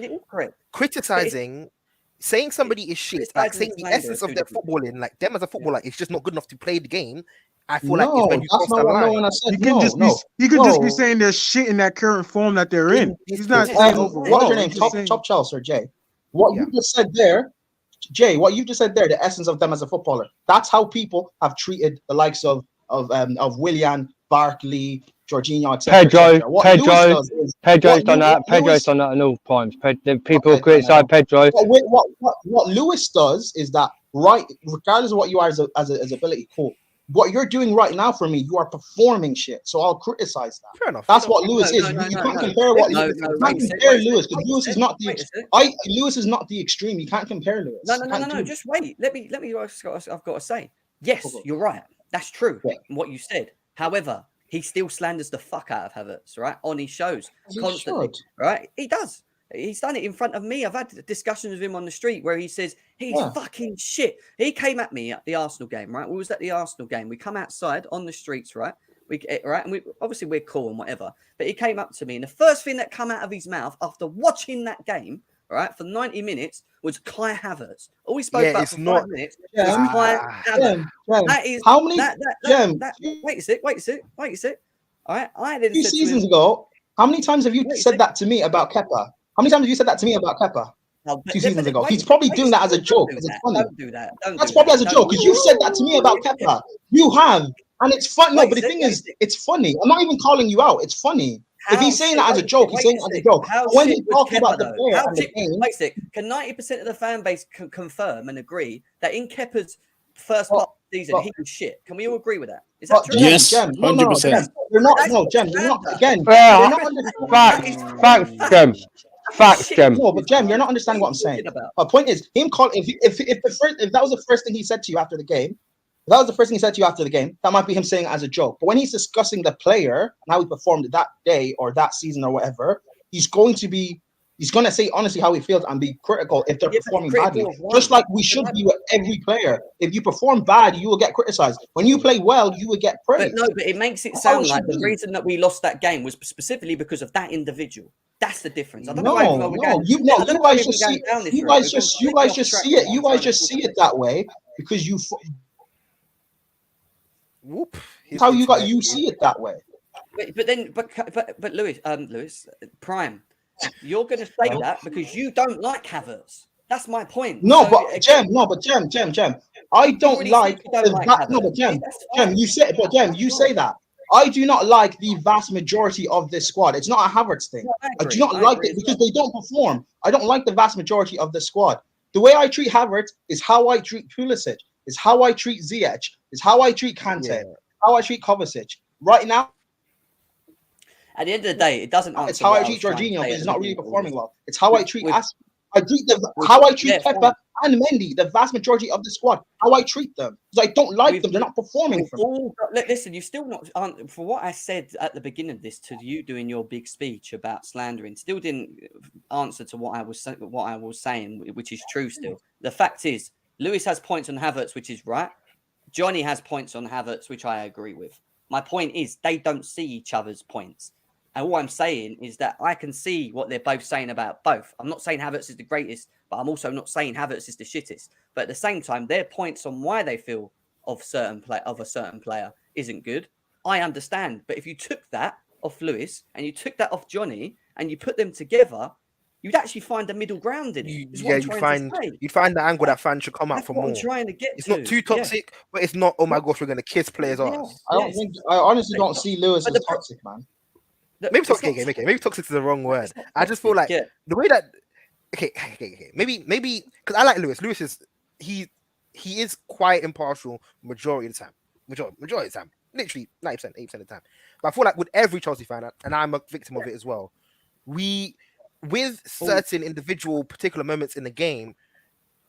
criticizing saying somebody is shit, like saying the essence of their different. footballing, like them as a footballer, it's just not good enough to play the game. I feel like it's No, when you that's cross not the what no line. one has said. He can just be saying their shit in that current form that they're in. He's not saying overall. What's your name? He's just saying- Chop Chelsea or Jay? What you just said there, Jay, what you just said there, the essence of them as a footballer. That's how people have treated the likes of Willian, Barkley, Jorginho, etc. Pedro's done that. Pedro's done that in all times. People criticize Pedro. What Lewis does is that, right, regardless of what you are as ability, cool. What you're doing right now for me, you are performing shit. So I'll criticize that. Fair enough. That's what Lewis is. You can't compare what Lewis. You can't compare Lewis because Lewis is not the. Lewis is not the extreme. You can't compare Lewis. No. Just wait. Let me. I've got to say. Yes, you're right. That's true. Yeah. What you said. However, he still slanders the fuck out of Havertz, right? On his shows constantly, right? He does. He's done it in front of me. I've had discussions with him on the street where he says he's fucking shit. He came at me at the Arsenal game, right? We was at the Arsenal game. We come outside on the streets, right? And obviously we're cool and whatever. But he came up to me, and the first thing that come out of his mouth after watching that game, right, for 90 minutes was Kai Havertz. All we spoke about for 5 minutes was Kai Havertz. That is how many? Wait a sec. All right, I had 2 seasons ago. How many times have you said that to me about Kepa? How many times have you said that to me about Kepa? 2 seasons ago. He's probably doing that as a joke. It's funny. Don't do that. That's probably as a joke because you said that to me about Kepa. You have, and it's fun. No, but the thing is, it's funny. I'm not even calling you out. It's funny. If he's saying that as a joke, he's saying it as a joke. When he's talking about the player and the game, wait a sec. Can 90% of the fan base confirm and agree that in Kepa's first part of the season, he was shit? Can we all agree with that? Is that true? Yes, 100%. You're not. No, Jem. You're not. Again, Facts, Jem. No, but Jem, you're not understanding what I'm saying. My point is, him calling. If that was the first thing he said to you after the game, that might be him saying it as a joke. But when he's discussing the player and how he performed that day or that season or whatever, he's going to say honestly how he feels and be critical if they're performing badly. Just like we should be with every player. If you perform bad, you will get criticized. When you play well, you will get praised. But it makes it sound like the reason that we lost that game was specifically because of that individual. That's the difference. I don't know. You guys just see it. You guys just see it that way because you. Whoop! How you see it that way. But Lewis, Prime, you're going to say that because you don't like Havertz. That's my point. No, but Jem. I don't like that. No, but Jem, you say that. I do not like the vast majority of this squad. It's not a Havertz thing. I do not like it because they don't perform. I don't like the vast majority of the squad. The way I treat Havertz is how I treat Pulisic, is how I treat Ziyech, is how I treat Kante, how I treat Kovacic. Right now, at the end of the day, it doesn't answer. It's how I treat Jorginho, because he's not really performing well. It's how I treat how I treat Kepa and Mendy, the vast majority of the squad, how I treat them. Because I don't like them. They're not performing for me. Listen, you still not, for what I said at the beginning of this to you doing your big speech about slandering, still didn't answer to what I was saying, which is true still. The fact is, Lewis has points on Havertz, which is right. Johnny has points on Havertz, which I agree with. My point is, they don't see each other's points. And all I'm saying is that I can see what they're both saying about both. I'm not saying Havertz is the greatest, but I'm also not saying Havertz is the shittest. But at the same time, their points on why they feel of a certain player isn't good. I understand. But if you took that off Lewis and you took that off Johnny and you put them together, you'd actually find a middle ground in it. You'd find the angle that fans should come out for more. I'm trying to get it's not too toxic, but it's not, oh my gosh, we're going to kiss players' ass. I honestly don't see Lewis as toxic, man. Maybe toxic. Maybe toxic is the wrong word. I just feel like the way that maybe because I like Lewis. Lewis is he is quite impartial majority of the time. Majority of the time, literally 90%, 80% of the time. But I feel like with every Chelsea fan, and I'm a victim of it as well, with certain individual particular moments in the game,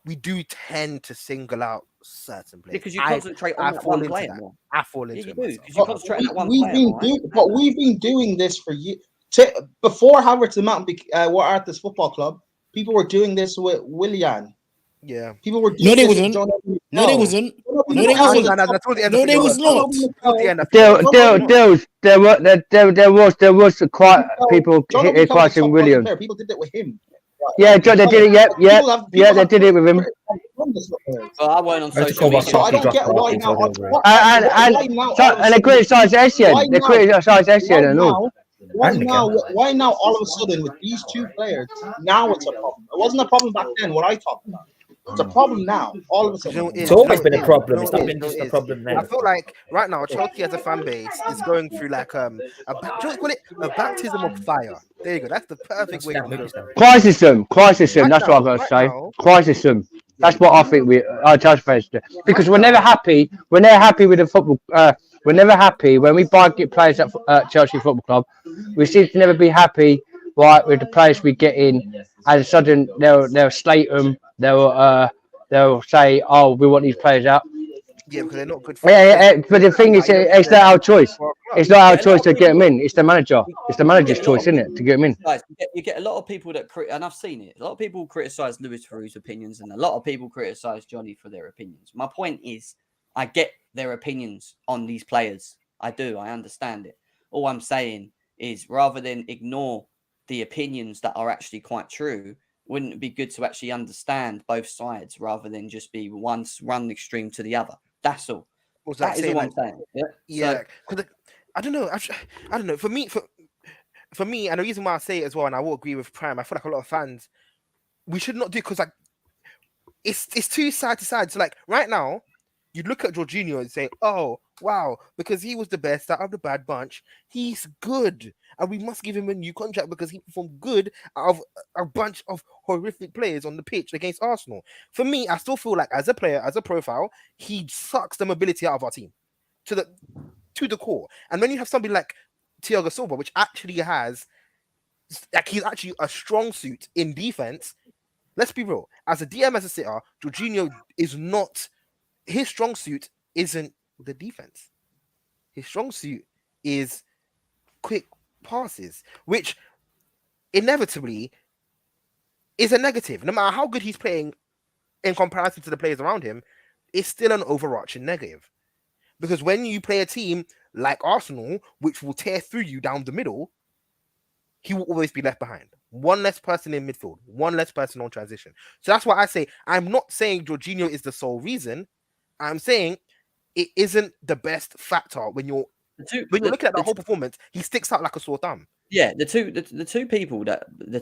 we do tend to single out certain players. Because you concentrate on that one player more. I fall into it. Because you concentrate on that one player. But we've been doing this for years. Before Havertz were at this football club, people were doing this with Willian. Yeah. People were doing they wasn't. No, they wasn't. No, they was not. There was quite people criticizing William. People did it with him. Yeah, they did it. Yeah, they did it with him. Well, I weren't on social media. So I don't get why now. And they criticised Essien. They criticised Essien and all. Why now? All of a sudden, with these two players, now it's a problem. It wasn't a problem back then. What I talked about. It's a problem now. All of a sudden, It's always been a problem. It's not been just a problem then. I feel like right now Chelsea as a fan base is going through like a baptism of fire. There you go. That's the perfect way to put it. Crisism. That's what I've got to say. Crisism. That's what I think our Chelsea fans do. Because we're never happy. We're never happy with the football. We're never happy when we get players at Chelsea Football Club. We seem to never be happy, right, with the players we get in. And sudden they'll slate them. They'll say, "Oh, we want these players out." Yeah, because they're not good. But the thing is, it's not our choice. It's not our choice to get them in. It's the manager. It's the manager's choice, isn't it, to get them in? Guys, you get a lot of people that and I've seen it. A lot of people criticize Lewis for his opinions, and a lot of people criticize Johnny for their opinions. My point is, I get their opinions on these players. I do. I understand it. All I'm saying is, rather than ignore the opinions that are actually quite true, wouldn't it be good to actually understand both sides rather than just be one extreme to the other? That's all. That is all I'm saying. Yeah. So, I don't know. I don't know. For me, and the reason why I say it as well, and I will agree with Prime, I feel like a lot of fans, we should not do it because like it's too side to side. So like right now, you'd look at Jorginho and say, "Oh, wow, because he was the best out of the bad bunch, he's good, and we must give him a new contract because he performed good out of a bunch of horrific players on the pitch against Arsenal." For me, I still feel like as a player, as a profile, he sucks the mobility out of our team to the core. And when you have somebody like Thiago Silva, which actually has, like, he's actually a strong suit in defense. Let's be real. As a DM, as a sitter, Jorginho is not. His strong suit isn't the defense. His strong suit is quick passes, which inevitably is a negative. No matter how good he's playing in comparison to the players around him, it's still an overarching negative. Because when you play a team like Arsenal, which will tear through you down the middle, he will always be left behind. One less person in midfield, one less person on transition. So that's why I say, I'm not saying Jorginho is the sole reason. I'm saying it isn't the best factor when you're looking at the whole performance. He sticks out like a sore thumb. Yeah, the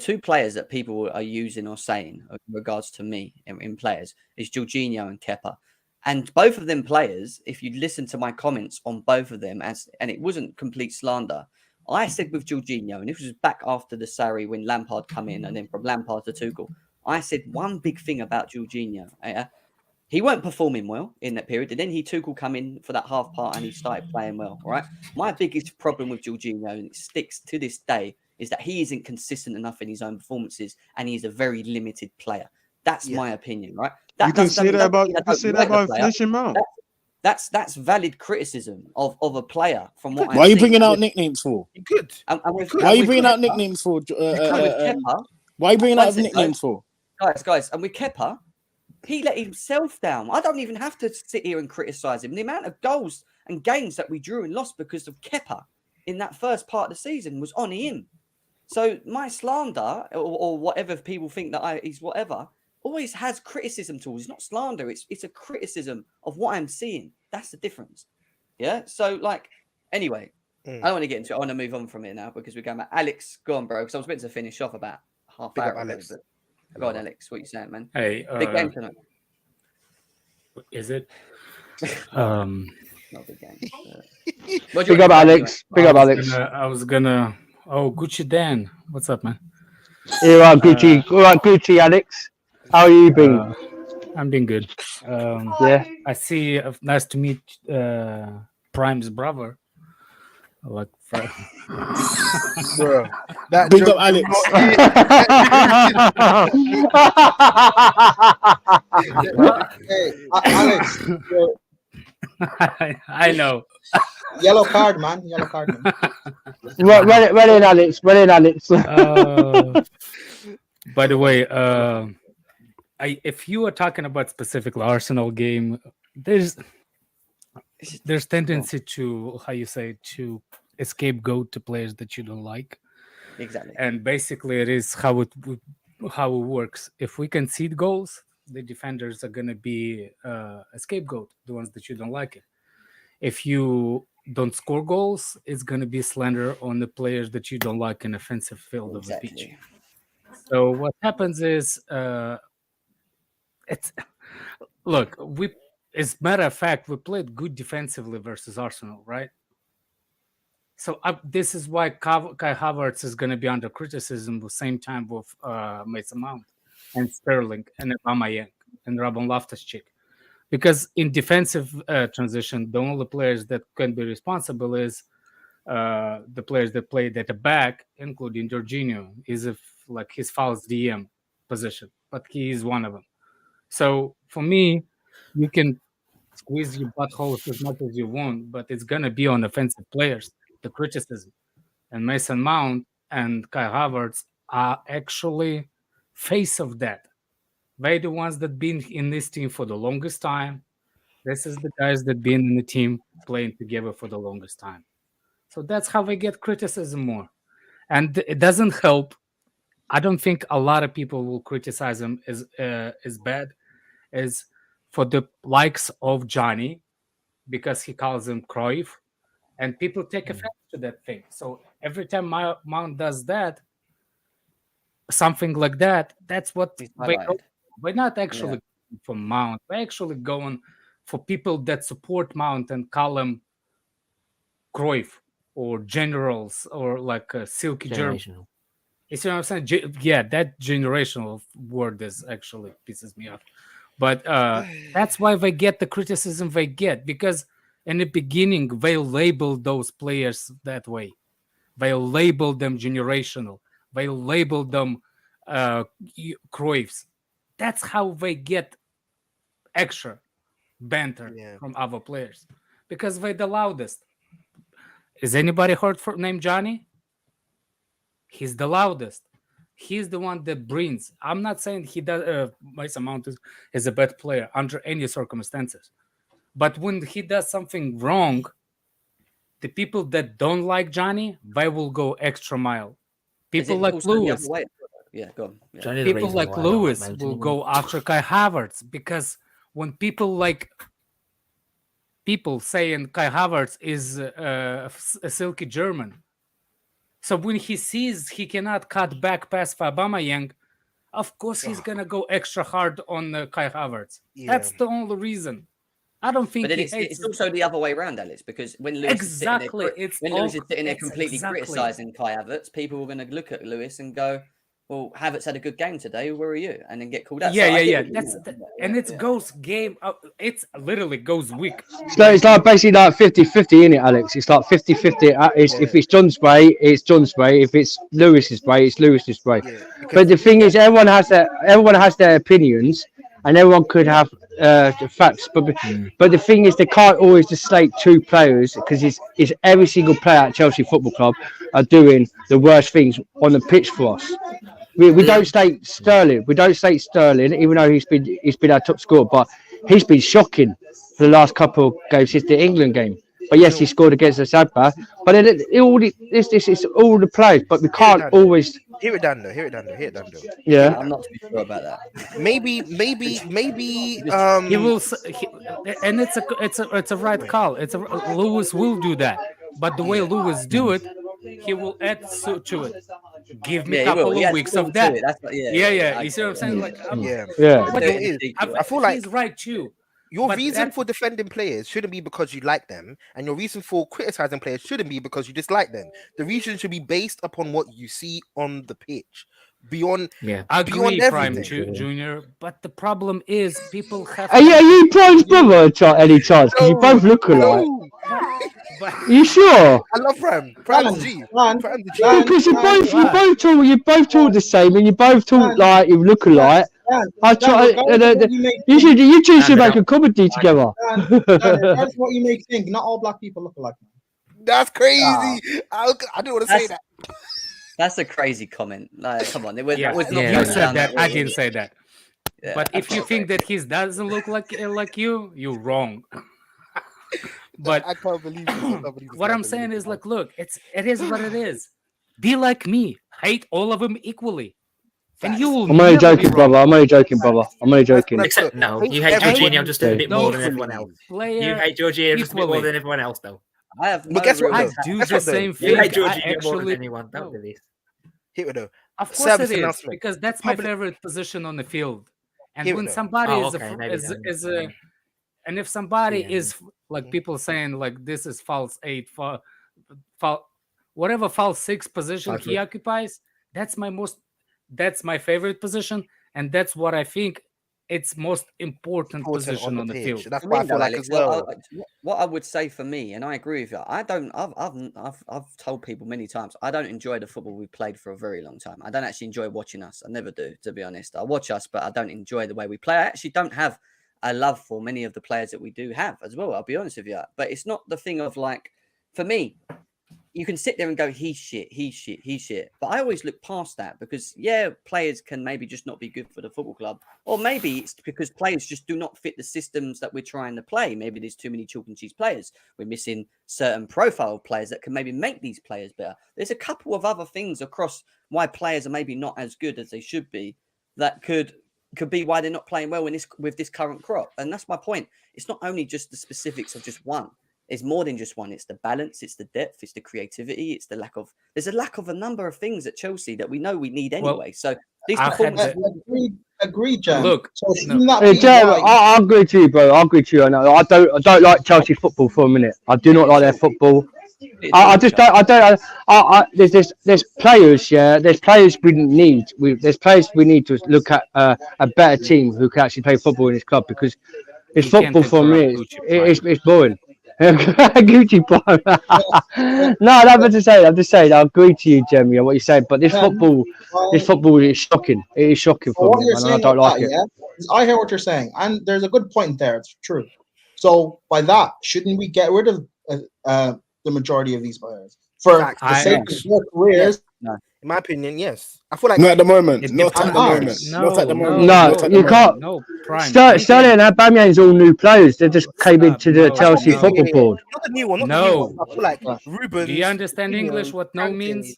two players that people are using or saying in regards to me in players is Jorginho and Kepa. And both of them players, if you listen to my comments on both of them, and it wasn't complete slander, I said with Jorginho, and this was back after the Sarri when Lampard come in, and then from Lampard to Tuchel, I said one big thing about Jorginho. He weren't performing well in that period, and then Tuchel come in for that half part, and he started playing well. All right, my biggest problem with Jorginho, and it sticks to this day, is that he isn't consistent enough in his own performances, and he's a very limited player. That's my opinion, right? You can say that about Fletcher Mount. That's valid criticism of a player from what. Why are you bringing out nicknames for? Good. Why are you bringing out nicknames for? Why are you bringing out nicknames for? Guys, and with Kepa, he let himself down. I don't even have to sit here and criticize him. The amount of goals and games that we drew and lost because of Kepa in that first part of the season was on him. So my slander or whatever people think that he's whatever always has criticism tools. It's not slander. It's a criticism of what I'm seeing. That's the difference. Yeah. So like, anyway, I don't want to get into it. I want to move on from it now because we're going back. Alex, go on, bro. Because I was meant to finish off about half hour ago. Go on, Alex. What you saying, man? Hey, big game tonight. Is it? Not big game. Big up, Alex. Big up, Alex. I was gonna. Oh, Gucci Dan, what's up, man? You're right, Gucci. All right, Gucci, Alex. How are you been? I'm doing good. Yeah. I see. Nice to meet Prime's brother. Like, bro, that big up, Alex. Hey, Alex. I know. Yellow card, man. Yellow card, man. Well in, Alex. Well in, Alex. By the way, if you are talking about specific Arsenal game, there's tendency to to scapegoat to players that you don't like. Exactly. And basically, it is how how it works. If we concede goals, the defenders are gonna be a scapegoat, the ones that you don't like it. If you don't score goals, it's gonna be slander on the players that you don't like in offensive field of the pitch. So what happens is, it's look, as a matter of fact, we played good defensively versus Arsenal, right? So this is why Kai Havertz is going to be under criticism at the same time with Mason Mount and Sterling and Aubameyang and Robin Loftus-Cheek. Because in defensive transition, the only players that can be responsible is the players that played at the back, including Jorginho. Is like his false DM position, but he is one of them. So for me, you can squeeze your buttholes as much as you want, but it's going to be on offensive players, the criticism. And Mason Mount and Kai Havertz are actually face of that. They're the ones that been in this team for the longest time. This is the guys that been in the team playing together for the longest time. So that's how they get criticism more. And it doesn't help. I don't think a lot of people will criticize him as bad as for the likes of Johnny, because he calls him Cruyff, and people take offense to that thing. So every time Mount does that, something like that, that's what we're not actually going for Mount. We're actually going for people that support Mount and call him Cruyff or generals or like a silky German. You see what I'm saying? Yeah, that generational word is actually pisses me off. But that's why they get the criticism they get, because in the beginning, they labeled those players that way. They labeled them generational. They labeled them Cruyffs. That's how they get extra banter from other players, because they're the loudest. Is anybody heard named Johnny? He's the loudest. He's the one that brings. I'm not saying he does. Mason Mount is a bad player under any circumstances, but when he does something wrong, the people that don't like Johnny, they will go extra mile. People like Lewis, go on. Yeah. People like Lewis will go after Kai Havertz, because when people saying Kai Havertz is a silky German. So when he sees he cannot cut back past Aubameyang, of course he's gonna go extra hard on Kai Havertz. That's the only reason. I don't think. But it's also the other way around, Alex, because when Lewis is sitting there completely criticising Kai Havertz, people are going to look at Lewis and go, "Well, Havertz had a good game today. Where are you?" And then get called out. Yeah. And it goes game. It's literally goes weak. It's like basically like 50-50, isn't it, Alex? It's like 50-50. If it's John's way, it's John's way. If it's Lewis's way, it's Lewis's way. But the thing is, everyone has their opinions, and everyone could have facts. But the thing is, they can't always just slate two players, because it's every single player at Chelsea Football Club are doing the worst things on the pitch for us. We don't state Sterling. We don't state Sterling, even though he's been our top scorer. But he's been shocking for the last couple of games since the England game. But yes, he scored against the Sadba. But it's all the players. But we can't always hear it down though. Yeah, I'm not too sure about that. Maybe. He will, and it's a right call. Lewis will do that. But the way Lewis do it, he will add to it. Give me a couple of weeks of that. You see what I'm saying? Like, I feel like he's right too. Your reason for defending players shouldn't be because you like them, and your reason for criticizing players shouldn't be because you dislike them. The reason should be based upon what you see on the pitch. Beyond Prime Junior, but the problem is people have. Are you Prime's brother, any chance? Because you both look alike. You sure? I love Prime. Prime's G. Because you both talk the same, and you both talk like you look alike. You two should make a comedy together. That's what you make think. Not all black people look alike. That's crazy. I didn't want to say that. That's a crazy comment. Like, come on, you said that. I didn't say that. Yeah, but if you think that he doesn't look like you, you're wrong. But I can't believe what I'm saying is, like, look, it is what it is. Be like me. Hate all of them equally. And you will I'm only never be joking, wrong. brother. I'm only joking, brother. I'm only joking. Except no, you hate Jorginho just a bit more than everyone else. You hate Jorginho just a bit more than everyone else, though. I have no But guess what? I Though? do Guess the what, though? same You thing. hate I Jorginho more actually than anyone. Don't no. do this. Here we go. Of course Service it is, announcement. because that's my favorite position on the field. And Here we when go. somebody Oh, is okay, maybe then. is a, and if somebody Yeah. is like people saying like this is false 8, false whatever false 6 position he occupies, that's my favorite position, and that's what I think it's most important position on the field. That's what I feel like Alex, as well. What I would say for me, and I agree with you, I've told people many times I don't enjoy the football we played for a very long time. I don't actually enjoy watching us. I never do, to be honest. I watch us, but I don't enjoy the way we play. I actually don't have a love for many of the players that we do have as well. I'll be honest with you, but it's not the thing of like, for me, you can sit there and go, he's shit. But I always look past that because, yeah, players can maybe just not be good for the football club. Or maybe it's because players just do not fit the systems that we're trying to play. Maybe there's too many chalk and cheese players. We're missing certain profile players that can maybe make these players better. There's a couple of other things across why players are maybe not as good as they should be that could be why they're not playing well with this current crop. And that's my point. It's not only just the specifics of just one. It's more than just one. It's the balance, it's the depth, it's the creativity, it's the there's a lack of a number of things at Chelsea that we know we need anyway. So these performances. Agreed, Jan. Look, Jan, I agree to you, bro. I agree to you. I don't like Chelsea football for a minute. I do not like their football. I just don't. There's players, yeah. There's players we need. There's players we need to look at a better team who can actually play football in this club, because it's football for me. It's boring. Gucci Prime. No, I'm just saying. I agree to you, Jeremy, on what you're saying. But this football is shocking. It is shocking for me, and I don't like it. Yeah? I hear what you're saying, and there's a good point there. It's true. So by that, shouldn't we get rid of the majority of these players for the sake of their careers? No. In my opinion, yes. I feel like not at the moment. Not at the moment. Not at the moment. No, you can't. Sterling and Aubameyang's all new players. They just came into the Chelsea football board. Not the new one. Not the new one. I feel like Ruben. Do you understand English? What no means?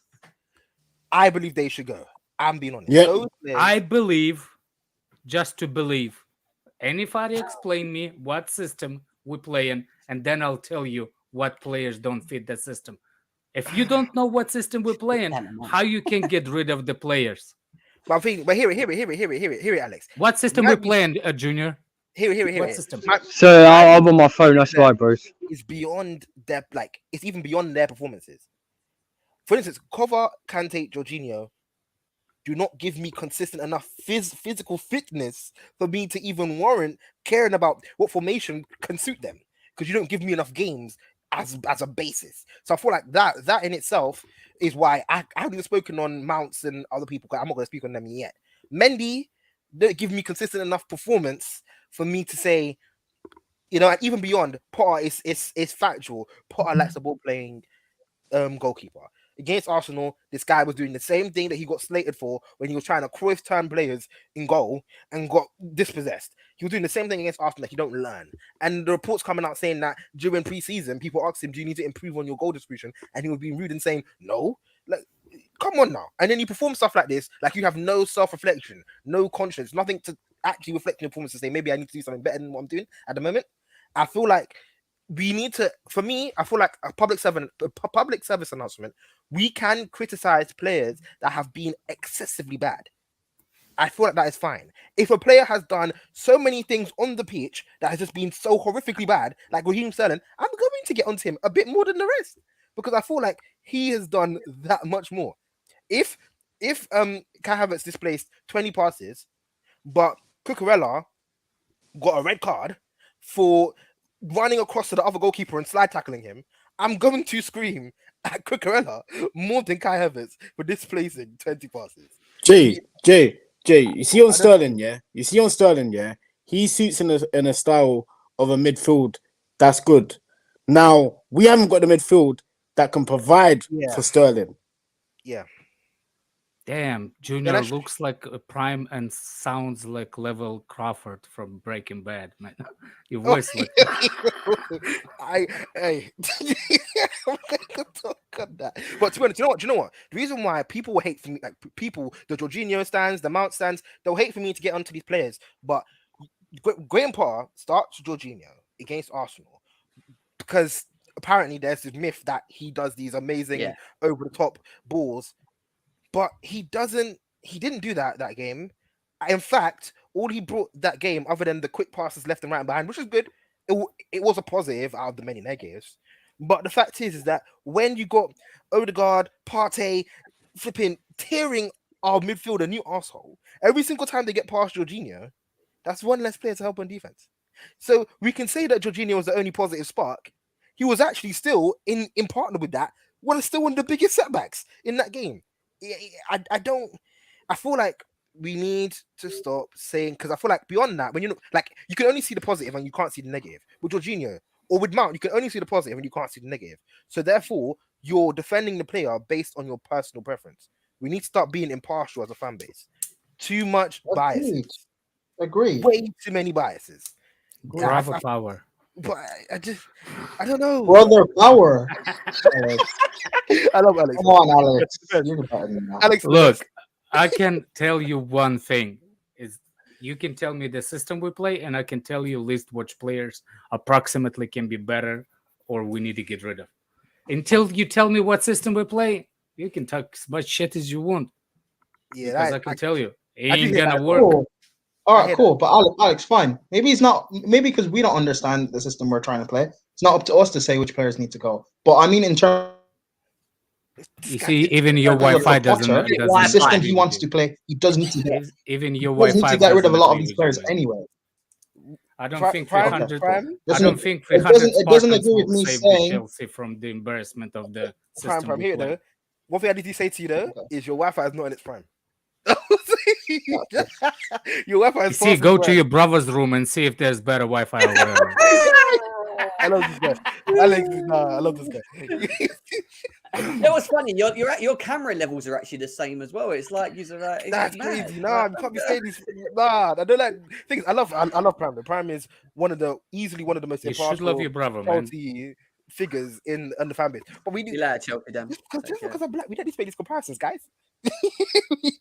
I believe they should go. I'm being honest. Yeah. I believe, just to believe. Anybody explain me what system we play in, and then I'll tell you what players don't fit that system. If you don't know what system we're playing, how you can get rid of the players? But hear it, Alex. What system we're playing, Junior? Hear it. What system? So I'm on my phone. That's why, bros. It's beyond their it's even beyond their performances. For instance, Cover, Kante, Jorginho do not give me consistent enough physical fitness for me to even warrant caring about what formation can suit them, because you don't give me enough games as a basis. So I feel like that in itself is why I haven't spoken on Mounts and other people, because I'm not going to speak on them yet. Mendy don't give me consistent enough performance for me to say, and even beyond, Potter is factual. Potter likes the ball playing goalkeeper. Against Arsenal, this guy was doing the same thing that he got slated for when he was trying to Cruyff turn players in goal and got dispossessed. He was doing the same thing against Arsenal that you don't learn. And the reports coming out saying that during pre-season, people asked him, do you need to improve on your goal distribution? And he was being rude and saying, no. Like, come on now. And then you perform stuff like this, like you have no self-reflection, no conscience, nothing to actually reflect on your performance and say, maybe I need to do something better than what I'm doing at the moment. I feel like we need to, for me, I feel like a public service announcement, we can criticize players that have been excessively bad. I feel like that is fine. If a player has done so many things on the pitch that has just been so horrifically bad, like Raheem Sterling, I'm going to get onto him a bit more than the rest, because I feel like he has done that much more. If Kai Havertz displaced 20 passes, but Cucurella got a red card for running across to the other goalkeeper and slide tackling him, I'm going to scream at Cucurella more than Kai Havertz for displacing 20 passes. Jay, you see on Sterling, yeah? He suits in a style of a midfield that's good. Now, we haven't got the midfield that can provide for Sterling. Yeah. Damn, Junior looks like a prime and sounds like Level Crawford from Breaking Bad, man. Your voice like I'm gonna talk on that. But to be honest, do you know what? The reason why people will hate for me, like people, the Jorginho stands, the Mount stands, they'll hate for me to get onto these players. But Graham Potter starts Jorginho against Arsenal because apparently there's this myth that he does these amazing over the top balls. But he didn't do that game. In fact, all he brought that game, other than the quick passes left and right and behind, which is good, it was a positive out of the many negatives. But the fact is that when you got Odegaard, Partey, flipping, tearing our midfield a new arsehole, every single time they get past Jorginho, that's one less player to help on defense. So we can say that Jorginho was the only positive spark. He was actually still in partner with that. Still one of the biggest setbacks in that game. I feel like we need to stop saying, because I feel like beyond that, when you can only see the positive and you can't see the negative. With Jorginho or with Mount, you can only see the positive and you can't see the negative. So therefore, you're defending the player based on your personal preference. We need to start being impartial as a fan base. Too much biases. Agree. Way too many biases. Bravo power. But I don't know. Brother power. I love Alex. Come on, Alex. Alex, look, I can tell you one thing: is you can tell me the system we play, and I can tell you list which players approximately can be better, or we need to get rid of. Until you tell me what system we play, you can talk as much shit as you want. Yeah, because I can tell you, it ain't gonna work. Cool. All right, cool. But Alex, fine. Maybe it's not. Maybe because we don't understand the system we're trying to play, it's not up to us to say which players need to go. But I mean, in terms, you see, even your Wi-Fi doesn't. The system he wants to play, he does need to get. Even your Wi-Fi needs to get rid of a lot of these players anyway. I don't think 300. I don't think 300. It doesn't agree with me saying Chelsea from the embarrassment of the system. Prime here though. One thing I need to say to you though is your Wi-Fi is not in its prime. Your Wi-Fi is see, go to your brother's room and see if there's better Wi-Fi or whatever. I love this guy. Alex, I love this guy. That was funny. Your camera levels are actually the same as well. It's like you're right. That's crazy. Nah, you can't be saying these. Nah, I don't like things. I love Prime. The Prime is easily one of the most impartial. You should love your brother, man. Figures in the fan base, but we need Chelsea them because I'm black. We don't need to make these comparisons, guys. we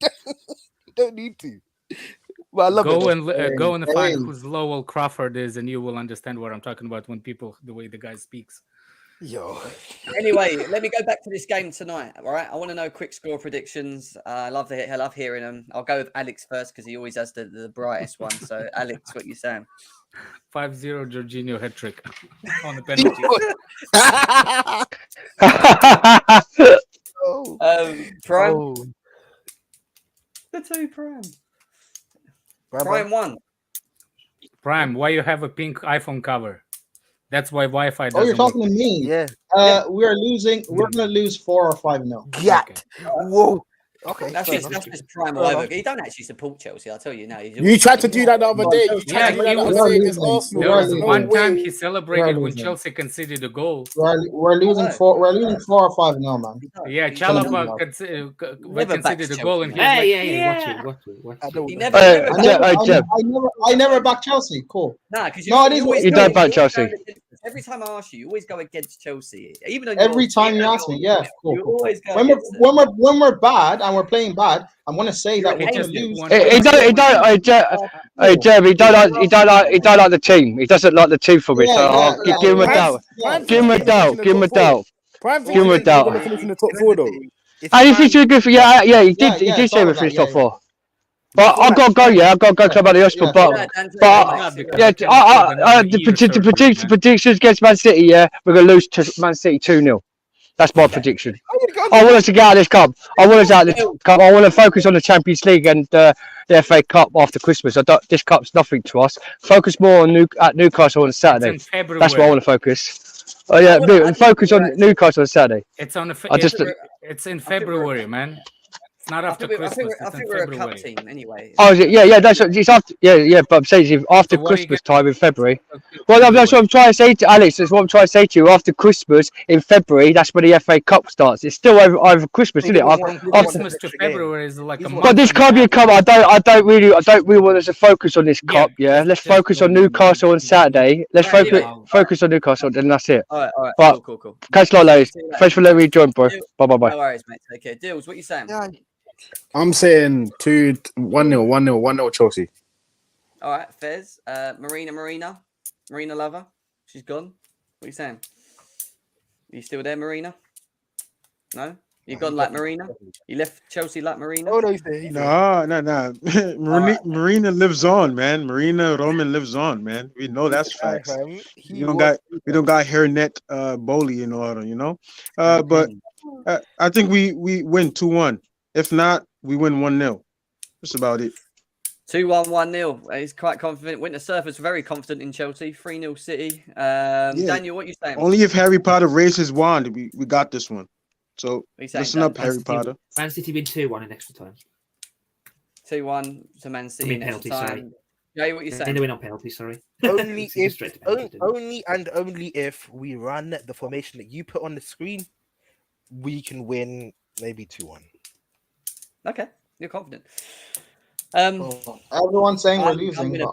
don't need to. Well, I love it. Go and find who's Lowell Crawford is, and you will understand what I'm talking about when the way the guy speaks. Yo. Anyway, let me go back to this game tonight. All right, I want to know quick score predictions. I love hearing them. I'll go with Alex first because he always has the brightest one. So, Alex, what you saying? 5-0 Jorginho hat-trick on the penalty. Prime. Oh. The two Prime. Prime 1. Prime, why you have a pink iPhone cover? That's why Wi-Fi doesn't. Oh, you're talking work. to me. Yeah. We are losing. We're gonna lose 4 or 5-0. Yeah. Okay. Whoa. Okay, that's just Prime all over. He don't actually support Chelsea. I'll tell you now. You tried to do that the other day. You tried to do that the other day against Arsenal. There was one time he celebrated when Chelsea conceded a goal. We're losing 4. We're losing 4 or 5 now, man. Yeah, Chalaba conceded a goal, and watch it. I never back Chelsea. Cool. Nah, because you don't back Chelsea. Every time I ask you, you always go against Chelsea. Even though every time you ask me, yeah, cool. Always go when we're bad and we're playing bad, I'm gonna say that we're gonna lose. Jeb, he don't like the team. He doesn't like the team for me. So give him a doubt. Give him a doubt. Give him a doubt. Give him a doubt. In the top 4 though. And if he's good for he did say we're finished top 4. But I've got to go, I've got to go about the hospital. But the predictions against Man City, we're going to lose to Man City 2-0. That's my prediction. I want us to get out of this cup. I want to focus on the Champions League and the FA Cup after Christmas. This cup's nothing to us. Focus more on Newcastle on Saturday. That's where I want to focus. Oh yeah, focus on Newcastle on Saturday. It's in February, man. It's not after Christmas. I think we're a cup team anyway. Oh, is it? Yeah, that's what it's after. Yeah, but I'm saying if after Christmas time in February. Well, that's what I'm trying to say to Alex. That's what I'm trying to say to you. After Christmas in February, that's when the FA Cup starts. It's still over Christmas, isn't it? Christmas to February is like a month. But this can't be a cup. I don't really want us to focus on this cup. Yeah, let's focus on Newcastle on Saturday. Let's focus on Newcastle, then that's it. All right. But Cool. catch a lot, ladies. Thanks for letting me join, bro. Bye. No worries, mate. Okay, Deals. What are you saying? I'm saying 1-0 Chelsea. All right, Fez. Marina lover. She's gone. What are you saying? Are you still there, Marina? No? You gone like Marina? You left Chelsea like Marina? Oh, no, he's there. No. Marina lives on, man. Marina Roman lives on, man. We know that's facts. We don't got hairnet Bowley in order, you know. But I think we win 2-1. If not, we win 1-0. That's about it. 2-1, 1-0. He's quite confident. Winter Surfer's very confident in Chelsea. 3-0 City. Daniel, what are you saying? Only if Harry Potter raised his wand, we got this one. So listen up, Harry Potter. Man City win 2-1 in extra time. 2-1 to Man City in extra time. Jay, what are you saying? They win on penalty, sorry. Only if we run the formation that you put on the screen, we can win maybe 2-1. Okay, you're confident. Everyone's saying we're losing, but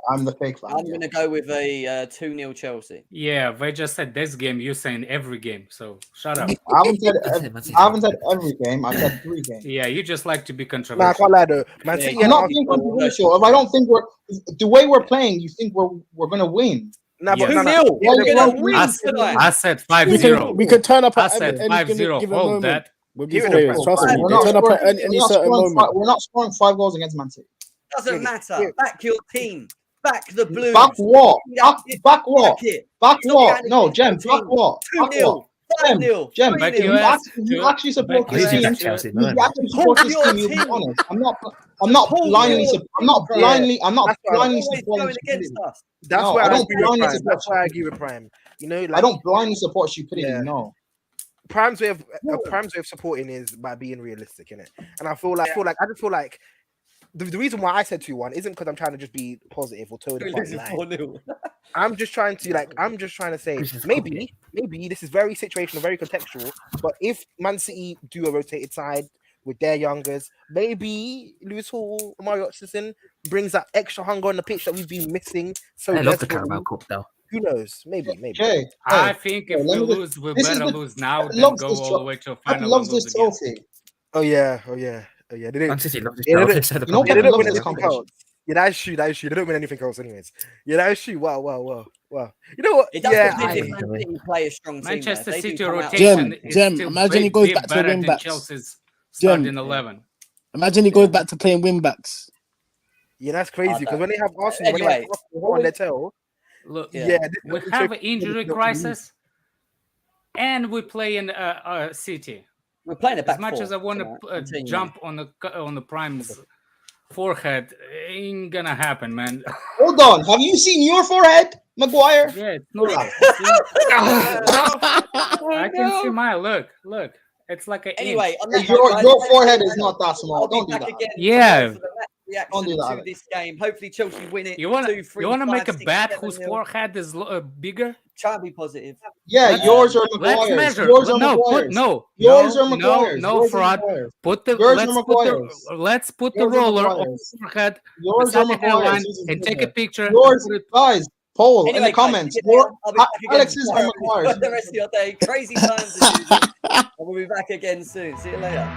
I'm the fake fan. I'm gonna go with a 2-0 Chelsea. Yeah, they just said this game. You're saying every game, so shut up. I haven't said every game. I said 3 games. Yeah, you just like to be controversial. Nah, I can't lie though. Man City, I'm not being controversial. If I don't think the way we're playing, you think we're gonna win. Nah, but 2-0. We're gonna win tonight. I said 5-0. We could turn up. I said 5-0. Hold that. We're not scoring 5 goals against Man City. Doesn't matter. Back your team. Back the Blues. Back what? Back what? Back what? No, Jem. Back what? 2-0. 5-0. Jem, you actually support this team. You actually support this team. You'll be honest. I'm not blindly supporting. That's why I agree with Prime. You know, like, I don't blindly support stupidity. No. Prime's way of supporting is by being realistic, innit? And I feel like the reason why I said 2-1 isn't because I'm trying to just be positive or toe the line. I'm just trying to say maybe this is very situational, very contextual. But if Man City do a rotated side with their youngers, maybe Lewis Hall, Mario Hutchinson brings that extra hunger on the pitch that we've been missing. So I love the Carabao Cup though. Who knows? Maybe. Jay, I think if we lose, we better lose now than go all the way to a final. Loves this trophy. Oh yeah. They Man City love this trophy. They didn't win anything else. Yeah, that's true. They don't win anything else, anyways. Yeah, that's true. Wow. You know what? It does play a strong team. Manchester City rotation. Jem, imagine he goes back to wing backs. Chelsea's starting 11. Imagine he goes back to playing wing backs. Yeah, that's crazy because when they have Arsenal, when they have Arsenal on their tail. Look, we have an injury crisis, and we play in City. We're playing it back. As much as I want to jump on the Prime's forehead, ain't gonna happen, man. Hold on, have you seen your forehead, Maguire? Yeah, it's not. I can see my look. It's like an anyway. Your forehead is not that small. Don't do that. Yeah. Reaction to this game. Hopefully Chelsea win it. You want to make a bet whose forehead is bigger? Try and be positive. Yeah, yours or Maguire's. Let's measure. Yours or Maguire's. Yours or Maguire's. No fraud. Let's put the roller on the forehead. Yours or Maguire's. And take a picture. Yours, guys. Poll in the comments. Alex's or Maguire's. The rest of your day. Crazy times as usual. We'll be back again soon. See you later.